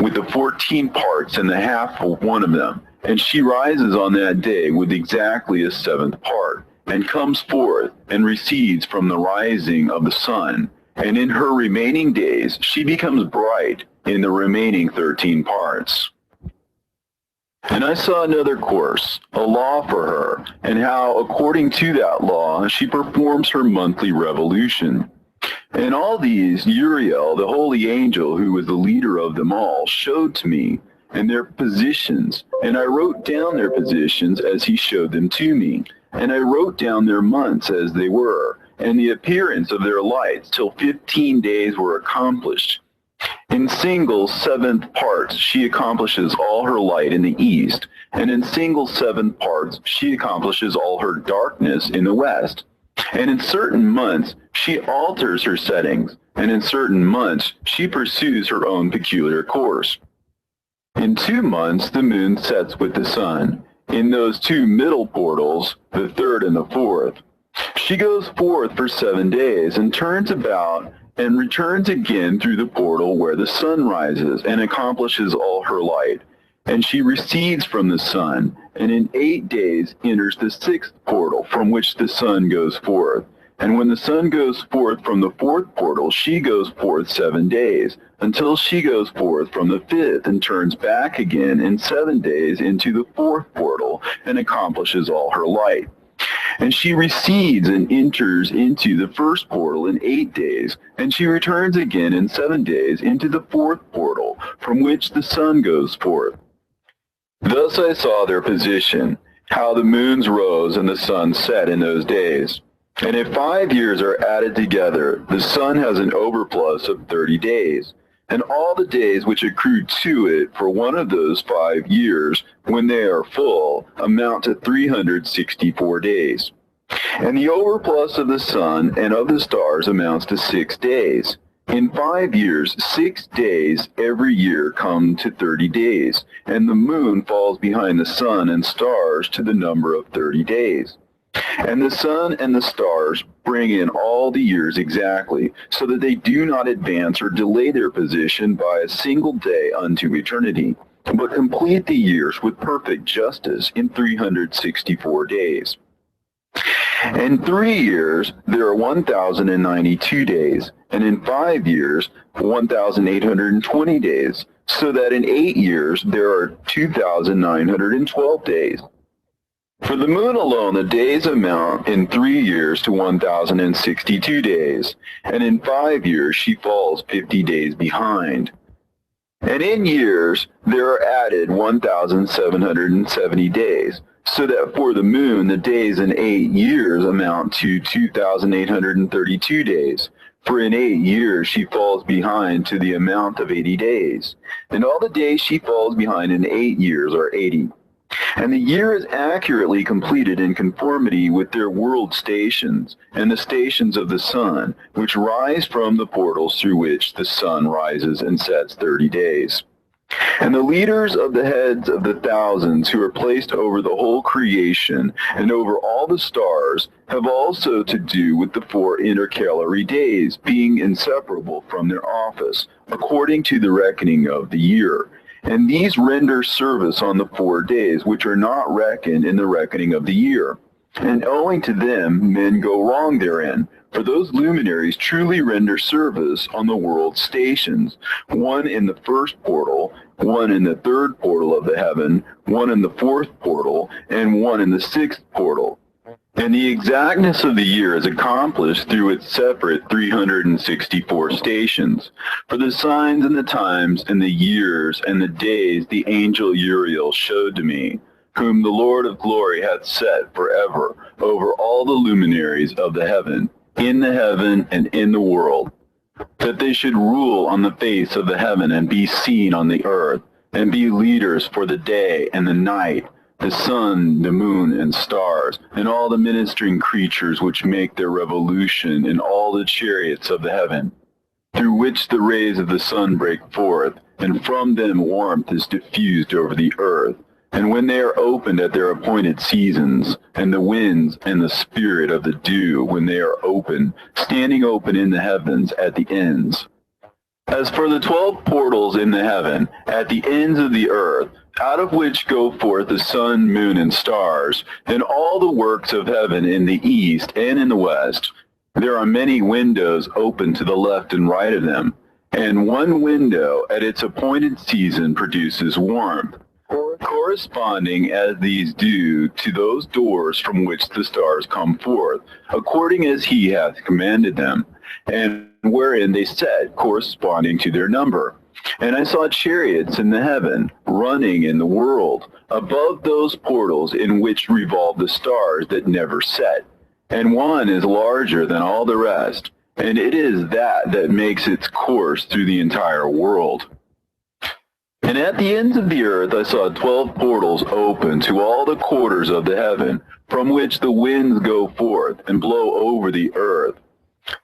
with the 14 parts and the half of one of them. And she rises on that day with exactly a seventh part, and comes forth and recedes from the rising of the sun. And in her remaining days she becomes bright in the remaining 13 parts. And I saw another course, a law for her, and how according to that law she performs her monthly revolution. And all these Uriel, the holy angel who was the leader of them all, showed to me, and their positions, and I wrote down their positions as he showed them to me, and I wrote down their months as they were, and the appearance of their lights, till 15 days were accomplished. In single seventh parts she accomplishes all her light in the east, and in single seventh parts she accomplishes all her darkness in the west. And in certain months she alters her settings, and in certain months she pursues her own peculiar course. In 2 months the moon sets with the sun. In those 2 middle portals, the third and the fourth, she goes forth for 7 days, and turns about, and returns again through the portal where the sun rises, and accomplishes all her light. And she recedes from the sun, and in 8 days enters the 6th portal, from which the sun goes forth. And when the sun goes forth from the 4th portal, she goes forth 7 days, until she goes forth from the 5th, and turns back again in 7 days into the 4th portal, and accomplishes all her light. And she recedes and enters into the 1st portal in 8 days, and she returns again in 7 days into the 4th portal, from which the sun goes forth. Thus I saw their position, how the moons rose and the sun set in those days. And if 5 years are added together, the sun has an overplus of 30 days. And all the days which accrue to it for one of those 5 years, when they are full, amount to 364 days. And the overplus of the sun and of the stars amounts to 6 days. In 5 years, 6 days every year come to 30 days, and the moon falls behind the sun and stars to the number of 30 days. And the sun and the stars bring in all the years exactly, so that they do not advance or delay their position by a single day unto eternity, but complete the years with perfect justice in 364 days. In 3 years there are 1,092 days, and in 5 years 1,820 days, so that in 8 years there are 2,912 days. For the moon alone, the days amount in 3 years to 1,062 days, and in 5 years she falls 50 days behind. And in years there are added 1,770 days, so that for the moon the days in 8 years amount to 2,832 days. For in 8 years she falls behind to the amount of 80 days, and all the days she falls behind in 8 years are 80. And the year is accurately completed in conformity with their world stations, and the stations of the sun, which rise from the portals through which the sun rises and sets 30 days. And the leaders of the heads of the thousands who are placed over the whole creation and over all the stars have also to do with the 4 intercalary days, being inseparable from their office, according to the reckoning of the year. And these render service on the 4 days, which are not reckoned in the reckoning of the year. And owing to them men go wrong therein, For those luminaries truly render service on the world's stations, one in the first portal, one in the third portal of the heaven, one in the fourth portal, and one in the sixth portal. And the exactness of the year is accomplished through its separate 364 stations. For the signs and the times and the years and the days the angel Uriel showed to me, whom the Lord of glory hath set forever over all the luminaries of the heaven, in the heaven and in the world, that they should rule on the face of the heaven and be seen on the earth, and be leaders for the day and the night, the sun, the moon, and stars, and all the ministering creatures which make their revolution in all the chariots of the heaven, through which the rays of the sun break forth, and from them warmth is diffused over the earth. And when they are opened at their appointed seasons, and the winds and the spirit of the dew, when they are open, standing open in the heavens at the ends. As for the 12 portals in the heaven, at the ends of the earth, out of which go forth the sun, moon, and stars, and all the works of heaven in the east and in the west, there are many windows open to the left and right of them, and one window at its appointed season produces warmth, corresponding as these do to those doors from which the stars come forth, according as he hath commanded them, and wherein they set, corresponding to their number. And I saw chariots in the heaven, running in the world, above those portals in which revolve the stars that never set. And one is larger than all the rest, and it is that makes its course through the entire world. And at the ends of the earth I saw 12 portals open to all the quarters of the heaven, from which the winds go forth and blow over the earth.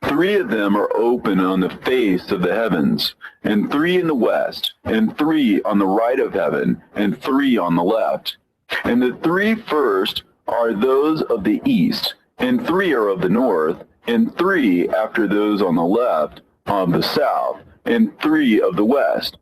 3 of them are open on the face of the heavens, and 3 in the west, and 3 on the right of heaven, and 3 on the left. And the 3 first are those of the east, and 3 are of the north, and 3 after those on the left of the south, and 3 of the west.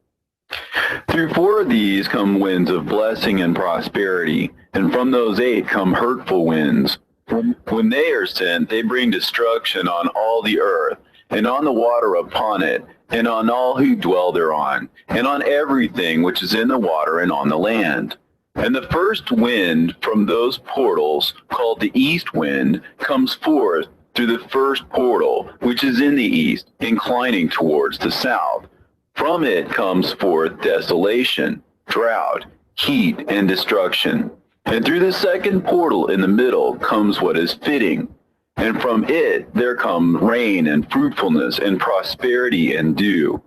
Through 4 of these come winds of blessing and prosperity, and from those 8 come hurtful winds. When they are sent, they bring destruction on all the earth, and on the water upon it, and on all who dwell thereon, and on everything which is in the water and on the land. And the first wind from those portals, called the east wind, comes forth through the first portal, which is in the east, inclining towards the south. From it comes forth desolation, drought, heat, and destruction. And through the second portal in the middle comes what is fitting. And from it there come rain and fruitfulness and prosperity and dew.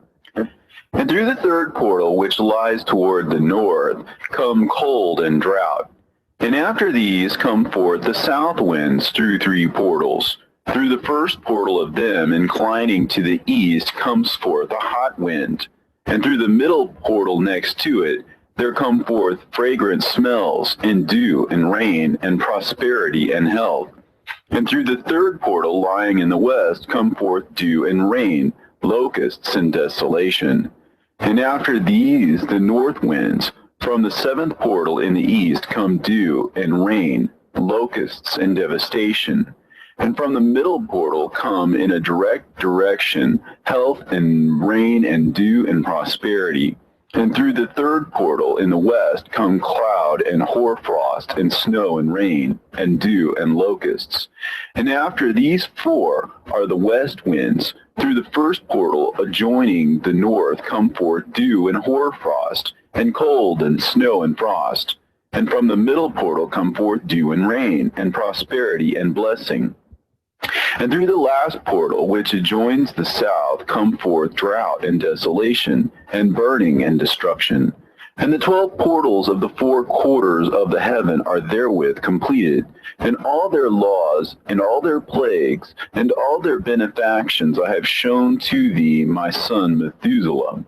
And through the third portal, which lies toward the north, come cold and drought. And after these come forth the south winds through 3 portals. Through the first portal of them, inclining to the east, comes forth a hot wind. And through the middle portal next to it, there come forth fragrant smells, and dew, and rain, and prosperity, and health. And through the third portal lying in the west come forth dew and rain, locusts and desolation. And after these the north winds, from the 7th portal in the east come dew and rain, locusts and devastation. And from the middle portal come in a direct direction health and rain and dew and prosperity. And through the third portal in the west come cloud and hoarfrost and snow and rain and dew and locusts. And after these 4 are the west winds. Through the first portal adjoining the north come forth dew and hoarfrost and cold and snow and frost. And from the middle portal come forth dew and rain and prosperity and blessing. And through the last portal, which adjoins the south, come forth drought and desolation, and burning and destruction. And the 12 portals of the 4 quarters of the heaven are therewith completed, and all their laws, and all their plagues, and all their benefactions I have shown to thee, my son Methuselah.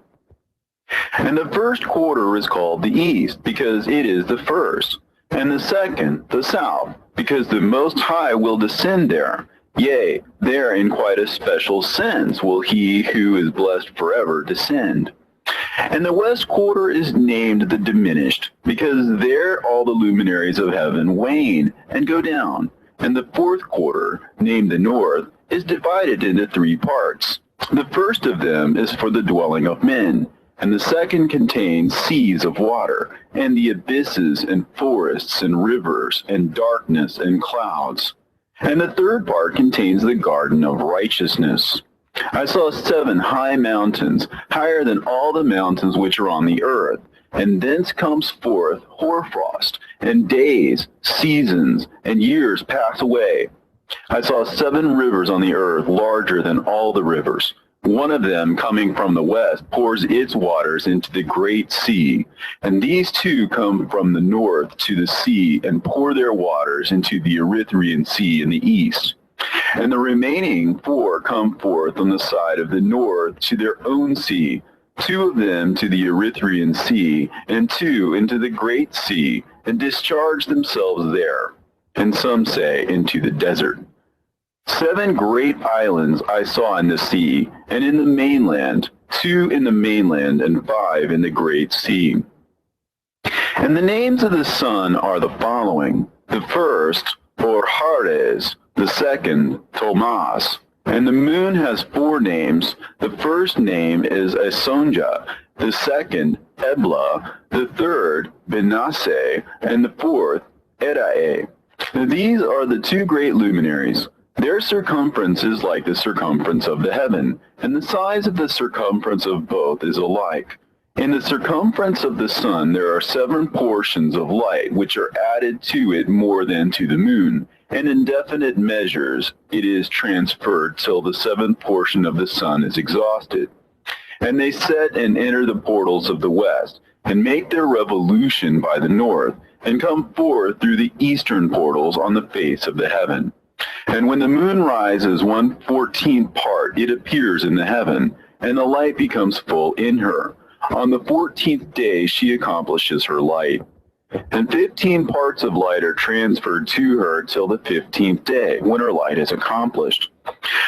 And the first quarter is called the east, because it is the first, and the second, the south, because the Most High will descend there. Yea, there in quite a special sense will he who is blessed forever descend. And the west quarter is named the diminished, because there all the luminaries of heaven wane and go down. And the fourth quarter, named the north, is divided into 3 parts. The first of them is for the dwelling of men, and the second contains seas of water, and the abysses, and forests, and rivers, and darkness, and clouds. And the third part contains the garden of righteousness. I saw 7 high mountains, higher than all the mountains which are on the earth, and thence comes forth hoarfrost, and days, seasons, and years pass away. I saw 7 rivers on the earth, larger than all the rivers. One of them, coming from the west, pours its waters into the great sea, and these 2 come from the north to the sea and pour their waters into the Erythraean Sea in the east. And the remaining 4 come forth on the side of the north to their own sea, 2 of them to the Erythraean Sea, and 2 into the great sea, and discharge themselves there, and some say into the desert. 7 great islands I saw in the sea, and in the mainland, 2 in the mainland, and 5 in the great sea. And the names of the sun are the following: the first, Orhares; the second, Tomas. And the moon has 4 names. The first name is Esonja, the second, Ebla, the third, Benasse, and the fourth, Edae. These are the 2 great luminaries. Their circumference is like the circumference of the heaven, and the size of the circumference of both is alike. In the circumference of the sun there are 7 portions of light, which are added to it more than to the moon, and in definite measures it is transferred till the 7th portion of the sun is exhausted. And they set and enter the portals of the west, and make their revolution by the north, and come forth through the eastern portals on the face of the heaven. And when the moon rises 1/14th part, it appears in the heaven, and the light becomes full in her. On the 14th day she accomplishes her light. And 15 parts of light are transferred to her till the 15th day, when her light is accomplished,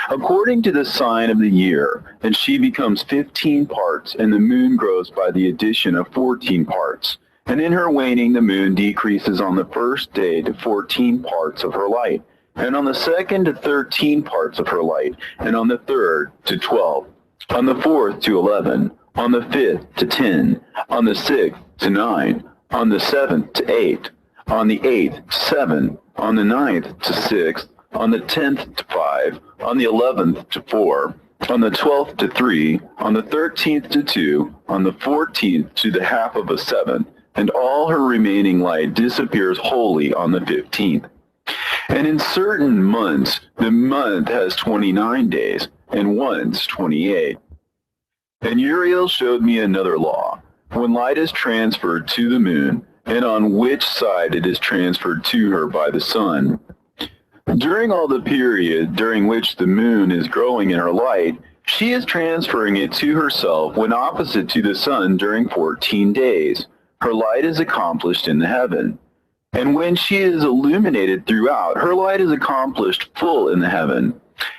according to the sign of the year, and she becomes 15 parts, and the moon grows by the addition of 14 parts. And in her waning the moon decreases on the first day to 14 parts of her light, and on the second to 13 parts of her light, and on the third to 12, on the fourth to 11, on the 5th to 10, on the 6th to 9, on the 7th to 8, on the 8th to 7, on the 9th to 6, on the 10th to 5, on the 11th to 4, on the 12th to 3, on the 13th to 2, on the 14th to the half of a seventh, and all her remaining light disappears wholly on the 15th. And in certain months, the month has 29 days, and once 28. And Uriel showed me another law, when light is transferred to the moon, and on which side it is transferred to her by the sun. During all the period during which the moon is growing in her light, she is transferring it to herself when opposite to the sun during 14 days. Her light is accomplished in the heaven. And when she is illuminated throughout, her light is accomplished full in the heaven.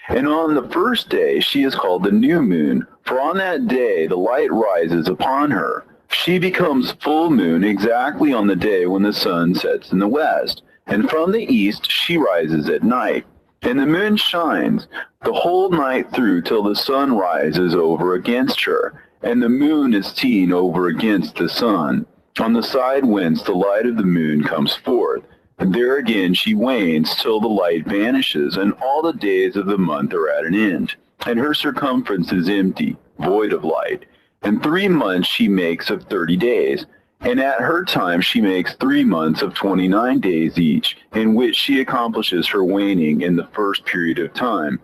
And on the first day she is called the new moon, for on that day the light rises upon her. She becomes full moon exactly on the day when the sun sets in the west, and from the east she rises at night. And the moon shines the whole night through till the sun rises over against her, and the moon is seen over against the sun, on the side whence the light of the moon comes forth. And there again she wanes till the light vanishes, and all the days of the month are at an end, and her circumference is empty, void of light. And 3 months she makes of 30 days, and at her time she makes 3 months of 29 days each, in which she accomplishes her waning in the first period of time,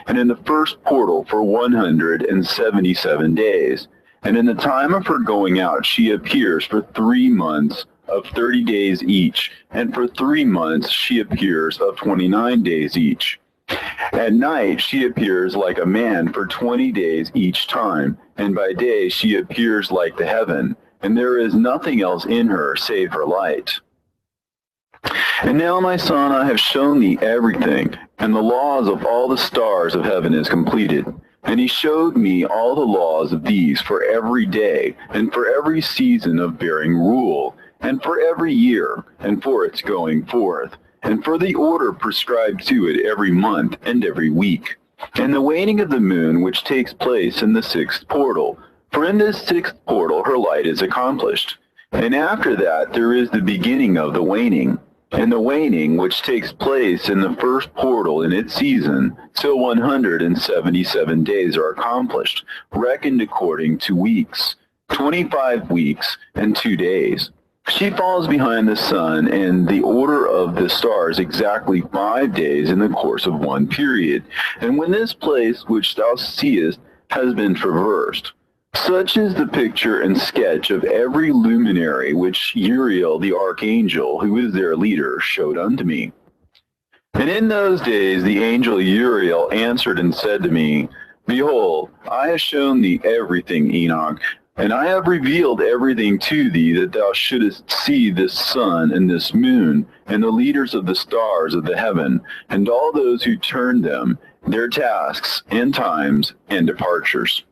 and in the first portal for 177 days. And in the time of her going out she appears for 3 months of 30 days each, and for 3 months she appears of 29 days each. At night she appears like a man for 20 days each time, and by day she appears like the heaven, and there is nothing else in her save her light. And now, my son, I have shown thee everything, and the laws of all the stars of heaven is completed. And he showed me all the laws of these for every day, and for every season of bearing rule, and for every year, and for its going forth, and for the order prescribed to it every month and every week. and the waning of the moon which takes place in the sixth portal. For in this sixth portal her light is accomplished. And after that there is the beginning of the waning. And the waning which takes place in the first portal in its season, till 177 days are accomplished, reckoned according to weeks, 25 weeks and 2 days. She falls behind the sun and the order of the stars exactly 5 days in the course of one period. And when this place which thou seest has been traversed, such is the picture and sketch of every luminary which Uriel the archangel, who is their leader, showed unto me. And in those days the angel Uriel answered and said to me, Behold, I have shown thee everything, Enoch, and I have revealed everything to thee, that thou shouldest see this sun and this moon, and the leaders of the stars of the heaven, and all those who turn them, their tasks and times and departures.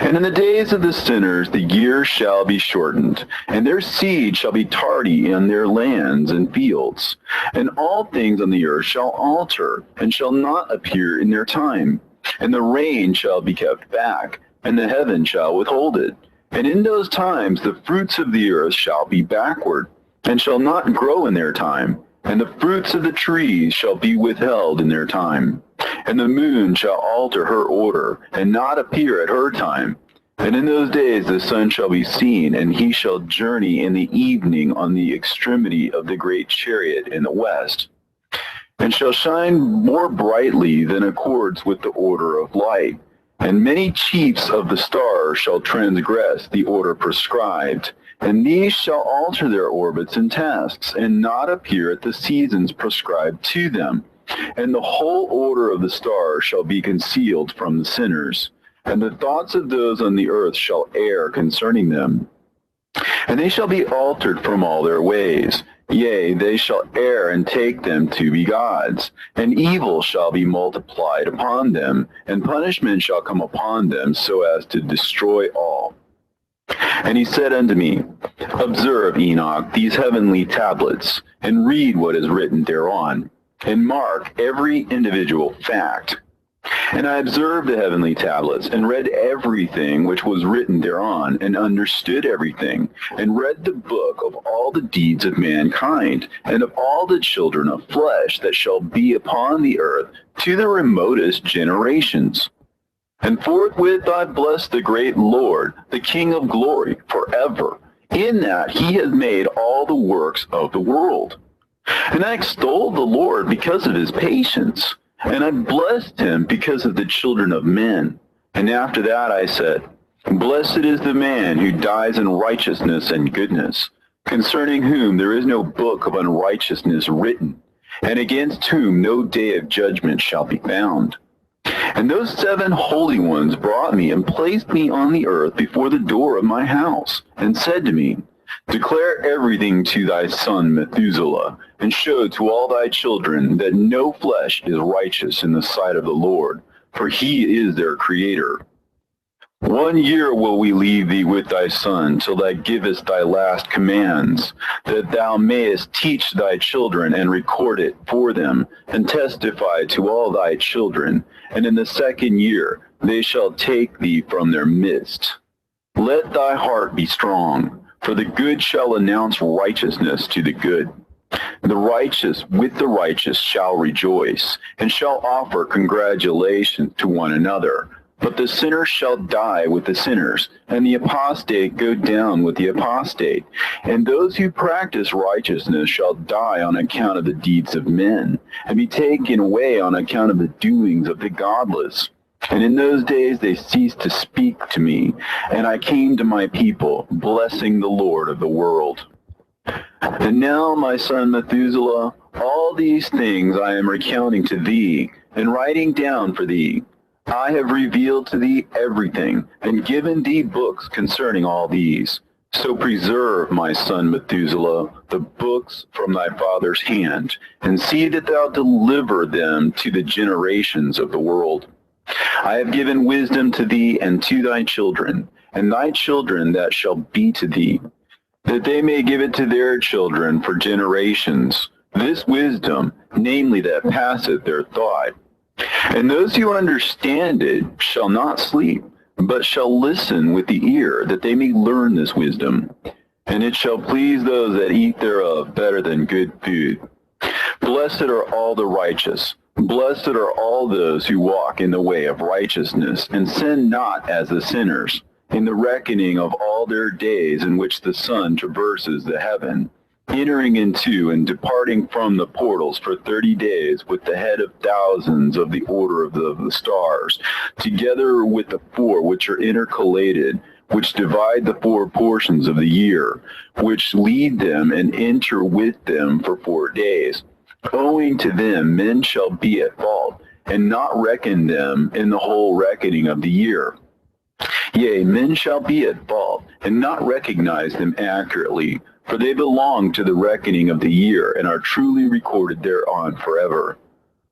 And in the days of the sinners the years shall be shortened, and their seed shall be tardy in their lands and fields. And all things on the earth shall alter, and shall not appear in their time. And the rain shall be kept back, and the heaven shall withhold it. And in those times the fruits of the earth shall be backward, and shall not grow in their time. And the fruits of the trees shall be withheld in their time. And the moon shall alter her order, and not appear at her time. And in those days the sun shall be seen, and he shall journey in the evening on the extremity of the great chariot in the west, and shall shine more brightly than accords with the order of light. And many chiefs of the stars shall transgress the order prescribed, and these shall alter their orbits and tasks, and not appear at the seasons prescribed to them. And the whole order of the stars shall be concealed from the sinners, and the thoughts of those on the earth shall err concerning them. And they shall be altered from all their ways. Yea, they shall err and take them to be gods. And evil shall be multiplied upon them, and punishment shall come upon them, so as to destroy all. And he said unto me, Observe, Enoch, these heavenly tablets, and read what is written thereon, and mark every individual fact. And I observed the heavenly tablets, and read everything which was written thereon, and understood everything, and read the book of all the deeds of mankind, and of all the children of flesh that shall be upon the earth, to the remotest generations. And forthwith I blessed the great Lord, the King of glory, forever, in that he has made all the works of the world. And I extolled the Lord because of his patience, and I blessed him because of the children of men. And after that I said, Blessed is the man who dies in righteousness and goodness, concerning whom there is no book of unrighteousness written, and against whom no day of judgment shall be found. And those 7 holy ones brought me and placed me on the earth before the door of my house, and said to me, Declare everything to thy son Methuselah, and show to all thy children that no flesh is righteous in the sight of the Lord, for he is their creator. 1 year will we leave thee with thy son, till thou givest thy last commands, that thou mayest teach thy children and record it for them, and testify to all thy children. And in the 2nd year they shall take thee from their midst. Let thy heart be strong, for the good shall announce righteousness to the good. The righteous with the righteous shall rejoice, and shall offer congratulations to one another. But the sinner shall die with the sinners, and the apostate go down with the apostate. And those who practice righteousness shall die on account of the deeds of men, and be taken away on account of the doings of the godless. And in those days they ceased to speak to me, and I came to my people, blessing the Lord of the world. And now, my son Methuselah, all these things I am recounting to thee, and writing down for thee. I have revealed to thee everything, and given thee books concerning all these. So preserve, my son Methuselah, the books from thy father's hand, and see that thou deliver them to the generations of the world. I have given wisdom to thee and to thy children, and thy children that shall be to thee, that they may give it to their children for generations, this wisdom, namely that passeth their thought. And those who understand it shall not sleep, but shall listen with the ear, that they may learn this wisdom. And it shall please those that eat thereof better than good food. Blessed are all the righteous. Blessed are all those who walk in the way of righteousness, and sin not as the sinners, in the reckoning of all their days in which the sun traverses the heaven, entering into and departing from the portals for 30 days with the head of thousands of the order of the stars, together with the four which are intercalated, which divide the four portions of the year, which lead them and enter with them for 4 days. Owing to them men shall be at fault, and not reckon them in the whole reckoning of the year. Yea, men shall be at fault, and not recognize them accurately, for they belong to the reckoning of the year, and are truly recorded thereon forever.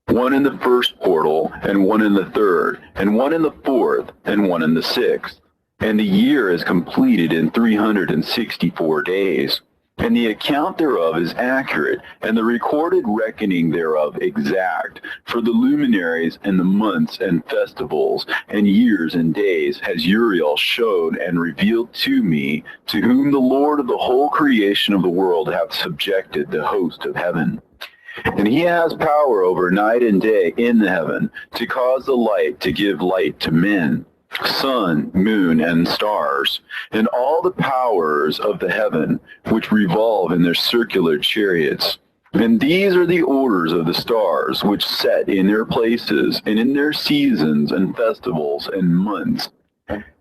One in the first portal, and one in the third, and one in the fourth, and one in the sixth. And the year is completed in 364 days. And the account thereof is accurate, and the recorded reckoning thereof exact. For the luminaries and the months and festivals and years and days has Uriel showed and revealed to me, to whom the Lord of the whole creation of the world hath subjected the host of heaven. And he has power over night and day in the heaven, to cause the light to give light to men, sun, moon, and stars, and all the powers of the heaven, which revolve in their circular chariots. And these are the orders of the stars, which set in their places, and in their seasons, and festivals, and months.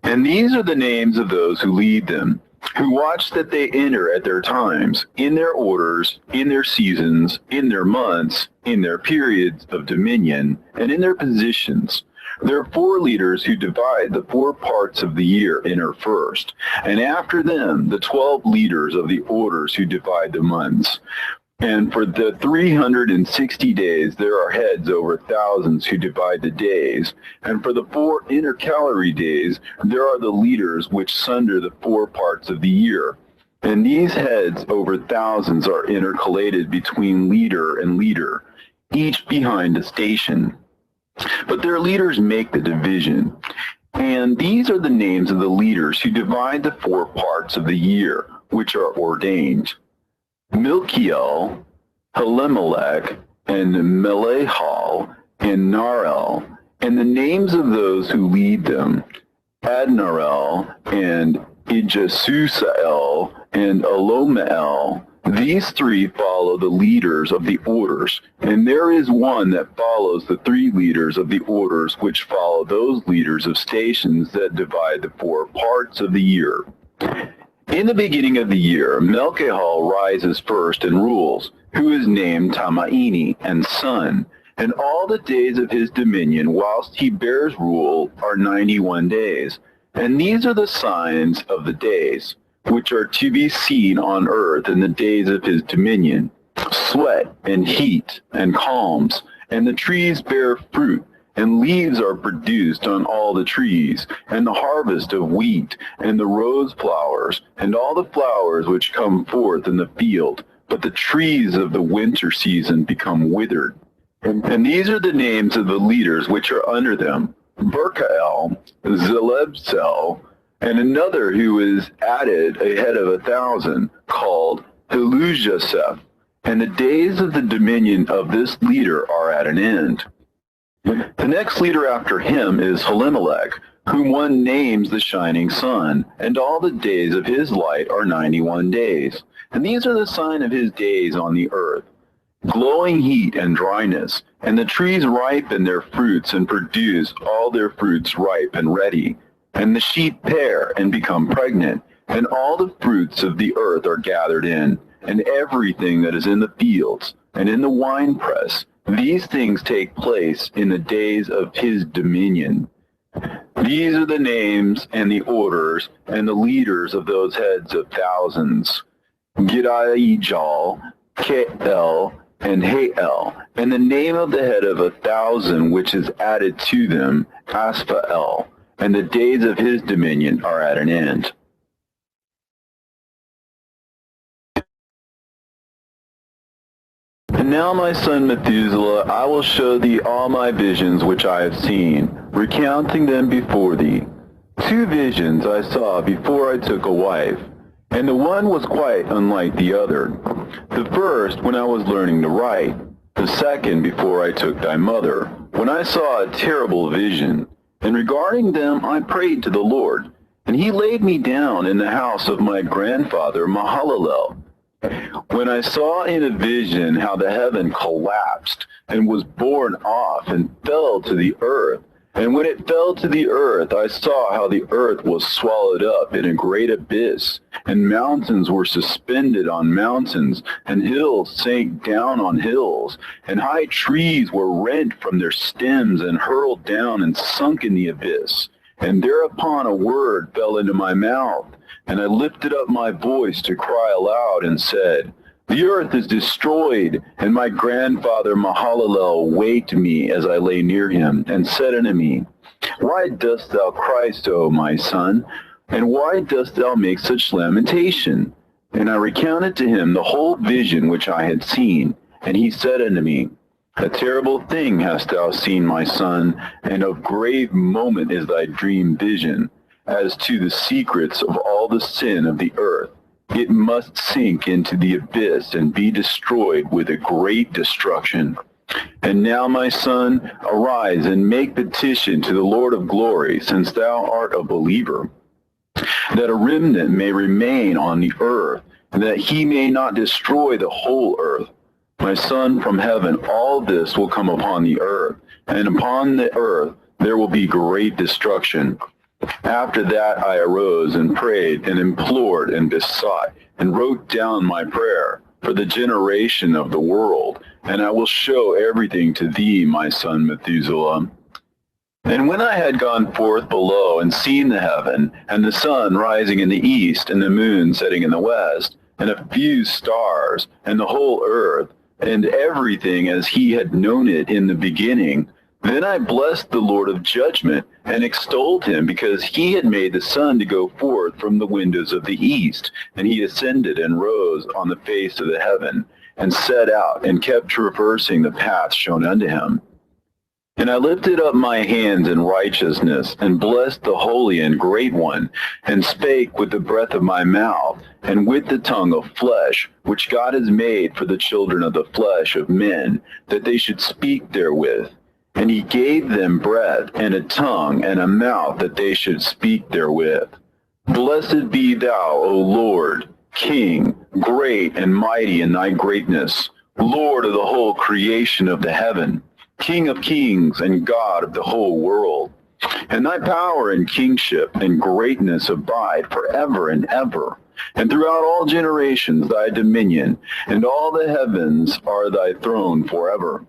And these are the names of those who lead them, who watch that they enter at their times, in their orders, in their seasons, in their months, in their periods of dominion, and in their positions. There are 4 leaders who divide the 4 parts of the year enter first, and after them the 12 leaders of the orders who divide the months. And for the 360 days there are heads over thousands who divide the days, and for the 4 intercalary days there are the leaders which sunder the 4 parts of the year. And these heads over thousands are intercalated between leader and leader, each behind a station. But their leaders make the division. And these are the names of the leaders who divide the 4 parts of the year, which are ordained: Milkiel, Helimelech, and Melehal, and Narel, and the names of those who lead them: Adnarel, and Ijasusael, and Elomeel. These 3 follow the leaders of the orders, and there is one that follows the 3 leaders of the orders, which follow those leaders of stations that divide the 4 parts of the year. In the beginning of the year, Melchihal rises first and rules, who is named Tamaini and son, and all the days of his dominion whilst he bears rule are 91 days. And these are the signs of the days, which are to be seen on earth in the days of his dominion: sweat and heat and calms, and the trees bear fruit, and leaves are produced on all the trees, and the harvest of wheat, and the rose flowers, and all the flowers which come forth in the field. But the trees of the winter season become withered. And these are the names of the leaders which are under them: Berkael, Zelebsel, and another who is added a head of 1,000, called Helujaseph. And the days of the dominion of this leader are at an end. The next leader after him is Helimelech, whom one names the shining sun, and all the days of his light are 91 days. And these are the sign of his days on the earth: glowing heat and dryness, and the trees ripen their fruits and produce all their fruits ripe and ready. And the sheep pair and become pregnant, and all the fruits of the earth are gathered in, and everything that is in the fields and in the winepress. These things take place in the days of his dominion. These are the names and the orders and the leaders of those heads of thousands: Gidaijal, Kael, and Hael, and the name of the head of 1,000 which is added to them, Asphael. And the days of his dominion are at an end. And now, my son Methuselah, I will show thee all my visions which I have seen, recounting them before thee. 2 visions I saw before I took a wife, and the one was quite unlike the other. The first when I was learning to write, the second before I took thy mother, when I saw a terrible vision. And regarding them I prayed to the Lord, and he laid me down in the house of my grandfather Mahalalel. When I saw in a vision how the heaven collapsed and was borne off and fell to the earth, and when it fell to the earth, I saw how the earth was swallowed up in a great abyss, and mountains were suspended on mountains, and hills sank down on hills, and high trees were rent from their stems and hurled down and sunk in the abyss. And thereupon a word fell into my mouth, and I lifted up my voice to cry aloud and said, The earth is destroyed. And my grandfather Mahalalel waked me as I lay near him, and said unto me, Why dost thou cry so, my son? And why dost thou make such lamentation? And I recounted to him the whole vision which I had seen. And he said unto me, A terrible thing hast thou seen, my son, and of grave moment is thy dream vision. As to the secrets of all the sin of the earth, it must sink into the abyss and be destroyed with a great destruction. And now, my son, arise and make petition to the Lord of glory, since thou art a believer, that a remnant may remain on the earth, and that he may not destroy the whole earth. My son, from heaven all this will come upon the earth, and upon the earth there will be great destruction. After that I arose and prayed and implored and besought and wrote down my prayer for the generation of the world, and I will show everything to thee, my son Methuselah. And when I had gone forth below and seen the heaven, and the sun rising in the east, and the moon setting in the west, and a few stars, and the whole earth, and everything as he had known it in the beginning, then I blessed the Lord of judgment, and extolled him, because he had made the sun to go forth from the windows of the east, and he ascended and rose on the face of the heaven, and set out, and kept traversing the path shown unto him. And I lifted up my hands in righteousness, and blessed the Holy and Great One, and spake with the breath of my mouth, and with the tongue of flesh, which God has made for the children of the flesh of men, that they should speak therewith. And he gave them breath, and a tongue, and a mouth, that they should speak therewith. Blessed be thou, O Lord, King, great and mighty in thy greatness, Lord of the whole creation of the heaven, King of kings and God of the whole world. And thy power and kingship and greatness abide forever and ever. And throughout all generations thy dominion, and all the heavens are thy throne forever.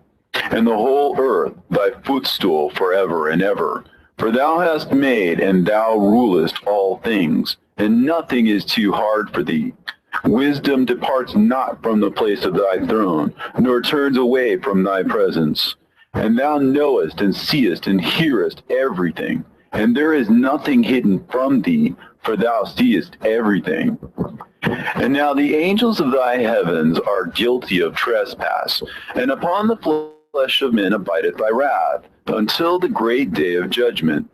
And the whole earth thy footstool forever and ever. For thou hast made, and thou rulest all things, and nothing is too hard for thee. Wisdom departs not from the place of thy throne, nor turns away from thy presence. And thou knowest and seest and hearest everything, and there is nothing hidden from thee, for thou seest everything. And now the angels of thy heavens are guilty of trespass, and upon the flesh of men abideth thy wrath, until the great day of judgment.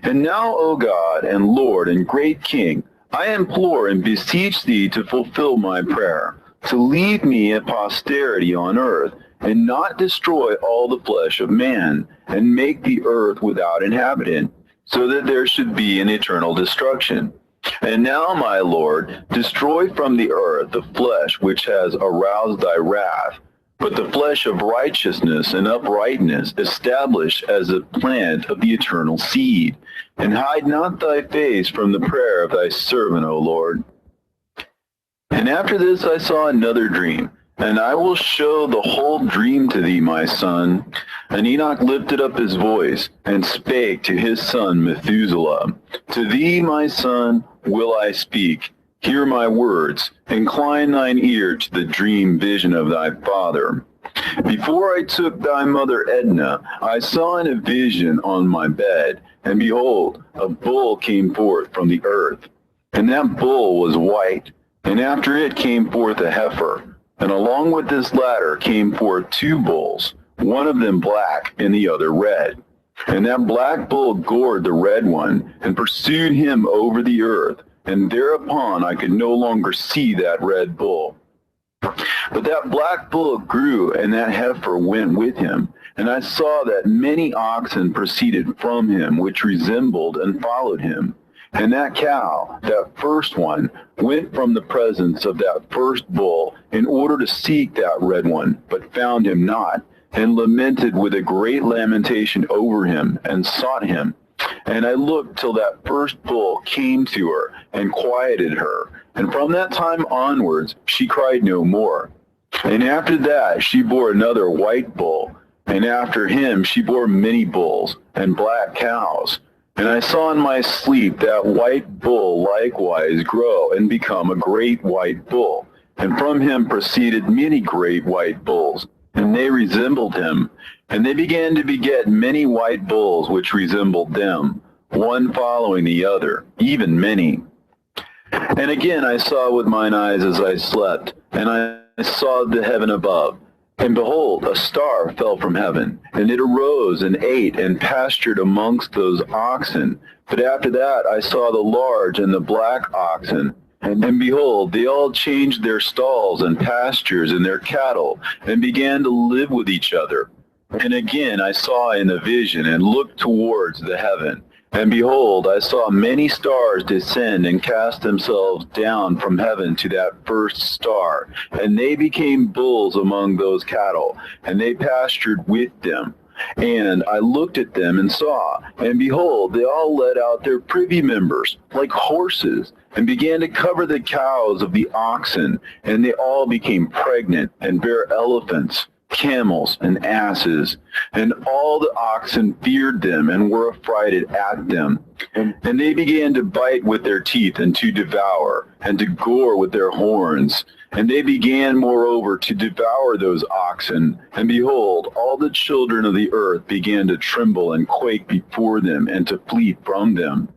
And now, O God and Lord and great King, I implore and beseech thee to fulfill my prayer, to leave me a posterity on earth, and not destroy all the flesh of man, and make the earth without inhabitant, so that there should be an eternal destruction. And now, my Lord, destroy from the earth the flesh which has aroused thy wrath, but the flesh of righteousness and uprightness establish as a plant of the eternal seed. And hide not thy face from the prayer of thy servant, O Lord. And after this I saw another dream, and I will show the whole dream to thee, my son. And Enoch lifted up his voice, and spake to his son Methuselah, To thee, my son, will I speak. Hear my words. Incline thine ear to the dream vision of thy father. Before I took thy mother Edna, I saw in a vision on my bed, and behold, a bull came forth from the earth. And that bull was white, and after it came forth a heifer, And along with this latter came forth two bulls, one of them black and the other red. And that black bull gored the red one and pursued him over the earth. And thereupon I could no longer see that red bull. But that black bull grew, and that heifer went with him. And I saw that many oxen proceeded from him, which resembled and followed him. And that cow, that first one, went from the presence of that first bull in order to seek that red one, but found him not, and lamented with a great lamentation over him, and sought him. And I looked till that first bull came to her, and quieted her. And from that time onwards she cried no more. And after that she bore another white bull, and after him she bore many bulls, and black cows. And I saw in my sleep that white bull likewise grow and become a great white bull. And from him proceeded many great white bulls, and they resembled him. And they began to beget many white bulls which resembled them, one following the other, even many. And again I saw with mine eyes as I slept, and I saw the heaven above. And behold, a star fell from heaven, and it arose and ate and pastured amongst those oxen. But after that I saw the large and the black oxen, and behold, they all changed their stalls and pastures and their cattle, and began to live with each other. And again I saw in a vision, and looked towards the heaven. And behold, I saw many stars descend and cast themselves down from heaven to that first star. And they became bulls among those cattle, and they pastured with them. And I looked at them and saw, and behold, they all let out their privy members, like horses, and began to cover the cows of the oxen. And they all became pregnant, and bare elephants, camels, and asses. And all the oxen feared them, and were affrighted at them. And they began to bite with their teeth, and to devour, and to gore with their horns. And they began moreover to devour those oxen. And behold, all the children of the earth began to tremble and quake before them, and to flee from them.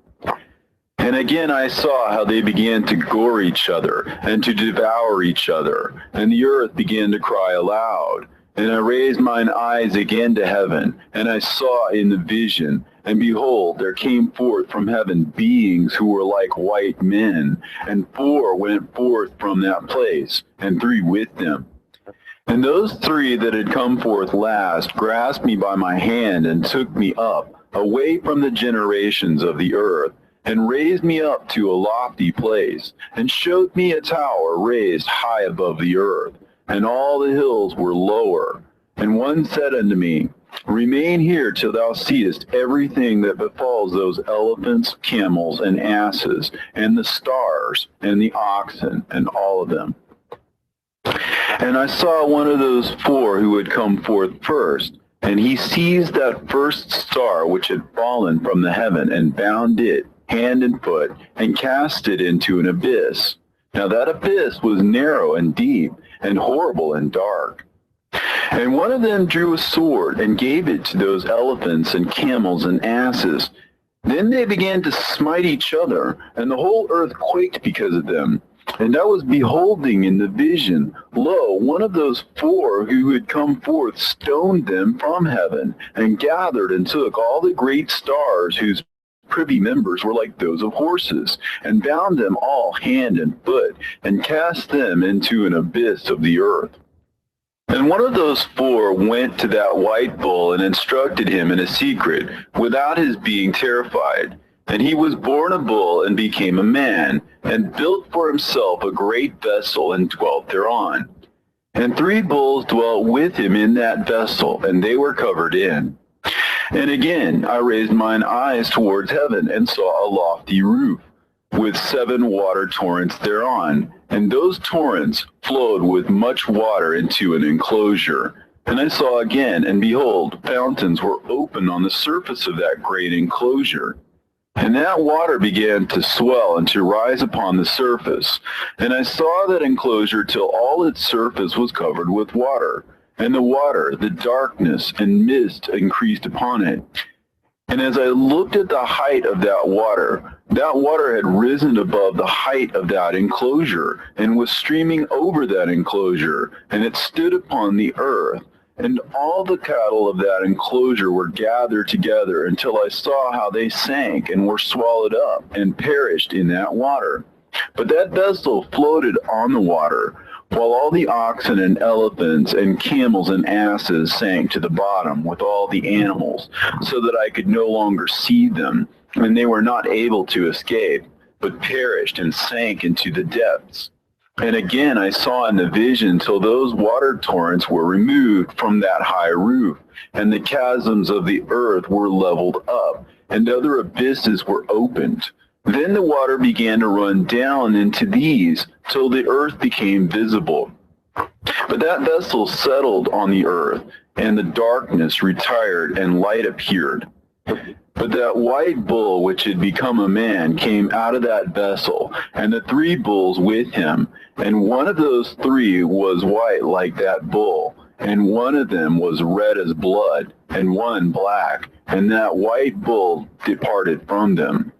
And again I saw how they began to gore each other, and to devour each other. And the earth began to cry aloud. And I raised mine eyes again to heaven, and I saw in the vision, and behold, there came forth from heaven beings who were like white men, and 4 went forth from that place, and 3 with them. And those 3 that had come forth last grasped me by my hand, and took me up, away from the generations of the earth, and raised me up to a lofty place, and showed me a tower raised high above the earth. And all the hills were lower. And one said unto me, Remain here till thou seest everything that befalls those elephants, camels, and asses, and the stars, and the oxen, and all of them. And I saw one of those 4 who had come forth first, and he seized that first star which had fallen from the heaven, and bound it hand and foot, and cast it into an abyss. Now that abyss was narrow and deep, and horrible and dark. And one of them drew a sword, and gave it to those elephants and camels and asses. Then they began to smite each other, and the whole earth quaked because of them. And I was beholding in the vision, lo, one of those 4 who had come forth stoned them from heaven, and gathered and took all the great stars whose privy members were like those of horses, and bound them all hand and foot, and cast them into an abyss of the earth. And one of those 4 went to that white bull, and instructed him in a secret, without his being terrified. And he was born a bull, and became a man, and built for himself a great vessel, and dwelt thereon. And 3 bulls dwelt with him in that vessel, and they were covered in. And again I raised mine eyes towards heaven, and saw a lofty roof, with 7 water torrents thereon, and those torrents flowed with much water into an enclosure. And I saw again, and behold, fountains were open on the surface of that great enclosure. And that water began to swell and to rise upon the surface. And I saw that enclosure till all its surface was covered with water. And the water, the darkness, and mist increased upon it. And as I looked at the height of that water had risen above the height of that enclosure and was streaming over that enclosure, and it stood upon the earth. And all the cattle of that enclosure were gathered together until I saw how they sank and were swallowed up and perished in that water. But that vessel floated on the water, while all the oxen and elephants and camels and asses sank to the bottom with all the animals, so that I could no longer see them, and they were not able to escape, but perished and sank into the depths. And again I saw in the vision till those water torrents were removed from that high roof, and the chasms of the earth were leveled up, and other abysses were opened. Then the water began to run down into these till the earth became visible. But that vessel settled on the earth, and the darkness retired, and light appeared. But that white bull which had become a man came out of that vessel, and the 3 bulls with him. And one of those 3 was white like that bull, and one of them was red as blood, and one black. And that white bull departed from them.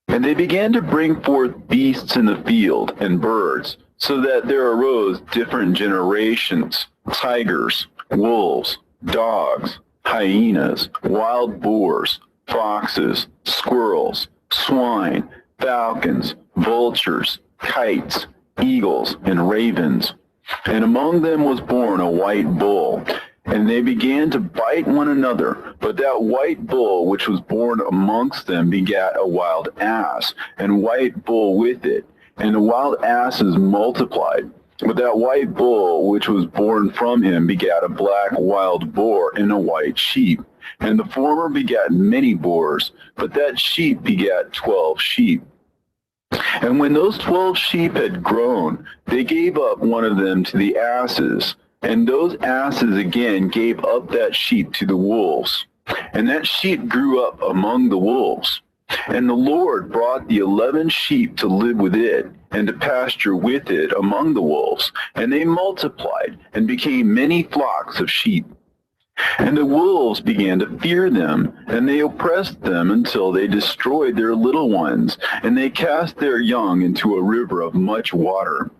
And they began to bring forth beasts in the field and birds, so that there arose different generations, tigers, wolves, dogs, hyenas, wild boars, foxes, squirrels, swine, falcons, vultures, kites, eagles, and ravens. And among them was born a white bull. And they began to bite one another. But that white bull which was born amongst them begat a wild ass, and white bull with it. And the wild asses multiplied. But that white bull which was born from him begat a black wild boar and a white sheep. And the former begat many boars, but that sheep begat 12 sheep. And when those 12 sheep had grown, they gave up one of them to the asses, and those asses again gave up that sheep to the wolves. And that sheep grew up among the wolves. And the Lord brought the 11 sheep to live with it, and to pasture with it among the wolves. And they multiplied, and became many flocks of sheep. And the wolves began to fear them, and they oppressed them until they destroyed their little ones, and they cast their young into a river of much water.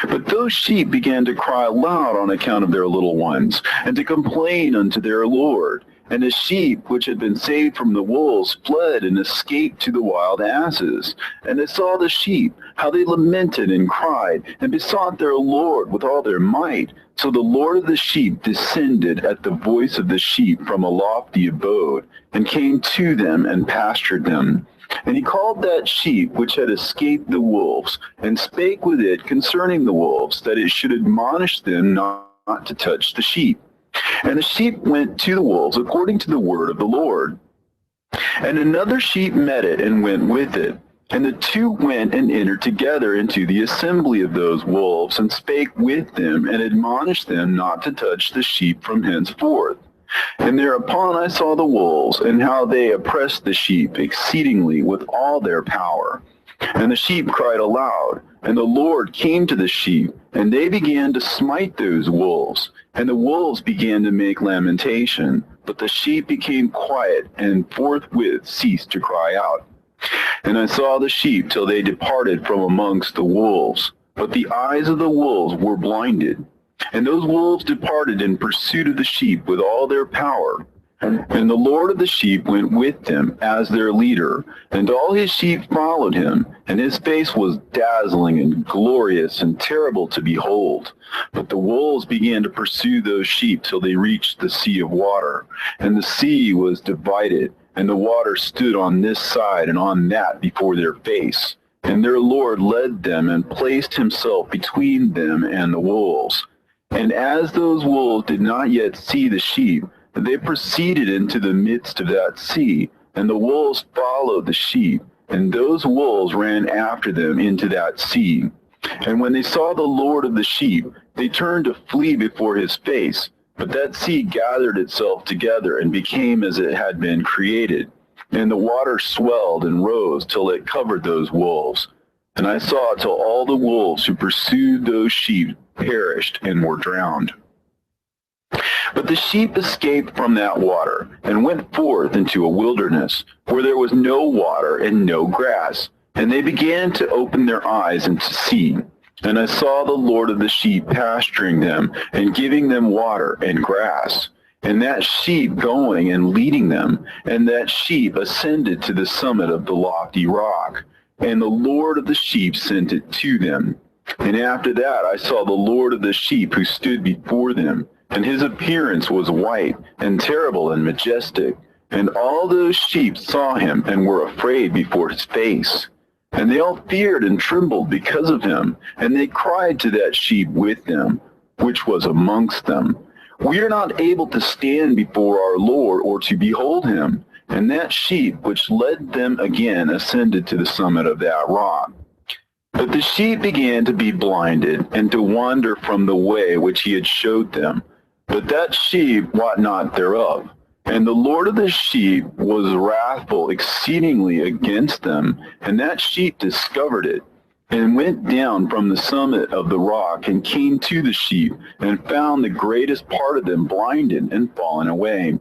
But those sheep began to cry aloud on account of their little ones, and to complain unto their Lord. And the sheep which had been saved from the wolves fled and escaped to the wild asses. And they saw the sheep, how they lamented and cried, and besought their Lord with all their might. So the Lord of the sheep descended at the voice of the sheep from a lofty abode, and came to them and pastured them. And he called that sheep which had escaped the wolves, and spake with it concerning the wolves, that it should admonish them not to touch the sheep. And the sheep went to the wolves according to the word of the Lord. And another sheep met it and went with it. And the 2 went and entered together into the assembly of those wolves, and spake with them, and admonished them not to touch the sheep from henceforth. And thereupon I saw the wolves, and how they oppressed the sheep exceedingly with all their power. And the sheep cried aloud, and the Lord came to the sheep, and they began to smite those wolves. And the wolves began to make lamentation, but the sheep became quiet, and forthwith ceased to cry out. And I saw the sheep till they departed from amongst the wolves, but the eyes of the wolves were blinded. And those wolves departed in pursuit of the sheep with all their power. And the Lord of the sheep went with them as their leader, and all his sheep followed him, and his face was dazzling and glorious and terrible to behold. But the wolves began to pursue those sheep till they reached the sea of water, and the sea was divided, and the water stood on this side and on that before their face. And their Lord led them and placed himself between them and the wolves. And as those wolves did not yet see the sheep, they proceeded into the midst of that sea, and the wolves followed the sheep, and those wolves ran after them into that sea. And when they saw the Lord of the sheep, they turned to flee before his face. But that sea gathered itself together and became as it had been created. And the water swelled and rose till it covered those wolves. And I saw till all the wolves who pursued those sheep perished and were drowned. But the sheep escaped from that water and went forth into a wilderness where there was no water and no grass. And they began to open their eyes and to see. And I saw the Lord of the sheep pasturing them and giving them water and grass. And that sheep going and leading them. And that sheep ascended to the summit of the lofty rock. And the Lord of the sheep sent it to them. And after that I saw the Lord of the sheep who stood before them. And his appearance was white and terrible and majestic. And all those sheep saw him and were afraid before his face. And they all feared and trembled because of him. And they cried to that sheep with them, which was amongst them, "We are not able to stand before our Lord or to behold him." And that sheep which led them again ascended to the summit of that rock. But the sheep began to be blinded and to wander from the way which he had showed them. But that sheep wot not thereof. And the Lord of the sheep was wrathful exceedingly against them. And that sheep discovered it, and went down from the summit of the rock, and came to the sheep, and found the greatest part of them blinded and fallen away.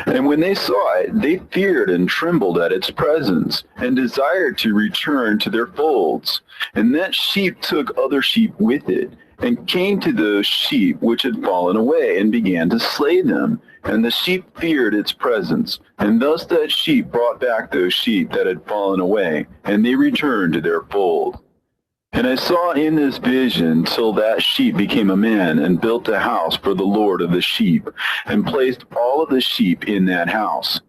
And when they saw it, they feared and trembled at its presence, and desired to return to their folds. And that sheep took other sheep with it, and came to those sheep which had fallen away, and began to slay them. And the sheep feared its presence. And thus that sheep brought back those sheep that had fallen away, and they returned to their fold. And I saw in this vision till that sheep became a man, and built a house for the Lord of the sheep, and placed all of the sheep in that house.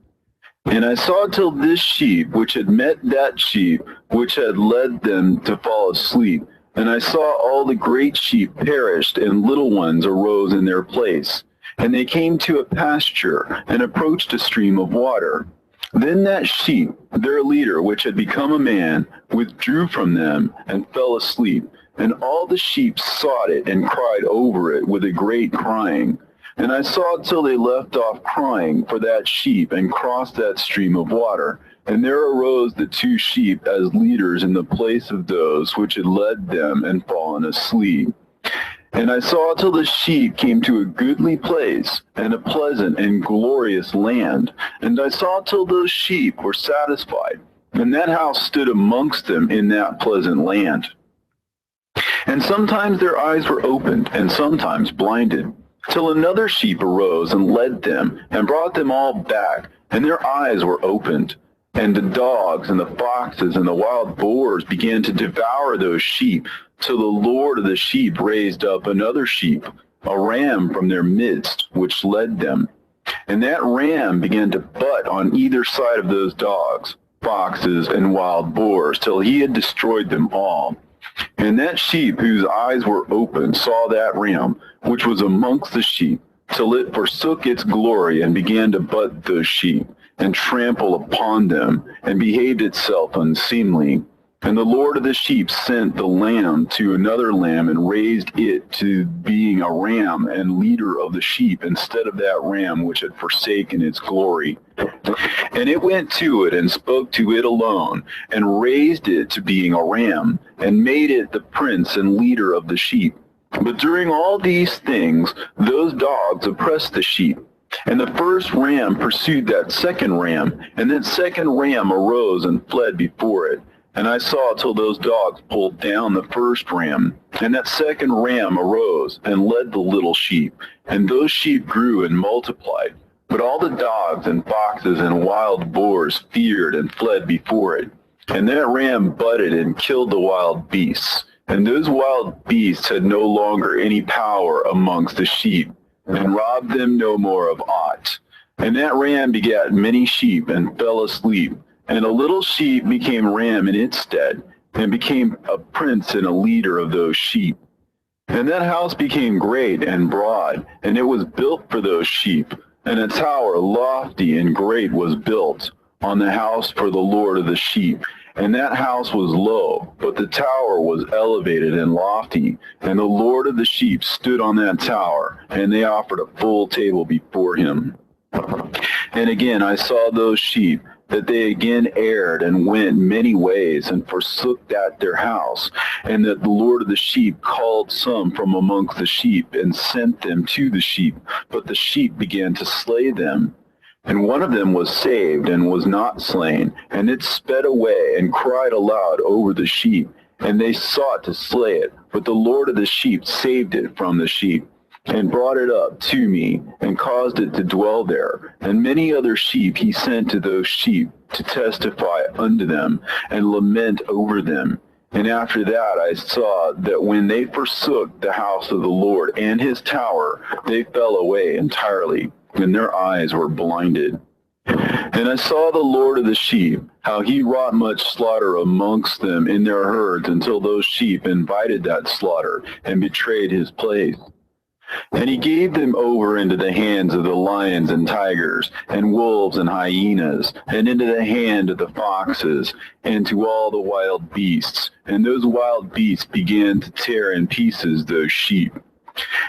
And I saw till this sheep which had met that sheep which had led them to fall asleep. And I saw all the great sheep perished, and little ones arose in their place. And they came to a pasture, and approached a stream of water. Then that sheep, their leader, which had become a man, withdrew from them, and fell asleep. And all the sheep sought it, and cried over it with a great crying. And I saw till they left off crying for that sheep, and crossed that stream of water. And there arose the two sheep as leaders in the place of those which had led them and fallen asleep. And I saw till the sheep came to a goodly place, and a pleasant and glorious land. And I saw till those sheep were satisfied, and that house stood amongst them in that pleasant land. And sometimes their eyes were opened, and sometimes blinded, till another sheep arose and led them, and brought them all back, and their eyes were opened. And the dogs and the foxes and the wild boars began to devour those sheep, till the Lord of the sheep raised up another sheep, a ram from their midst, which led them. And that ram began to butt on either side of those dogs, foxes, and wild boars, till he had destroyed them all. And that sheep whose eyes were open saw that ram, which was amongst the sheep, till it forsook its glory, and began to butt those sheep, and trample upon them, and behaved itself unseemly. And the Lord of the sheep sent the lamb to another lamb, and raised it to being a ram and leader of the sheep, instead of that ram which had forsaken its glory. And it went to it, and spoke to it alone, and raised it to being a ram, and made it the prince and leader of the sheep. But during all these things, those dogs oppressed the sheep. And the first ram pursued that second ram, and that second ram arose and fled before it. And I saw till those dogs pulled down the first ram. And that second ram arose and led the little sheep. And those sheep grew and multiplied. But all the dogs and foxes and wild boars feared and fled before it. And that ram butted and killed the wild beasts. And those wild beasts had no longer any power amongst the sheep, and robbed them no more of aught. And that ram begat many sheep, and fell asleep. And a little sheep became ram in its stead, and became a prince and a leader of those sheep. And that house became great and broad, and it was built for those sheep. And a tower lofty and great was built on the house for the Lord of the sheep. And that house was low, but the tower was elevated and lofty. And the Lord of the sheep stood on that tower, and they offered a full table before him. And again I saw those sheep, that they again erred and went many ways and forsook that their house, and that the Lord of the sheep called some from amongst the sheep and sent them to the sheep, but the sheep began to slay them. And one of them was saved and was not slain, and it sped away and cried aloud over the sheep, and they sought to slay it, but the Lord of the sheep saved it from the sheep, and brought it up to me, and caused it to dwell there. And many other sheep he sent to those sheep to testify unto them, and lament over them. And after that I saw that when they forsook the house of the Lord and his tower, they fell away entirely, and their eyes were blinded. And I saw the Lord of the sheep, how he wrought much slaughter amongst them in their herds, until those sheep invited that slaughter, and betrayed his place. And he gave them over into the hands of the lions and tigers, and wolves and hyenas, and into the hand of the foxes, and to all the wild beasts. And those wild beasts began to tear in pieces those sheep.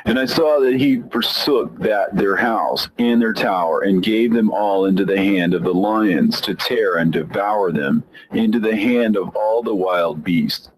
And I saw that he forsook that their house and their tower, and gave them all into the hand of the lions to tear and devour them, into the hand of all the wild beasts.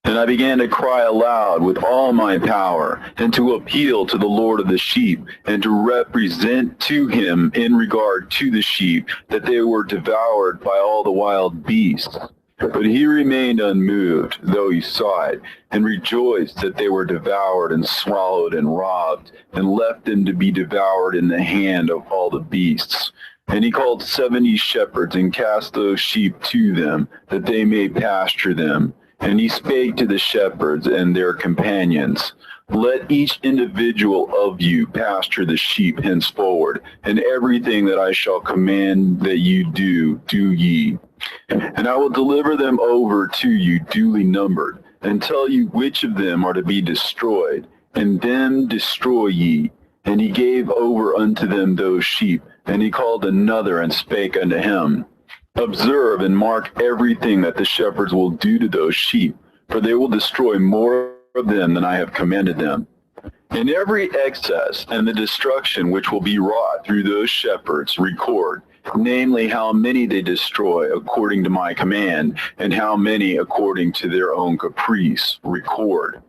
And I began to cry aloud with all my power, and to appeal to the Lord of the sheep, and to represent to him in regard to the sheep, that they were devoured by all the wild beasts. But he remained unmoved, though he saw it, and rejoiced that they were devoured and swallowed and robbed, and left them to be devoured in the hand of all the beasts. And he called 70 shepherds, and cast those sheep to them, that they may pasture them. And he spake to the shepherds and their companions, Let each individual of you pasture the sheep henceforward, and everything that I shall command that you do, do ye. And I will deliver them over to you duly numbered, and tell you which of them are to be destroyed, and them destroy ye. And he gave over unto them those sheep, and he called another and spake unto him, Observe and mark everything that the shepherds will do to those sheep, for they will destroy more of them than I have commanded them. In every excess and the destruction which will be wrought through those shepherds record, namely how many they destroy according to my command, and how many according to their own caprice record.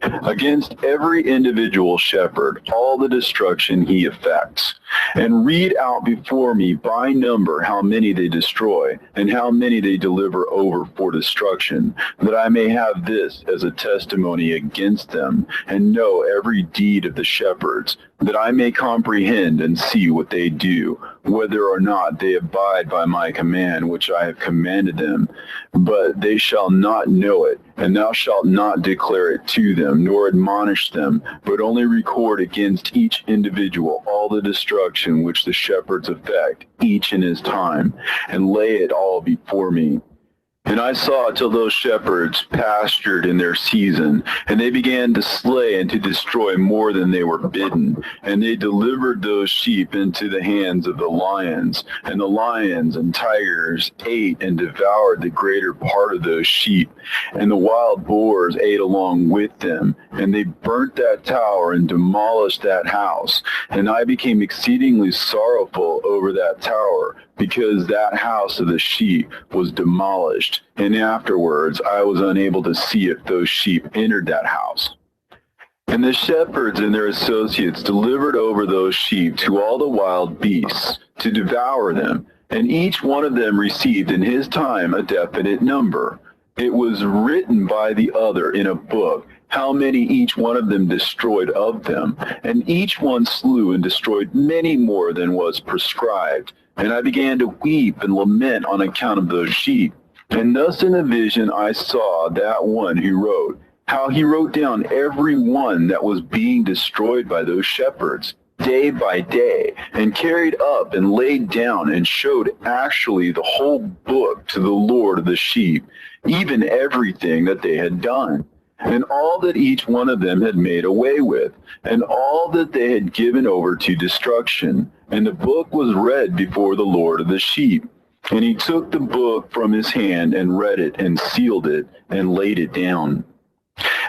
Against every individual shepherd, all the destruction he effects, and read out before me by number how many they destroy, and how many they deliver over for destruction, that I may have this as a testimony against them, and know every deed of the shepherds, that I may comprehend and see what they do, whether or not they abide by my command which I have commanded them. But they shall not know it, and thou shalt not declare it to them, nor admonish them, but only record against each individual all the destruction which the shepherds effect, each in his time, and lay it all before me. And I saw till those shepherds pastured in their season, and they began to slay and to destroy more than they were bidden. And they delivered those sheep into the hands of the lions, and the lions and tigers ate and devoured the greater part of those sheep. And the wild boars ate along with them, and they burnt that tower and demolished that house. And I became exceedingly sorrowful over that tower, because that house of the sheep was demolished, and afterwards I was unable to see if those sheep entered that house. And the shepherds and their associates delivered over those sheep to all the wild beasts to devour them, and each one of them received in his time a definite number. It was written by the other in a book, how many each one of them destroyed of them, and each one slew and destroyed many more than was prescribed. And I began to weep and lament on account of those sheep. And thus in a vision I saw that one who wrote, how he wrote down every one that was being destroyed by those shepherds, day by day, and carried up and laid down and showed actually the whole book to the Lord of the sheep, even everything that they had done, and all that each one of them had made away with, and all that they had given over to destruction. And the book was read before the Lord of the sheep. And he took the book from his hand and read it and sealed it and laid it down.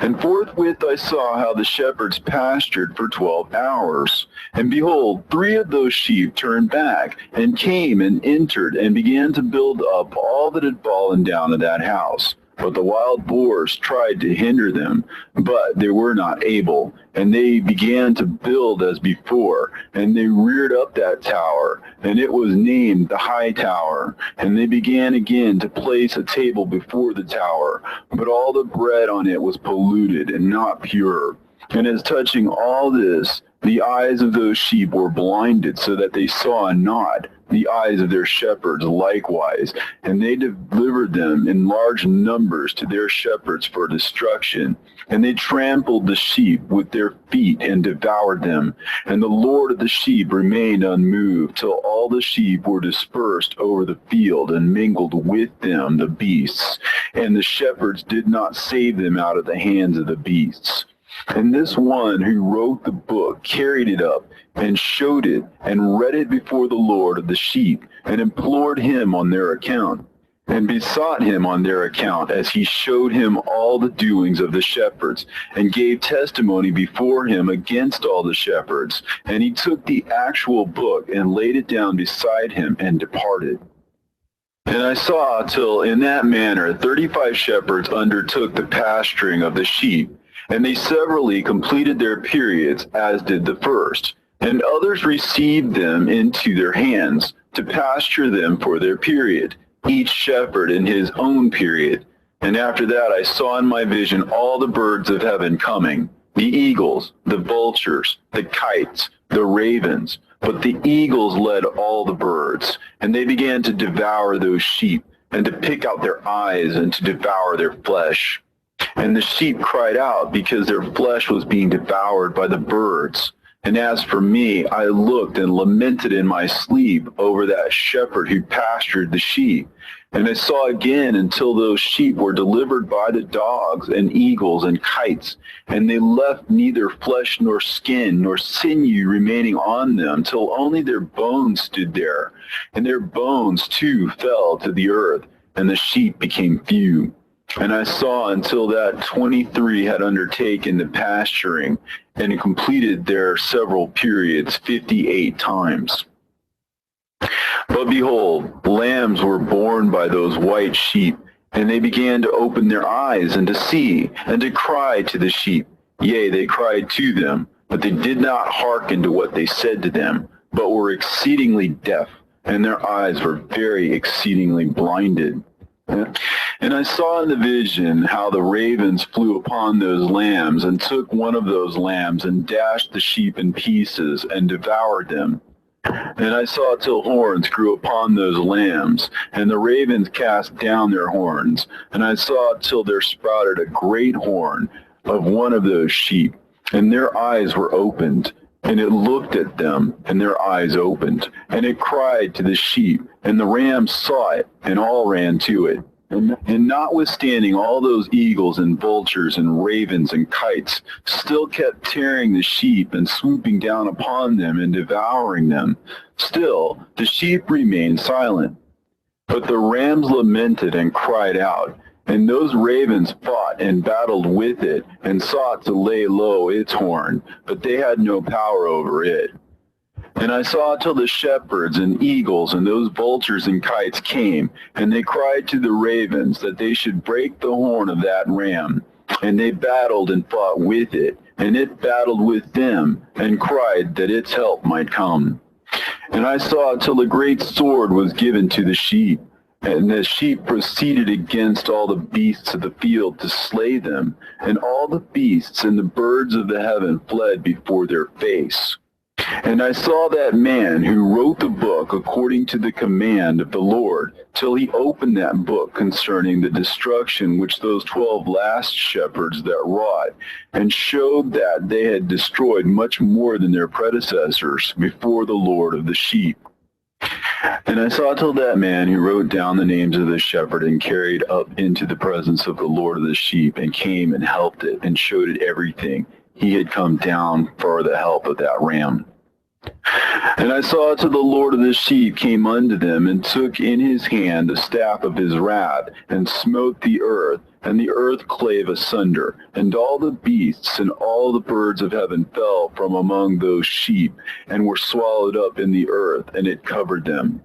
And forthwith I saw how the shepherds pastured for 12 hours. And behold, 3 of those sheep turned back, and came and entered, and began to build up all that had fallen down in that house. But the wild boars tried to hinder them, but they were not able. And they began to build as before, and they reared up that tower, and it was named the High Tower. And they began again to place a table before the tower, but all the bread on it was polluted and not pure. And as touching all this, the eyes of those sheep were blinded, so that they saw not, the eyes of their shepherds likewise. And they delivered them in large numbers to their shepherds for destruction. And they trampled the sheep with their feet and devoured them. And the Lord of the sheep remained unmoved, till all the sheep were dispersed over the field, and mingled with them the beasts. And the shepherds did not save them out of the hands of the beasts. And this one who wrote the book carried it up, and showed it, and read it before the Lord of the sheep, and implored him on their account, and besought him on their account, as he showed him all the doings of the shepherds, and gave testimony before him against all the shepherds. And he took the actual book, and laid it down beside him, and departed. And I saw till in that manner 35 shepherds undertook the pasturing of the sheep, and they severally completed their periods, as did the first. And others received them into their hands, to pasture them for their period, each shepherd in his own period. And after that I saw in my vision all the birds of heaven coming, the eagles, the vultures, the kites, the ravens. But the eagles led all the birds, and they began to devour those sheep, and to pick out their eyes, and to devour their flesh. And the sheep cried out, because their flesh was being devoured by the birds. And as for me, I looked and lamented in my sleep over that shepherd who pastured the sheep. And I saw again until those sheep were delivered by the dogs and eagles and kites, and they left neither flesh nor skin nor sinew remaining on them, till only their bones stood there. And their bones too fell to the earth, and the sheep became few. And I saw until that 23 had undertaken the pasturing, and completed their several periods 58 times. But behold, lambs were born by those white sheep, and they began to open their eyes, and to see, and to cry to the sheep. Yea, they cried to them, but they did not hearken to what they said to them, but were exceedingly deaf, and their eyes were very exceedingly blinded. And I saw in the vision how the ravens flew upon those lambs, and took one of those lambs, and dashed the sheep in pieces, and devoured them. And I saw till horns grew upon those lambs, and the ravens cast down their horns. And I saw till there sprouted a great horn of one of those sheep, and their eyes were opened. And it looked at them, and their eyes opened. And it cried to the sheep, and the rams saw it, and all ran to it. And notwithstanding all those eagles and vultures and ravens and kites still kept tearing the sheep, and swooping down upon them and devouring them, still the sheep remained silent. But the rams lamented and cried out, and those ravens fought and battled with it, and sought to lay low its horn, but they had no power over it. And I saw till the shepherds and eagles and those vultures and kites came, and they cried to the ravens that they should break the horn of that ram. And they battled and fought with it, and it battled with them, and cried that its help might come. And I saw till a great sword was given to the sheep, and the sheep proceeded against all the beasts of the field to slay them, and all the beasts and the birds of the heaven fled before their face. And I saw that man who wrote the book according to the command of the Lord, till he opened that book concerning the destruction which those 12 last shepherds that wrought, and showed that they had destroyed much more than their predecessors before the Lord of the sheep. And I saw till that man who wrote down the names of the shepherd, and carried up into the presence of the Lord of the sheep, and came and helped it, and showed it everything. He had come down for the help of that ram. And I saw till the Lord of the sheep came unto them, and took in his hand the staff of his wrath, and smote the earth, and the earth clave asunder, and all the beasts and all the birds of heaven fell from among those sheep, and were swallowed up in the earth, and it covered them.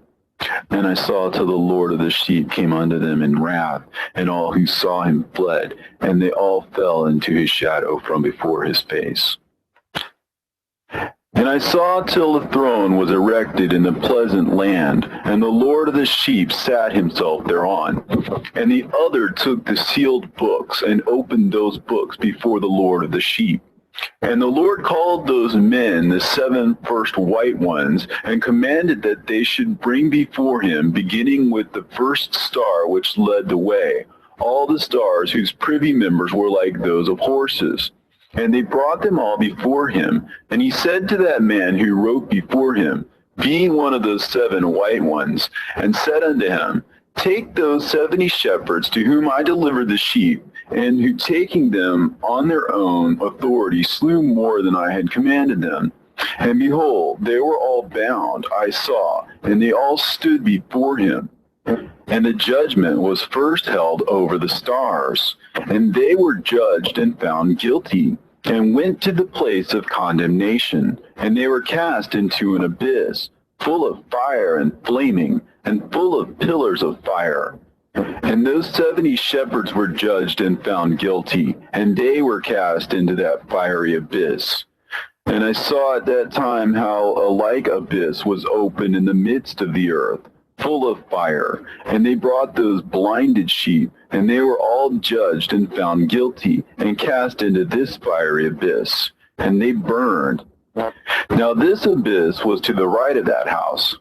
And I saw till the Lord of the sheep came unto them in wrath, and all who saw him fled, and they all fell into his shadow from before his face. And I saw till the throne was erected in the pleasant land, and the Lord of the sheep sat himself thereon. And the other took the sealed books, and opened those books before the Lord of the sheep. And the Lord called those men the 7 first white ones, and commanded that they should bring before him, beginning with the first star which led the way, all the stars whose privy members were like those of horses. And they brought them all before him. And he said to that man who wrote before him, being one of those 7 white ones, and said unto him, Take those 70 shepherds to whom I delivered the sheep, and who taking them on their own authority slew more than I had commanded them. And behold, they were all bound, I saw, and they all stood before him. And the judgment was first held over the stars, and they were judged and found guilty, and went to the place of condemnation, and they were cast into an abyss, full of fire and flaming, and full of pillars of fire. And those 70 shepherds were judged and found guilty, and they were cast into that fiery abyss. And I saw at that time how a like abyss was opened in the midst of the earth, full of fire, and they brought those blinded sheep, and they were all judged and found guilty, and cast into this fiery abyss, and they burned. Now this abyss was to the right of that house.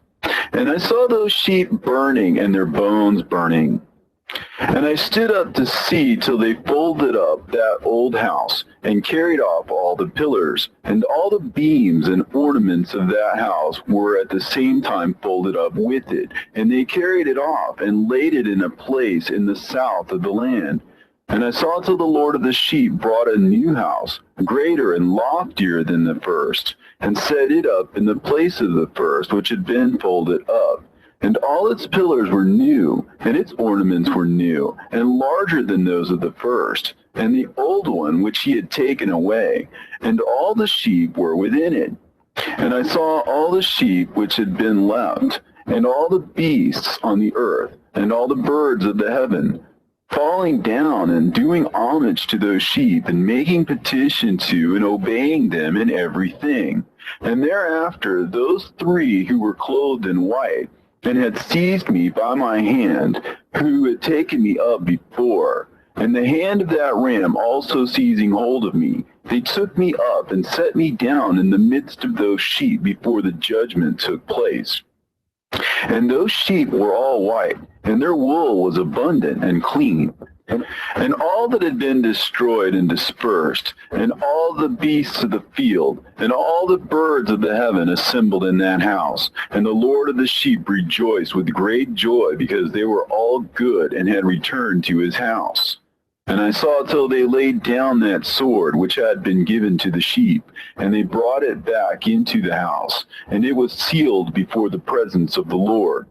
And I saw those sheep burning, and their bones burning. And I stood up to see till they folded up that old house, and carried off all the pillars, and all the beams and ornaments of that house were at the same time folded up with it. And they carried it off, and laid it in a place in the south of the land. And I saw till the Lord of the sheep brought a new house, greater and loftier than the first, and set it up in the place of the first, which had been folded up. And all its pillars were new, and its ornaments were new, and larger than those of the first, and the old one which he had taken away, and all the sheep were within it. And I saw all the sheep which had been left, and all the beasts on the earth, and all the birds of the heaven, falling down and doing homage to those sheep, and making petition to and obeying them in everything. And thereafter those 3 who were clothed in white, and had seized me by my hand, who had taken me up before, and the hand of that ram also seizing hold of me, they took me up and set me down in the midst of those sheep before the judgment took place. And those sheep were all white, and their wool was abundant and clean. And all that had been destroyed and dispersed, and all the beasts of the field, and all the birds of the heaven assembled in that house. And the Lord of the sheep rejoiced with great joy, because they were all good, and had returned to his house. And I saw till they laid down that sword which had been given to the sheep, and they brought it back into the house, and it was sealed before the presence of the Lord.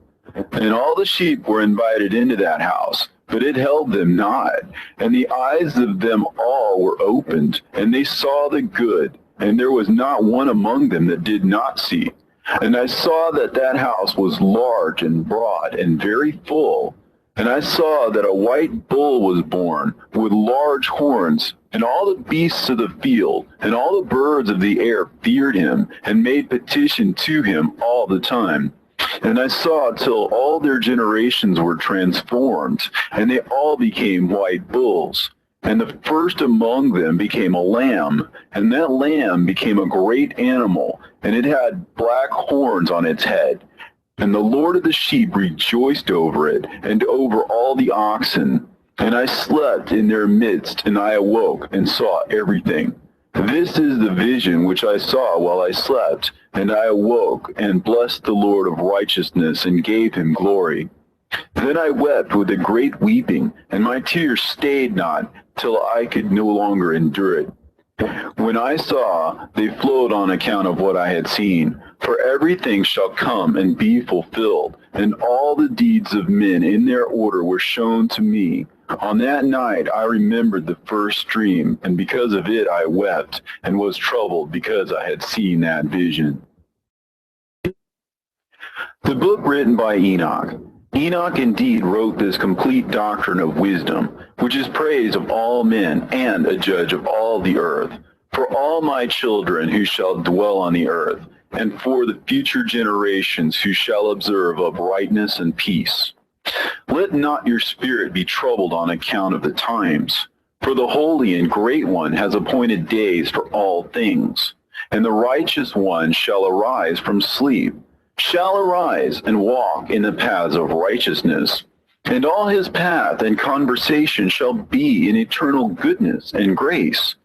And all the sheep were invited into that house, but it held them not. And the eyes of them all were opened, and they saw the good, and there was not one among them that did not see. And I saw that that house was large and broad and very full. And I saw that a white bull was born with large horns, and all the beasts of the field and all the birds of the air feared him, and made petition to him all the time. And I saw till all their generations were transformed, and they all became white bulls. And the first among them became a lamb, and that lamb became a great animal, and it had black horns on its head. And the Lord of the sheep rejoiced over it, and over all the oxen. And I slept in their midst, and I awoke, and saw everything. This is the vision which I saw while I slept, and I awoke, and blessed the Lord of righteousness, and gave him glory. Then I wept with a great weeping, and my tears stayed not, till I could no longer endure it. When I saw, they flowed on account of what I had seen. For everything shall come and be fulfilled, and all the deeds of men in their order were shown to me. On that night I remembered the first dream, and because of it I wept and was troubled because I had seen that vision. The book written by Enoch. Enoch indeed wrote this complete doctrine of wisdom, which is praise of all men and a judge of all the earth, for all my children who shall dwell on the earth, and for the future generations who shall observe uprightness and peace. Let not your spirit be troubled on account of the times, for the Holy and Great One has appointed days for all things, and the righteous one shall arise from sleep, shall arise and walk in the paths of righteousness, and all his path and conversation shall be in eternal goodness and grace.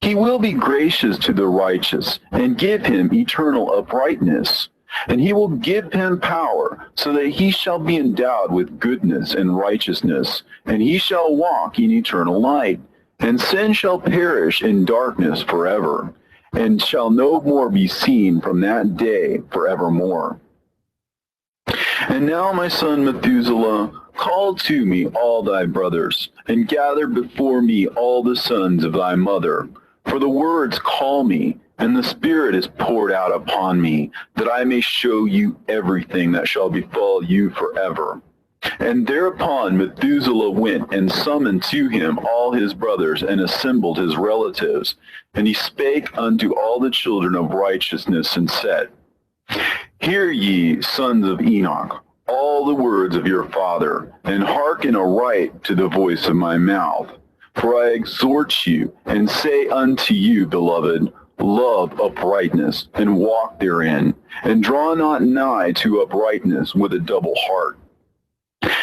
He will be gracious to the righteous and give him eternal uprightness, and he will give him power so that he shall be endowed with goodness and righteousness, and he shall walk in eternal light, and sin shall perish in darkness forever, and shall no more be seen from that day forevermore. And now, my son Methuselah, call to me all thy brothers, and gather before me all the sons of thy mother. For the words call me, and the Spirit is poured out upon me, that I may show you everything that shall befall you forever. And thereupon Methuselah went and summoned to him all his brothers, and assembled his relatives. And he spake unto all the children of righteousness, and said, Hear ye, sons of Enoch, all the words of your father, and hearken aright to the voice of my mouth. For I exhort you, and say unto you, beloved, love uprightness, and walk therein, and draw not nigh to uprightness with a double heart.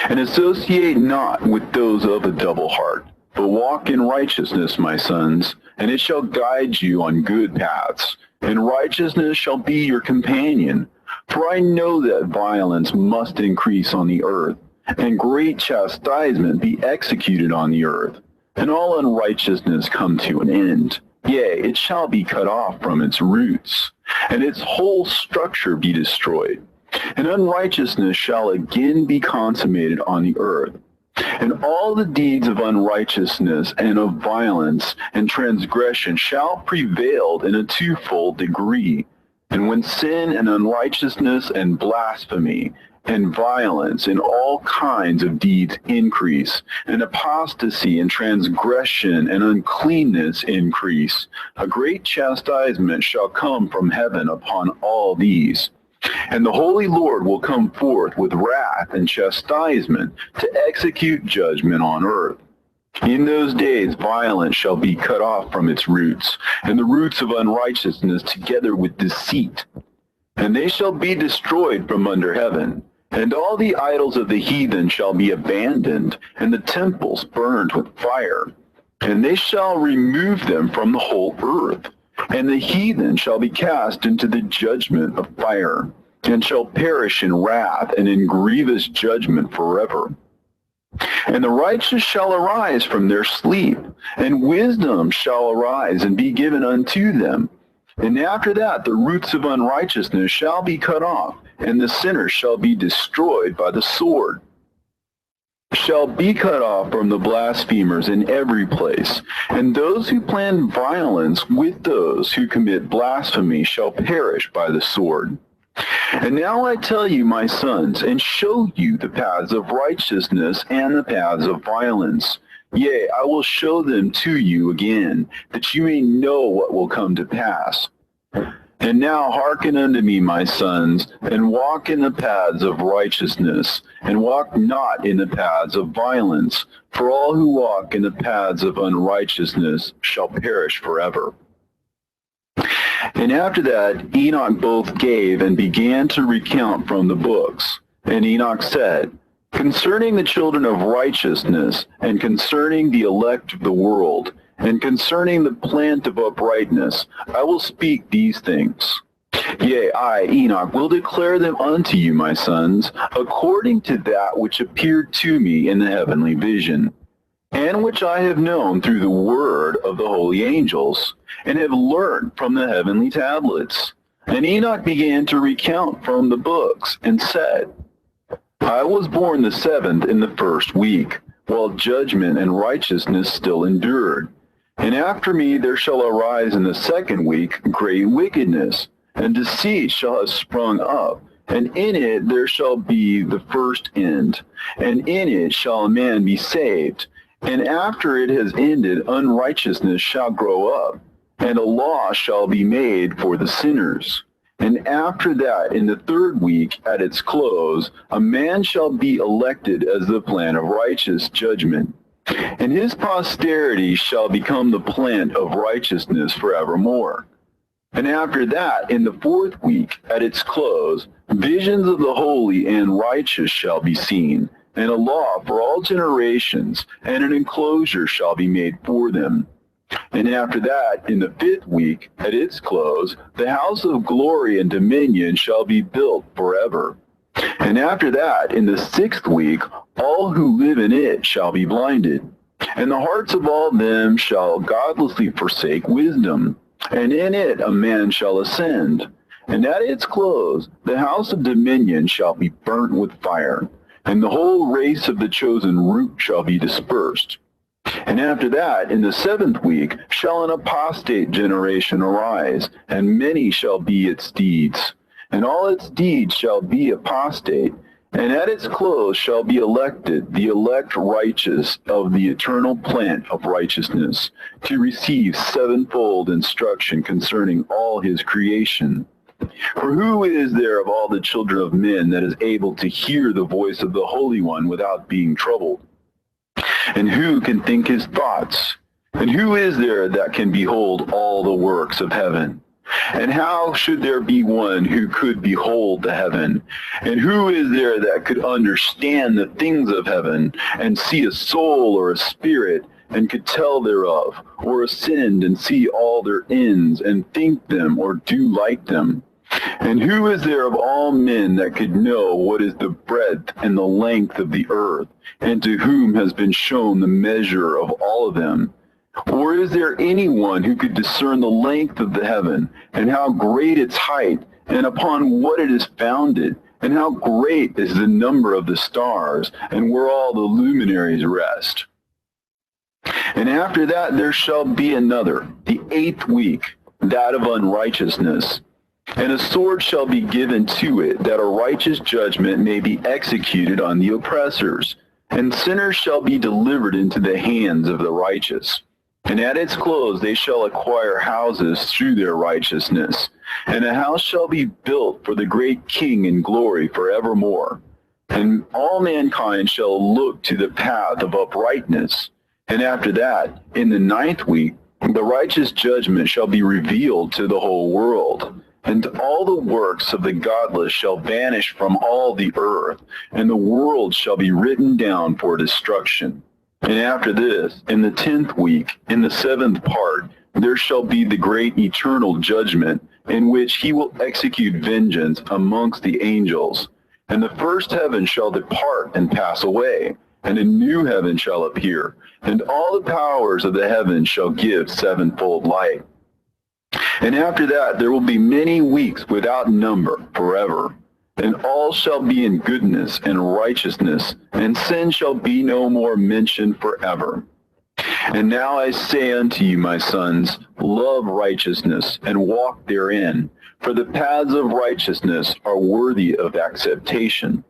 And associate not with those of a double heart, but walk in righteousness, my sons, and it shall guide you on good paths, and righteousness shall be your companion. For I know that violence must increase on the earth, and great chastisement be executed on the earth, and all unrighteousness come to an end. Yea, it shall be cut off from its roots, and its whole structure be destroyed. And unrighteousness shall again be consummated on the earth. And all the deeds of unrighteousness and of violence and transgression shall prevail in a twofold degree. And when sin and unrighteousness and blasphemy and violence and all kinds of deeds increase, and apostasy and transgression and uncleanness increase, a great chastisement shall come from heaven upon all these. And the Holy Lord will come forth with wrath and chastisement to execute judgment on earth. In those days violence shall be cut off from its roots, and the roots of unrighteousness together with deceit. And they shall be destroyed from under heaven. And all the idols of the heathen shall be abandoned, and the temples burned with fire. And they shall remove them from the whole earth. And the heathen shall be cast into the judgment of fire, and shall perish in wrath and in grievous judgment forever. And the righteous shall arise from their sleep, and wisdom shall arise and be given unto them. And after that the roots of unrighteousness shall be cut off, and the sinners shall be destroyed by the sword. Shall be cut off from the blasphemers in every place, and those who plan violence with those who commit blasphemy shall perish by the sword. And now I tell you, my sons, and show you the paths of righteousness and the paths of violence. Yea, I will show them to you again, that you may know what will come to pass. And now hearken unto me, my sons, and walk in the paths of righteousness, and walk not in the paths of violence, for all who walk in the paths of unrighteousness shall perish forever. And after that Enoch both gave and began to recount from the books. And Enoch said, Concerning the children of righteousness, and concerning the elect of the world, and concerning the plant of uprightness, I will speak these things. Yea, I, Enoch, will declare them unto you, my sons, according to that which appeared to me in the heavenly vision, and which I have known through the word of the holy angels, and have learned from the heavenly tablets. And Enoch began to recount from the books, and said, I was born the 7th in the 1st week, while judgment and righteousness still endured. And after me there shall arise in the second week great wickedness, and deceit shall have sprung up, and in it there shall be the first end, and in it shall a man be saved. And after it has ended, unrighteousness shall grow up, and a law shall be made for the sinners. And after that, in the third week, at its close, a man shall be elected as the plan of righteous judgment. And his posterity shall become the plant of righteousness forevermore. And after that, in the fourth week, at its close, visions of the holy and righteous shall be seen, and a law for all generations, and an enclosure shall be made for them. And after that, in the fifth week, at its close, the house of glory and dominion shall be built forever. And after that, in the sixth week, all who live in it shall be blinded. And the hearts of all them shall godlessly forsake wisdom. And in it a man shall ascend. And at its close, the house of dominion shall be burnt with fire. And the whole race of the chosen root shall be dispersed. And after that, in the seventh week, shall an apostate generation arise, and many shall be its deeds. And all its deeds shall be apostate, and at its close shall be elected the elect righteous of the eternal plant of righteousness, to receive sevenfold instruction concerning all his creation. For who is there of all the children of men that is able to hear the voice of the Holy One without being troubled? And who can think his thoughts? And who is there that can behold all the works of heaven? And how should there be one who could behold the heaven? And who is there that could understand the things of heaven, and see a soul or a spirit, and could tell thereof, or ascend and see all their ends, and think them, or do like them? And who is there of all men that could know what is the breadth and the length of the earth, and to whom has been shown the measure of all of them? Or is there anyone who could discern the length of the heaven, and how great its height, and upon what it is founded, and how great is the number of the stars, and where all the luminaries rest? And after that there shall be another, the eighth week, that of unrighteousness. And a sword shall be given to it, that a righteous judgment may be executed on the oppressors, and sinners shall be delivered into the hands of the righteous. And at its close they shall acquire houses through their righteousness, and a house shall be built for the great King in glory forevermore. And all mankind shall look to the path of uprightness. And after that, in the ninth week, the righteous judgment shall be revealed to the whole world. And all the works of the godless shall vanish from all the earth, and the world shall be written down for destruction. And after this, in the 10th week, in the 7th part, there shall be the great eternal judgment, in which he will execute vengeance amongst the angels. And the first heaven shall depart and pass away, and a new heaven shall appear, and all the powers of the heavens shall give sevenfold light. And after that there will be many weeks without number forever. And all shall be in goodness and righteousness, and sin shall be no more mentioned forever. And now I say unto you, my sons, love righteousness, and walk therein, for the paths of righteousness are worthy of acceptation.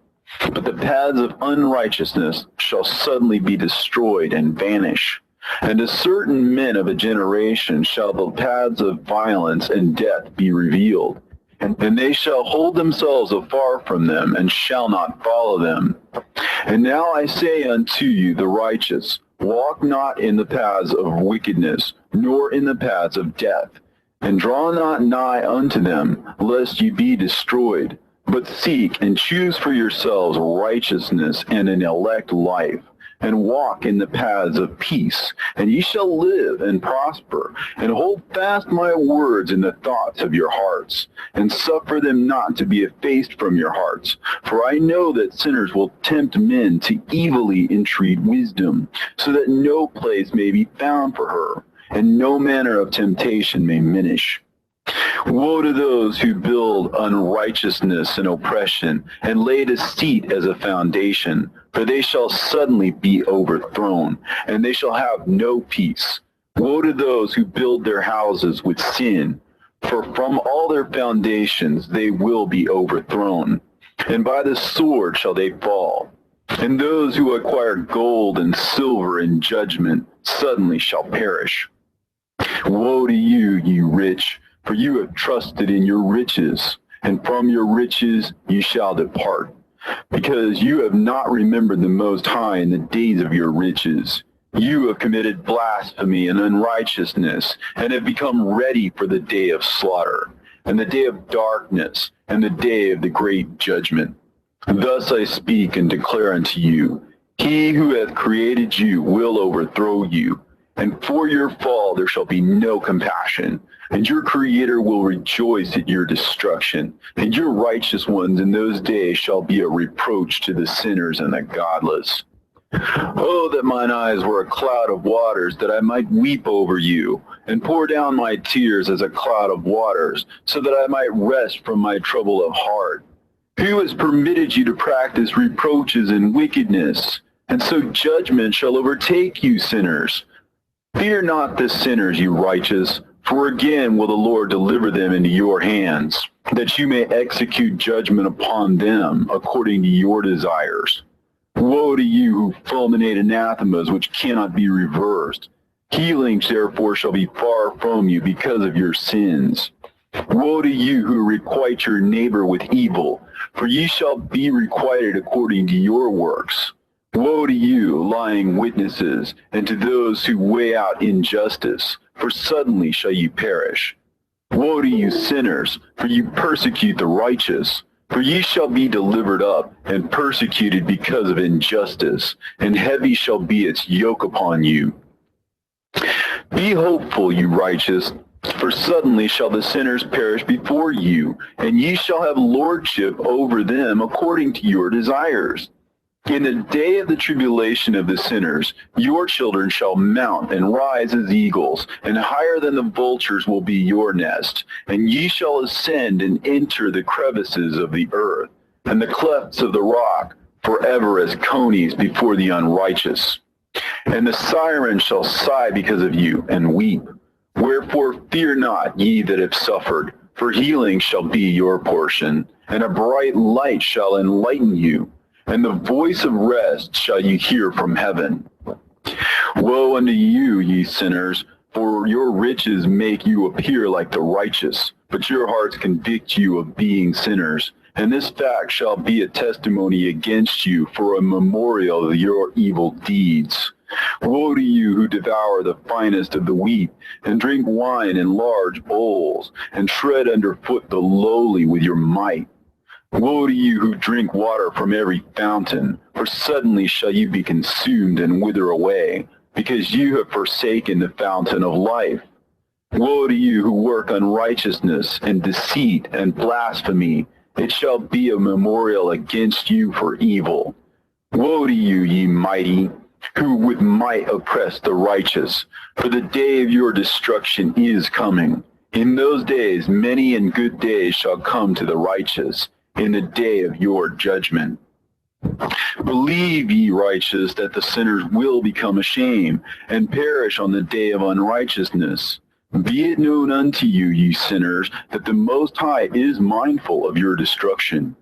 But the paths of unrighteousness shall suddenly be destroyed and vanish. And to certain men of a generation shall the paths of violence and death be revealed. And they shall hold themselves afar from them, and shall not follow them. And now I say unto you, the righteous, walk not in the paths of wickedness, nor in the paths of death, and draw not nigh unto them, lest ye be destroyed. But seek and choose for yourselves righteousness and an elect life, and walk in the paths of peace, and ye shall live and prosper. And hold fast my words in the thoughts of your hearts, and suffer them not to be effaced from your hearts. For I know that sinners will tempt men to evilly entreat wisdom, so that no place may be found for her, and no manner of temptation may minish. Woe to those who build unrighteousness and oppression, and lay deceit as a foundation, for they shall suddenly be overthrown, and they shall have no peace. Woe to those who build their houses with sin, for from all their foundations they will be overthrown, and by the sword shall they fall. And those who acquire gold and silver in judgment suddenly shall perish. Woe to you, ye rich, for you have trusted in your riches, and from your riches you shall depart, because you have not remembered the Most High in the days of your riches. You have committed blasphemy and unrighteousness, and have become ready for the day of slaughter, and the day of darkness, and the day of the great judgment. Thus I speak and declare unto you, he who hath created you will overthrow you, and for your fall there shall be no compassion, and your Creator will rejoice at your destruction, and your righteous ones in those days shall be a reproach to the sinners and the godless. Oh, that mine eyes were a cloud of waters, that I might weep over you, and pour down my tears as a cloud of waters, so that I might rest from my trouble of heart. Who has permitted you to practice reproaches and wickedness? And so judgment shall overtake you, sinners. Fear not the sinners, you righteous, for again will the Lord deliver them into your hands, that you may execute judgment upon them according to your desires. Woe to you who fulminate anathemas which cannot be reversed. Healings therefore shall be far from you because of your sins. Woe to you who requite your neighbor with evil, for ye shall be requited according to your works. Woe to you, lying witnesses, and to those who weigh out injustice, for suddenly shall ye perish. Woe to you, sinners, for you persecute the righteous, for ye shall be delivered up and persecuted because of injustice, and heavy shall be its yoke upon you. Be hopeful, you righteous, for suddenly shall the sinners perish before you, and ye shall have lordship over them according to your desires. In the day of the tribulation of the sinners, your children shall mount and rise as eagles, and higher than the vultures will be your nest. And ye shall ascend and enter the crevices of the earth, and the clefts of the rock, forever as conies before the unrighteous. And the siren shall sigh because of you, and weep. Wherefore fear not, ye that have suffered, for healing shall be your portion, and a bright light shall enlighten you. And the voice of rest shall you hear from heaven. Woe unto you, ye sinners, for your riches make you appear like the righteous, but your hearts convict you of being sinners. And this fact shall be a testimony against you for a memorial of your evil deeds. Woe to you who devour the finest of the wheat, and drink wine in large bowls, and tread underfoot the lowly with your might. Woe to you who drink water from every fountain, for suddenly shall you be consumed and wither away, because you have forsaken the fountain of life. Woe to you who work unrighteousness and deceit and blasphemy. It shall be a memorial against you for evil. Woe to you, ye mighty, who with might oppress the righteous, for the day of your destruction is coming. In those days many and good days shall come to the righteous, in the day of your judgment. Believe, ye righteous, that the sinners will become ashamed, and perish on the day of unrighteousness. Be it known unto you, ye sinners, that the Most High is mindful of your destruction,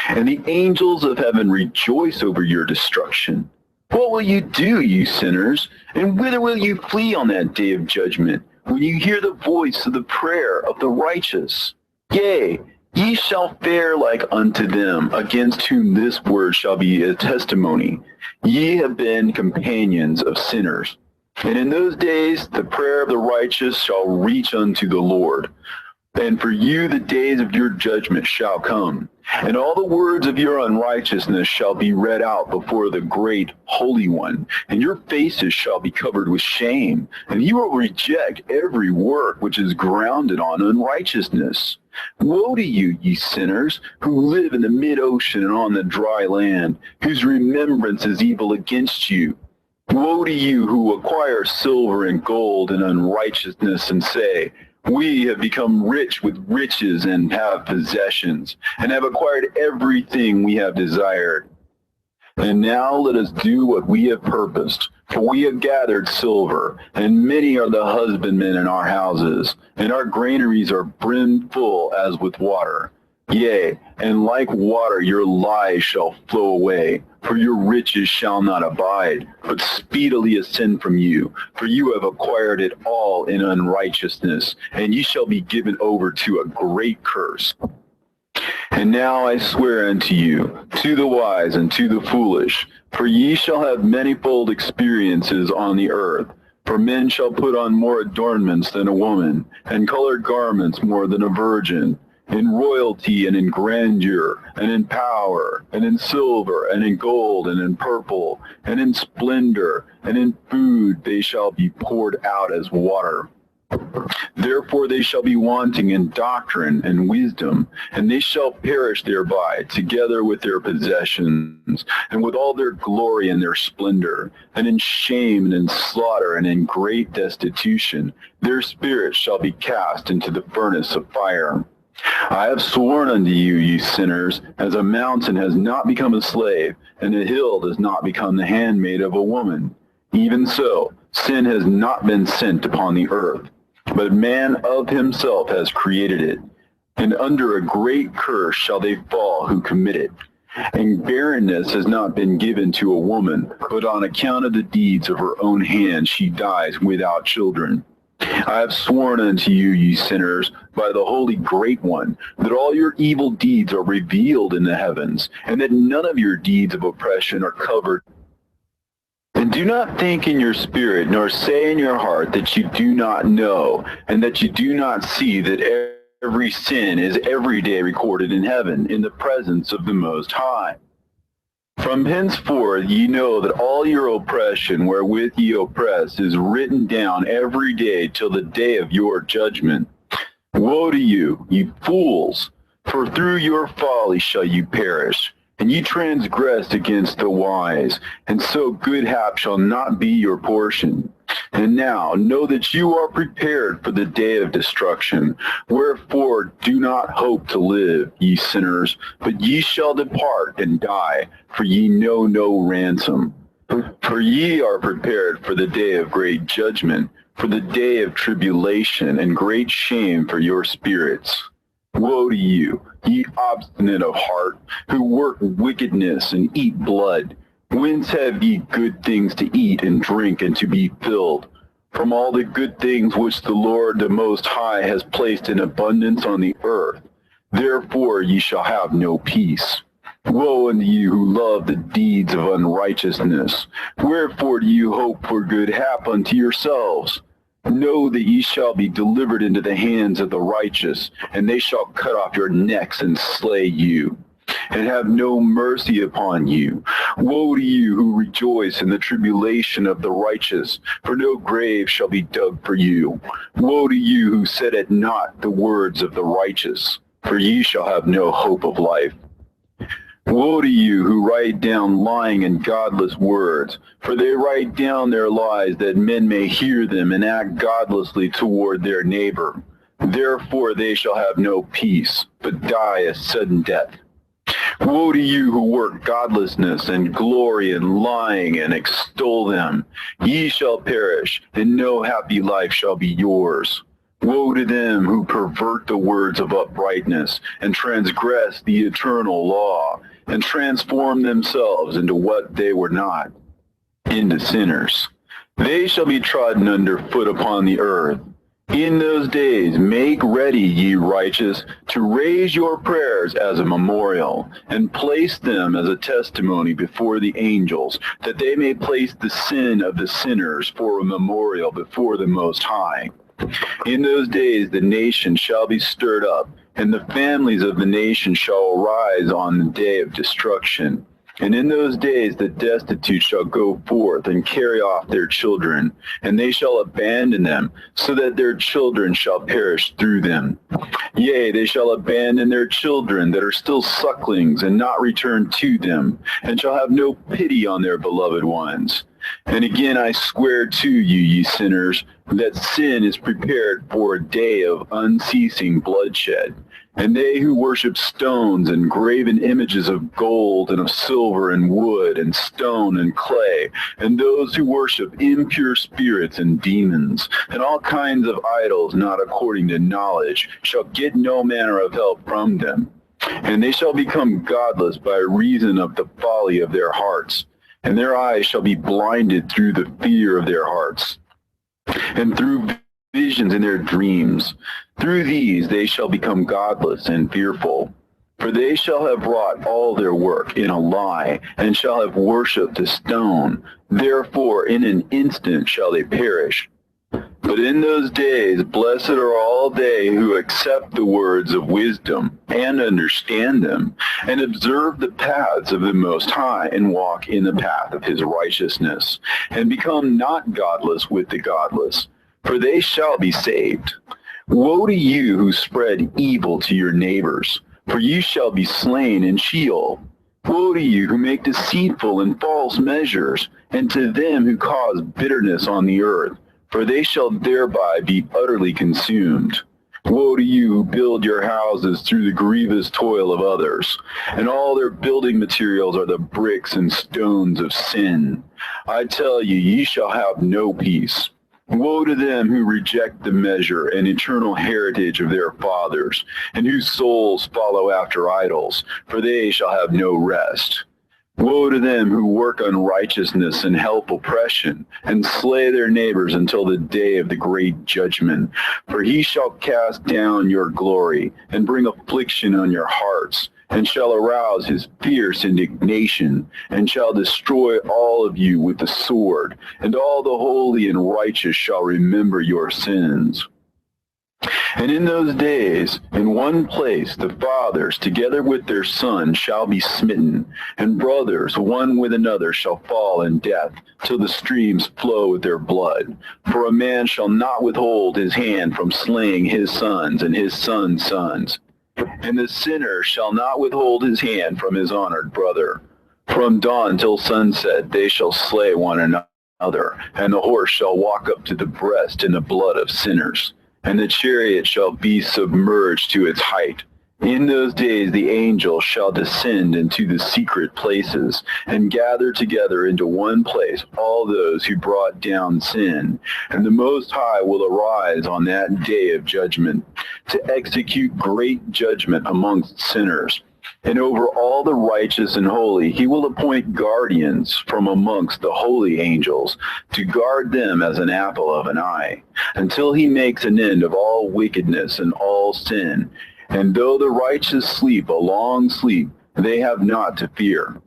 and the angels of heaven rejoice over your destruction. What will you do, ye sinners, and whither will you flee on that day of judgment, when you hear the voice of the prayer of the righteous? Yea, ye shall fare like unto them, against whom this word shall be a testimony. Ye have been companions of sinners. And in those days the prayer of the righteous shall reach unto the Lord. And for you the days of your judgment shall come, and all the words of your unrighteousness shall be read out before the great Holy One, and your faces shall be covered with shame, and you will reject every work which is grounded on unrighteousness. Woe to you, ye sinners, who live in the mid-ocean and on the dry land, whose remembrance is evil against you. Woe to you who acquire silver and gold in unrighteousness, and say, we have become rich with riches and have possessions, and have acquired everything we have desired. And now let us do what we have purposed. For we have gathered silver, and many are the husbandmen in our houses, and our granaries are brimmed full as with water. Yea, and like water your lies shall flow away, for your riches shall not abide, but speedily ascend from you. For you have acquired it all in unrighteousness, and ye shall be given over to a great curse. And now I swear unto you, to the wise and to the foolish, for ye shall have manifold experiences on the earth. For men shall put on more adornments than a woman, and colored garments more than a virgin. In royalty and in grandeur, and in power, and in silver, and in gold, and in purple, and in splendor, and in food they shall be poured out as water. Therefore they shall be wanting in doctrine and wisdom, and they shall perish thereby, together with their possessions, and with all their glory and their splendor, and in shame and in slaughter and in great destitution. Their spirits shall be cast into the furnace of fire. I have sworn unto you, ye sinners, as a mountain has not become a slave, and a hill does not become the handmaid of a woman. Even so, sin has not been sent upon the earth, but man of himself has created it. And under a great curse shall they fall who commit it. And barrenness has not been given to a woman, but on account of the deeds of her own hand she dies without children. I have sworn unto you, ye sinners, by the Holy Great One, that all your evil deeds are revealed in the heavens, and that none of your deeds of oppression are covered. And do not think in your spirit, nor say in your heart that you do not know, and that you do not see that every sin is every day recorded in heaven, in the presence of the Most High. From henceforth ye know that all your oppression wherewith ye oppress is written down every day till the day of your judgment. Woe to you, ye fools, for through your folly shall you perish. And ye transgressed against the wise, and so good hap shall not be your portion. And now know that you are prepared for the day of destruction. Wherefore do not hope to live, ye sinners, but ye shall depart and die, for ye know no ransom. For ye are prepared for the day of great judgment, for the day of tribulation and great shame for your spirits. Woe to you, ye obstinate of heart, who work wickedness and eat blood. Whence have ye good things to eat and drink and to be filled? From all the good things which the Lord the Most High has placed in abundance on the earth. Therefore ye shall have no peace. Woe unto you who love the deeds of unrighteousness. Wherefore do you hope for good hap unto yourselves? Know that ye shall be delivered into the hands of the righteous, and they shall cut off your necks and slay you, and have no mercy upon you. Woe to you who rejoice in the tribulation of the righteous, for no grave shall be dug for you. Woe to you who set at naught the words of the righteous, for ye shall have no hope of life. Woe to you who write down lying and godless words, for they write down their lies that men may hear them and act godlessly toward their neighbor. Therefore they shall have no peace, but die a sudden death. Woe to you who work godlessness and glory in lying and extol them. Ye shall perish, and no happy life shall be yours. Woe to them who pervert the words of uprightness and transgress the eternal law, and transform themselves into what they were not, into sinners. They shall be trodden under foot upon the earth. In those days make ready, ye righteous, to raise your prayers as a memorial, and place them as a testimony before the angels, that they may place the sin of the sinners for a memorial before the Most High. In those days the nation shall be stirred up, and the families of the nation shall arise on the day of destruction. And in those days the destitute shall go forth and carry off their children, and they shall abandon them, so that their children shall perish through them. Yea, they shall abandon their children that are still sucklings, and not return to them, and shall have no pity on their beloved ones. And again I swear to you, ye sinners, that sin is prepared for a day of unceasing bloodshed, And they who worship stones and graven images of gold and of silver and wood and stone and clay, and those who worship impure spirits and demons, and all kinds of idols not according to knowledge, shall get no manner of help from them. And they shall become godless by reason of the folly of their hearts, and their eyes shall be blinded through the fear of their hearts, and through visions in their dreams. Through these they shall become godless and fearful. For they shall have wrought all their work in a lie, and shall have worshipped a stone. Therefore in an instant shall they perish. But in those days blessed are all they who accept the words of wisdom, and understand them, and observe the paths of the Most High, and walk in the path of his righteousness, and become not godless with the godless, for they shall be saved. Woe to you who spread evil to your neighbors, for you shall be slain in Sheol. Woe to you who make deceitful and false measures, and to them who cause bitterness on the earth, for they shall thereby be utterly consumed. Woe to you who build your houses through the grievous toil of others, and all their building materials are the bricks and stones of sin. I tell you, ye shall have no peace. Woe to them who reject the measure and eternal heritage of their fathers, and whose souls follow after idols, for they shall have no rest. Woe to them who work unrighteousness and help oppression, and slay their neighbors until the day of the great judgment. For he shall cast down your glory, and bring affliction on your hearts, and shall arouse his fierce indignation, and shall destroy all of you with the sword, and all the holy and righteous shall remember your sins. And in those days, in one place, the fathers, together with their sons, shall be smitten, and brothers, one with another, shall fall in death, till the streams flow with their blood. For a man shall not withhold his hand from slaying his sons and his sons' sons. And the sinner shall not withhold his hand from his honored brother. From dawn till sunset they shall slay one another, and the horse shall walk up to the breast in the blood of sinners, and the chariot shall be submerged to its height. In those days the angels shall descend into the secret places, and gather together into one place all those who brought down sin. And the Most High will arise on that day of judgment, to execute great judgment amongst sinners. And over all the righteous and holy he will appoint guardians from amongst the holy angels, to guard them as an apple of an eye, until he makes an end of all wickedness and all sin. And though the righteous sleep a long sleep, they have not to fear.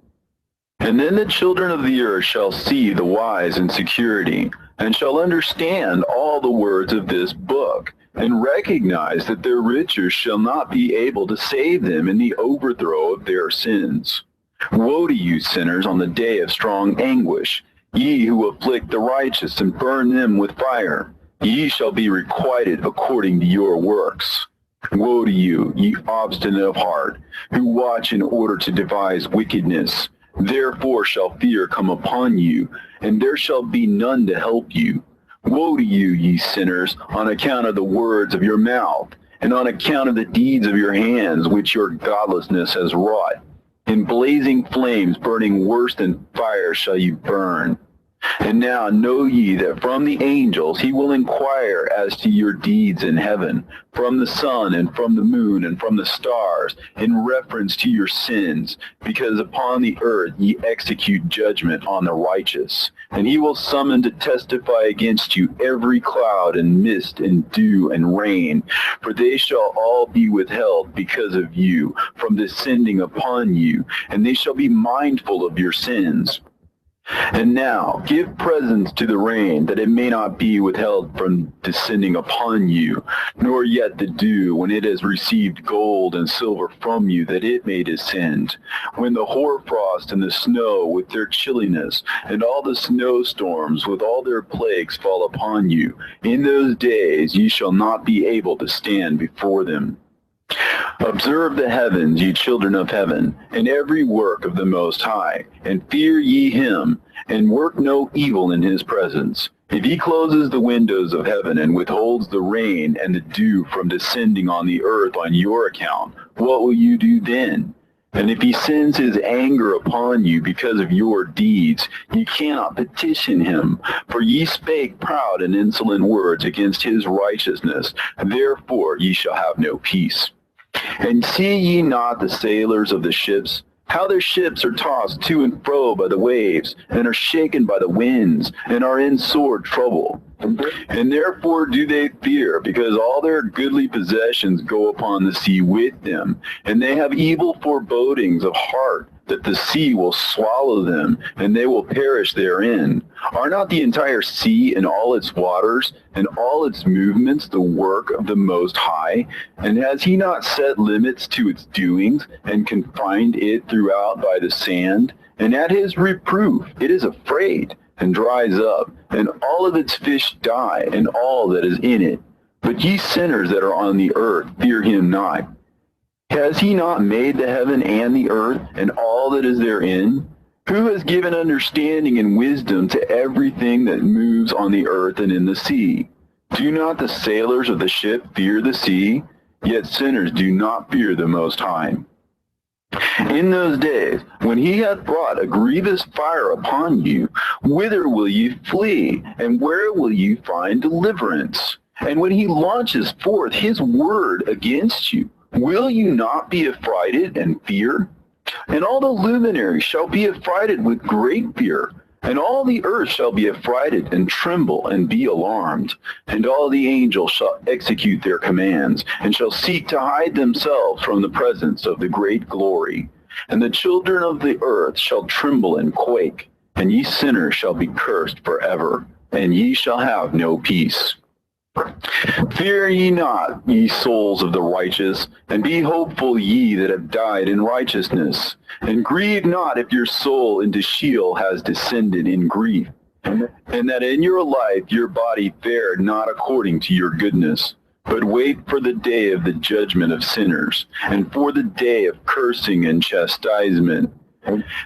And then the children of the earth shall see the wise in security, and shall understand all the words of this book, and recognize that their riches shall not be able to save them in the overthrow of their sins. Woe to you, sinners, on the day of strong anguish, ye who afflict the righteous and burn them with fire. Ye shall be requited according to your works. Woe to you, ye obstinate of heart, who watch in order to devise wickedness. Therefore shall fear come upon you, and there shall be none to help you. Woe to you, ye sinners, on account of the words of your mouth, and on account of the deeds of your hands, which your godlessness has wrought. In blazing flames, burning worse than fire, shall you burn. And now know ye that from the angels he will inquire as to your deeds in heaven, from the sun and from the moon and from the stars, in reference to your sins, because upon the earth ye execute judgment on the righteous. And he will summon to testify against you every cloud and mist and dew and rain, for they shall all be withheld because of you from descending upon you, and they shall be mindful of your sins. And now give presents to the rain, that it may not be withheld from descending upon you, nor yet the dew, when it has received gold and silver from you, that it may descend. When the hoarfrost and the snow with their chilliness, and all the snowstorms with all their plagues fall upon you, in those days ye shall not be able to stand before them. Observe the heavens, ye children of heaven, and every work of the Most High, and fear ye him, and work no evil in his presence. If he closes the windows of heaven and withholds the rain and the dew from descending on the earth on your account, what will you do then? And if he sends his anger upon you because of your deeds, ye cannot petition him, for ye spake proud and insolent words against his righteousness. Therefore ye shall have no peace. And see ye not the sailors of the ships, how their ships are tossed to and fro by the waves, and are shaken by the winds, and are in sore trouble? And therefore do they fear, because all their goodly possessions go upon the sea with them, and they have evil forebodings of heart, that the sea will swallow them, and they will perish therein. Are not the entire sea and all its waters, and all its movements the work of the Most High? And has he not set limits to its doings, and confined it throughout by the sand? And at his reproof it is afraid, and dries up, and all of its fish die, and all that is in it. But ye sinners that are on the earth, fear him not. Has he not made the heaven and the earth, and all that is therein? Who has given understanding and wisdom to everything that moves on the earth and in the sea? Do not the sailors of the ship fear the sea? Yet sinners do not fear the Most High. In those days, when he hath brought a grievous fire upon you, whither will ye flee, and where will ye find deliverance? And when he launches forth his word against you, will you not be affrighted and fear? And all the luminaries shall be affrighted with great fear, and all the earth shall be affrighted and tremble and be alarmed. And all the angels shall execute their commands, and shall seek to hide themselves from the presence of the great glory. And the children of the earth shall tremble and quake, and ye sinners shall be cursed forever, and ye shall have no peace. Fear ye not, ye souls of the righteous, and be hopeful, ye that have died in righteousness. And grieve not if your soul into Sheol has descended in grief, and that in your life your body fared not according to your goodness. But wait for the day of the judgment of sinners, and for the day of cursing and chastisement.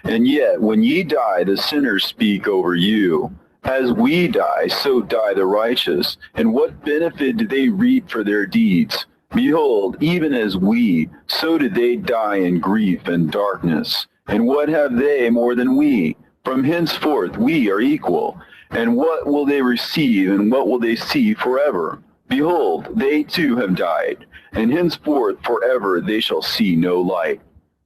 And yet, when ye die, the sinners speak over you. As we die, so die the righteous. And what benefit do they reap for their deeds? Behold, even as we, so did they die in grief and darkness. And what have they more than we? From henceforth we are equal. And what will they receive, and what will they see forever? Behold, they too have died, and henceforth forever they shall see no light.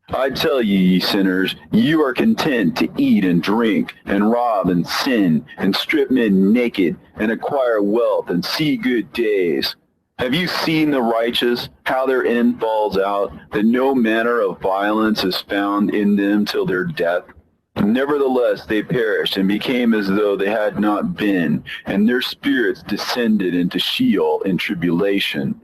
I tell ye, ye sinners, you are content to eat and drink, and rob and sin, and strip men naked, and acquire wealth, and see good days. Have you seen the righteous, how their end falls out, that no manner of violence is found in them till their death? Nevertheless they perished, and became as though they had not been, and their spirits descended into Sheol in tribulation.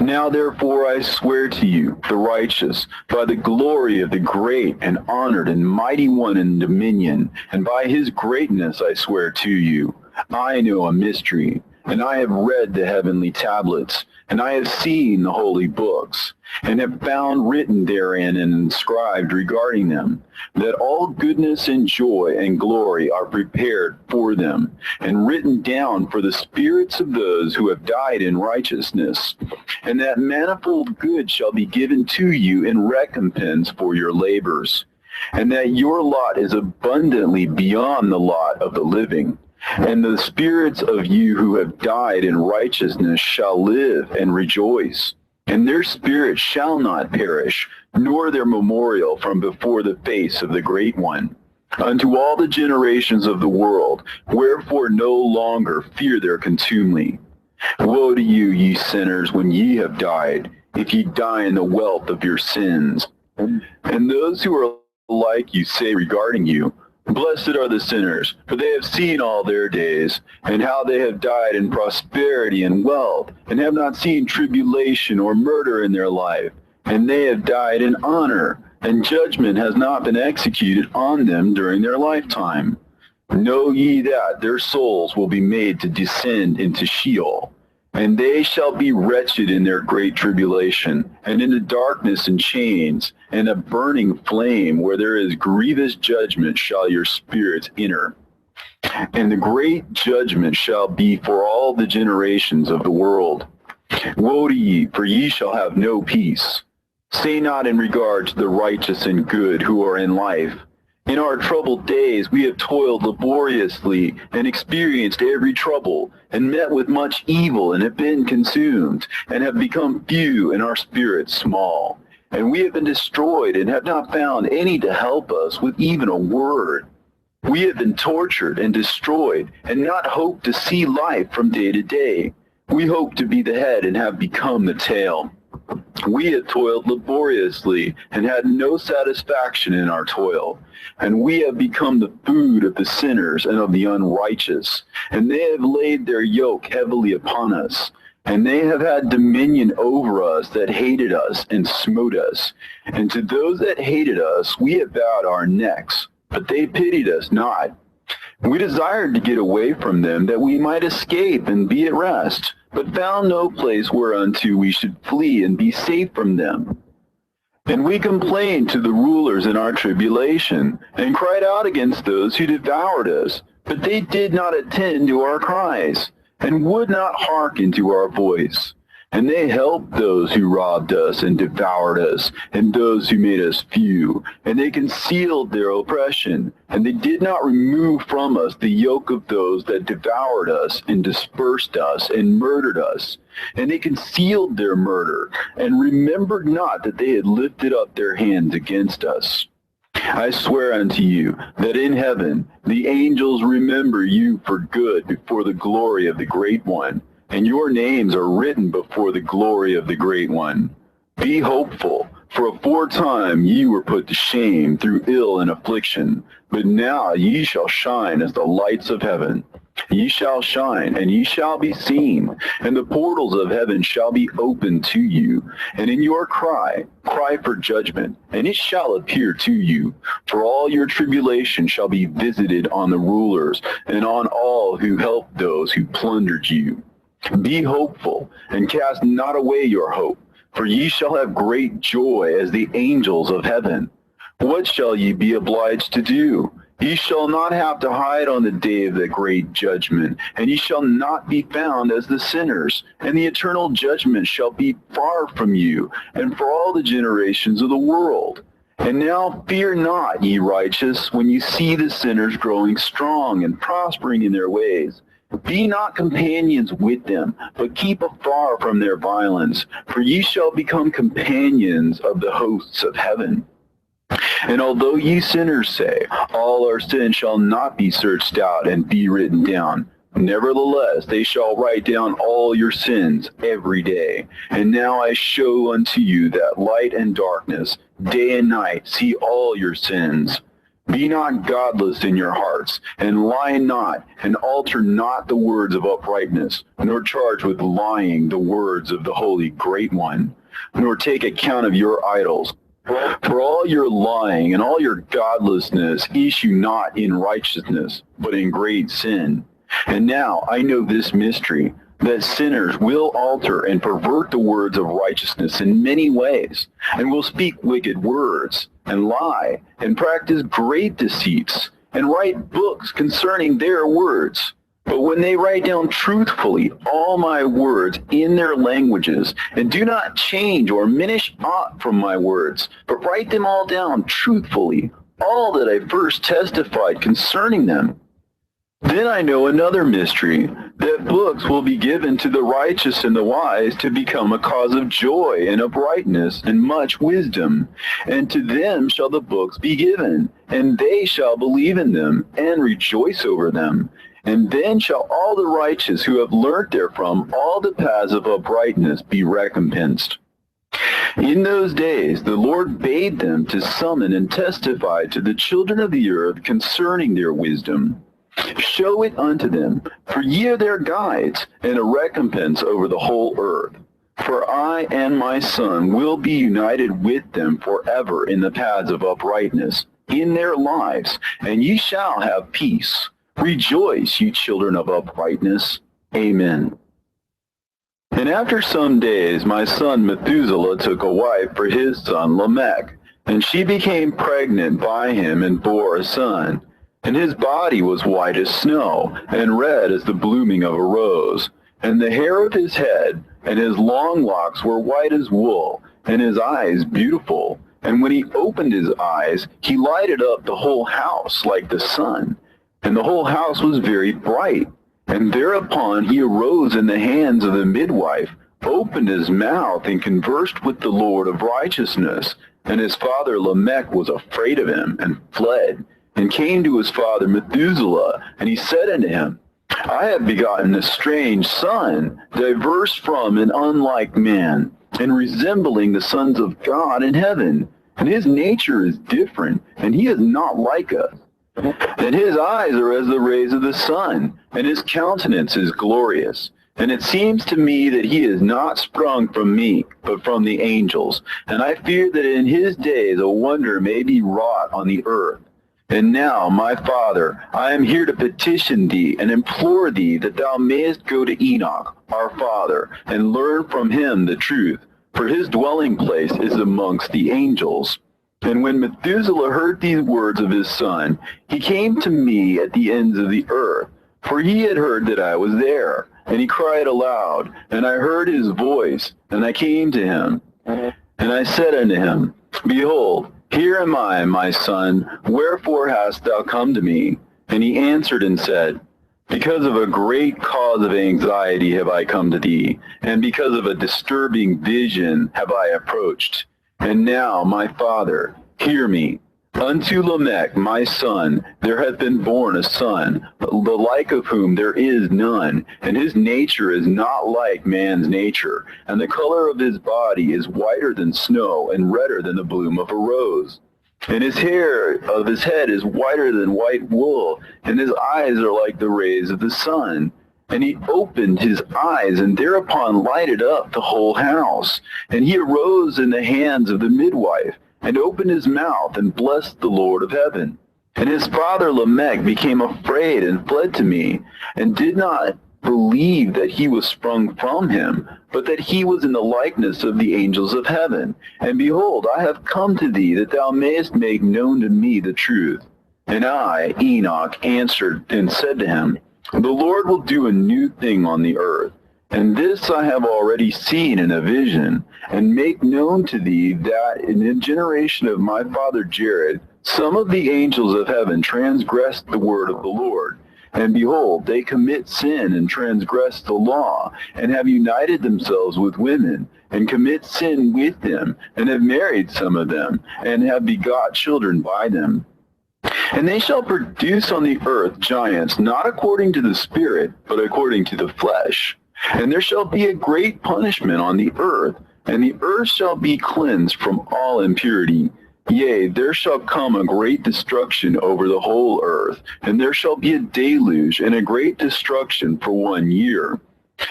Now therefore I swear to you, the righteous, by the glory of the great and honored and mighty one in dominion, and by his greatness I swear to you, I know a mystery, and I have read the heavenly tablets, and I have seen the holy books, and have found written therein and inscribed regarding them, that all goodness and joy and glory are prepared for them, and written down for the spirits of those who have died in righteousness, and that manifold good shall be given to you in recompense for your labors, and that your lot is abundantly beyond the lot of the living. And the spirits of you who have died in righteousness shall live and rejoice, and their spirits shall not perish, nor their memorial from before the face of the Great One, unto all the generations of the world, wherefore no longer fear their contumely. Woe to you, ye sinners, when ye have died, if ye die in the wealth of your sins. And those who are like you say regarding you, Blessed are the sinners, for they have seen all their days, and how they have died in prosperity and wealth, and have not seen tribulation or murder in their life, and they have died in honor, and judgment has not been executed on them during their lifetime. Know ye that their souls will be made to descend into Sheol, And they shall be wretched in their great tribulation, and in the darkness and chains, and a burning flame, where there is grievous judgment shall your spirits enter. And the great judgment shall be for all the generations of the world. Woe to ye, for ye shall have no peace. Say not in regard to the righteous and good who are in life, in our troubled days we have toiled laboriously and experienced every trouble, and met with much evil, and have been consumed, and have become few, and our spirits small. And we have been destroyed, and have not found any to help us with even a word. We have been tortured and destroyed, and not hope to see life from day to day. We hope to be the head, and have become the tail. We have toiled laboriously, and had no satisfaction in our toil. And we have become the food of the sinners and of the unrighteous. And they have laid their yoke heavily upon us. And they have had dominion over us that hated us and smote us. And to those that hated us we have bowed our necks, but they pitied us not. We desired to get away from them, that we might escape and be at rest, but found no place whereunto we should flee and be safe from them. And we complained to the rulers in our tribulation, and cried out against those who devoured us. But they did not attend to our cries, and would not hearken to our voice. And they helped those who robbed us and devoured us, and those who made us few. And they concealed their oppression, and they did not remove from us the yoke of those that devoured us, and dispersed us, and murdered us. And they concealed their murder, and remembered not that they had lifted up their hands against us. I swear unto you that in heaven the angels remember you for good before the glory of the Great One, and your names are written before the glory of the Great One. Be hopeful, for aforetime ye were put to shame through ill and affliction, but now ye shall shine as the lights of heaven. Ye shall shine, and ye shall be seen, and the portals of heaven shall be opened to you. And in your cry for judgment, and it shall appear to you. For all your tribulation shall be visited on the rulers, and on all who helped those who plundered you. Be hopeful, and cast not away your hope, for ye shall have great joy as the angels of heaven. What shall ye be obliged to do? Ye shall not have to hide on the day of the great judgment, and ye shall not be found as the sinners, and the eternal judgment shall be far from you, and for all the generations of the world. And now fear not, ye righteous, when ye see the sinners growing strong and prospering in their ways. Be not companions with them, but keep afar from their violence, for ye shall become companions of the hosts of heaven. And although ye sinners say, all our sins shall not be searched out and be written down, nevertheless they shall write down all your sins every day. And now I show unto you that light and darkness, day and night, see all your sins. Be not godless in your hearts, and lie not, and alter not the words of uprightness, nor charge with lying the words of the Holy Great One, nor take account of your idols. For all your lying and all your godlessness issue not in righteousness, but in great sin. And now I know this mystery, that sinners will alter and pervert the words of righteousness in many ways, and will speak wicked words, and lie, and practice great deceits, and write books concerning their words. But when they write down truthfully all my words in their languages, and do not change or diminish aught from my words, but write them all down truthfully, all that I first testified concerning them, then I know another mystery, that books will be given to the righteous and the wise to become a cause of joy and of brightness and much wisdom. And to them shall the books be given, and they shall believe in them and rejoice over them. And then shall all the righteous who have learnt therefrom all the paths of uprightness be recompensed. In those days the Lord bade them to summon and testify to the children of the earth concerning their wisdom. Show it unto them, for ye are their guides, and a recompense over the whole earth. For I and my Son will be united with them forever in the paths of uprightness, in their lives, and ye shall have peace. Rejoice, ye children of uprightness. Amen. And after some days, my son Methuselah took a wife for his son Lamech, and she became pregnant by him and bore a son. And his body was white as snow, and red as the blooming of a rose. And the hair of his head and his long locks were white as wool, and his eyes beautiful. And when he opened his eyes, he lighted up the whole house like the sun. And the whole house was very bright. And thereupon he arose in the hands of the midwife, opened his mouth, and conversed with the Lord of righteousness. And his father Lamech was afraid of him, and fled, and came to his father Methuselah. And he said unto him, I have begotten a strange son, diverse from and unlike man, and resembling the sons of God in heaven. And his nature is different, and he is not like us. And his eyes are as the rays of the sun, and his countenance is glorious. And it seems to me that he is not sprung from me, but from the angels. And I fear that in his days a wonder may be wrought on the earth. And now, my father, I am here to petition thee and implore thee that thou mayest go to Enoch, our father, and learn from him the truth, for his dwelling place is amongst the angels. And when Methuselah heard these words of his son, he came to me at the ends of the earth, for he had heard that I was there. And he cried aloud, and I heard his voice, and I came to him. And I said unto him, Behold, here am I, my son, wherefore hast thou come to me? And he answered and said, Because of a great cause of anxiety have I come to thee, and because of a disturbing vision have I approached. And now, my father, hear me. Unto Lamech, my son, there hath been born a son, the like of whom there is none, and his nature is not like man's nature, and the color of his body is whiter than snow, and redder than the bloom of a rose. And his hair of his head is whiter than white wool, and his eyes are like the rays of the sun. And he opened his eyes, and thereupon lighted up the whole house. And he arose in the hands of the midwife, and opened his mouth, and blessed the Lord of heaven. And his father Lamech became afraid, and fled to me, and did not believe that he was sprung from him, but that he was in the likeness of the angels of heaven. And behold, I have come to thee, that thou mayest make known to me the truth. And I, Enoch, answered and said to him, The Lord will do a new thing on the earth. And this I have already seen in a vision, and make known to thee that in the generation of my father Jared, some of the angels of heaven transgressed the word of the Lord. And behold, they commit sin and transgress the law, and have united themselves with women, and commit sin with them, and have married some of them, and have begot children by them. And they shall produce on the earth giants, not according to the Spirit, but according to the flesh. And there shall be a great punishment on the earth, and the earth shall be cleansed from all impurity. Yea, there shall come a great destruction over the whole earth, and there shall be a deluge and a great destruction for 1 year.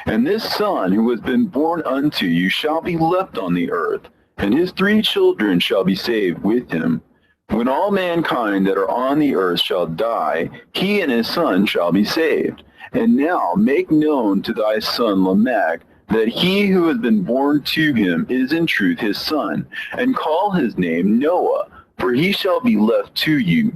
And this son who has been born unto you shall be left on the earth, and his 3 children shall be saved with him. When all mankind that are on the earth shall die, he and his son shall be saved. And now make known to thy son Lamech that he who has been born to him is in truth his son, and call his name Noah, for he shall be left to you.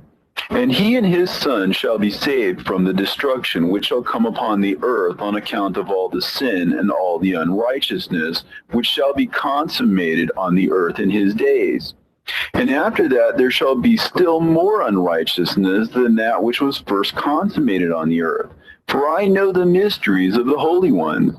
And he and his son shall be saved from the destruction which shall come upon the earth on account of all the sin and all the unrighteousness which shall be consummated on the earth in his days. And after that there shall be still more unrighteousness than that which was first consummated on the earth. For I know the mysteries of the holy ones.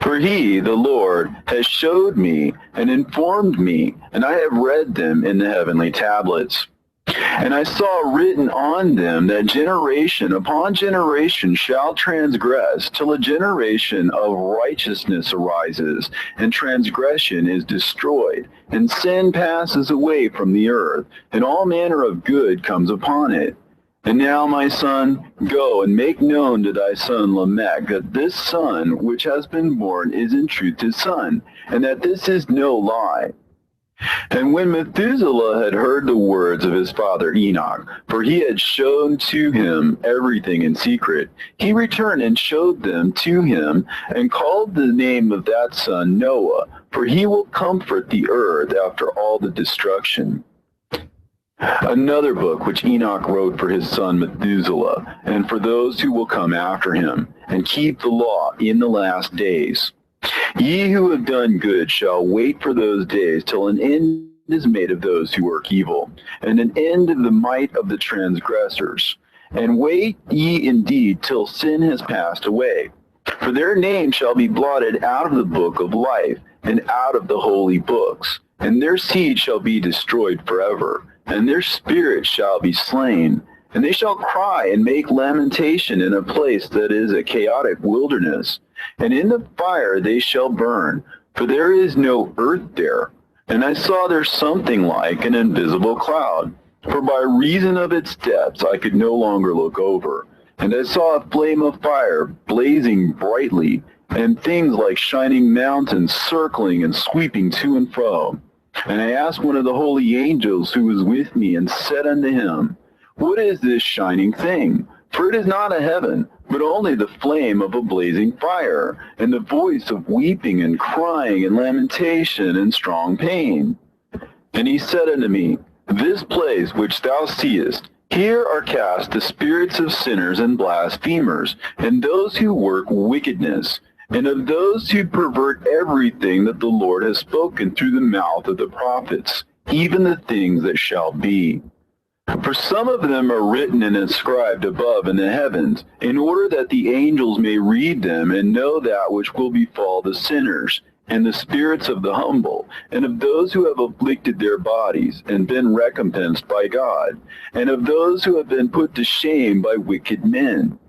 For he, the Lord, has showed me and informed me, and I have read them in the heavenly tablets. And I saw written on them that generation upon generation shall transgress, till a generation of righteousness arises, and transgression is destroyed, and sin passes away from the earth, and all manner of good comes upon it. And now, my son, go and make known to thy son Lamech that this son which has been born is in truth his son, and that this is no lie. And when Methuselah had heard the words of his father Enoch, for he had shown to him everything in secret, he returned and showed them to him, and called the name of that son Noah, for he will comfort the earth after all the destruction. Another book which Enoch wrote for his son Methuselah, and for those who will come after him, and keep the law in the last days. Ye who have done good shall wait for those days till an end is made of those who work evil, and an end of the might of the transgressors. And wait ye indeed till sin has passed away. For their name shall be blotted out of the book of life, and out of the holy books, and their seed shall be destroyed forever, and their spirit shall be slain. And they shall cry and make lamentation in a place that is a chaotic wilderness. And in the fire they shall burn, for there is no earth there. And I saw there something like an invisible cloud, for by reason of its depths I could no longer look over. And I saw a flame of fire blazing brightly, and things like shining mountains circling and sweeping to and fro. And I asked one of the holy angels who was with me, and said unto him, What is this shining thing? For it is not a heaven, but only the flame of a blazing fire, and the voice of weeping and crying and lamentation and strong pain. And he said unto me, This place which thou seest, here are cast the spirits of sinners and blasphemers, and those who work wickedness, and of those who pervert everything that the Lord has spoken through the mouth of the prophets, even the things that shall be. For some of them are written and inscribed above in the heavens, in order that the angels may read them and know that which will befall the sinners, and the spirits of the humble, and of those who have afflicted their bodies, and been recompensed by God, and of those who have been put to shame by wicked men,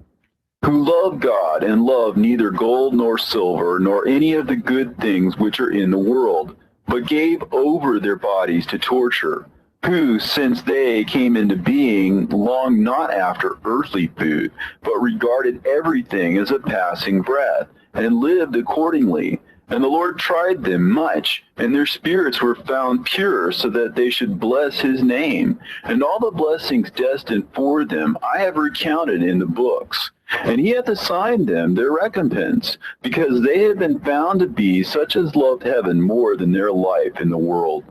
who love God, and love neither gold nor silver, nor any of the good things which are in the world, but gave over their bodies to torture, who, since they came into being, longed not after earthly food, but regarded everything as a passing breath, and lived accordingly. And the Lord tried them much, and their spirits were found pure, so that they should bless his name. And all the blessings destined for them I have recounted in the books. And he hath assigned them their recompense, because they had been found to be such as loved heaven more than their life in the world.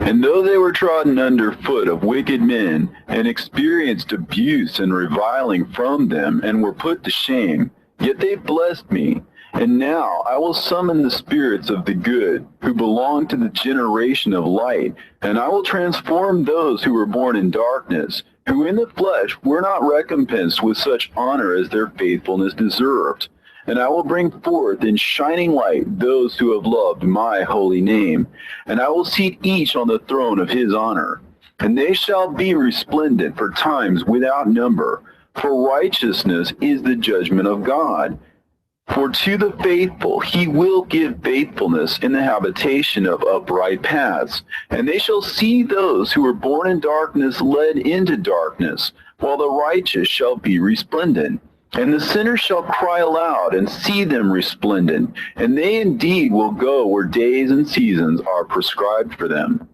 And though they were trodden under foot of wicked men, and experienced abuse and reviling from them, and were put to shame, yet they blessed me. And now I will summon the spirits of the good, who belong to the generation of light, and I will transform those who were born in darkness, who in the flesh were not recompensed with such honor as their faithfulness deserved. And I will bring forth in shining light those who have loved my holy name, and I will seat each on the throne of his honor. And they shall be resplendent for times without number, for righteousness is the judgment of God. For to the faithful he will give faithfulness in the habitation of upright paths. And they shall see those who were born in darkness led into darkness, while the righteous shall be resplendent. And the sinners shall cry aloud and see them resplendent, and they indeed will go where days and seasons are prescribed for them.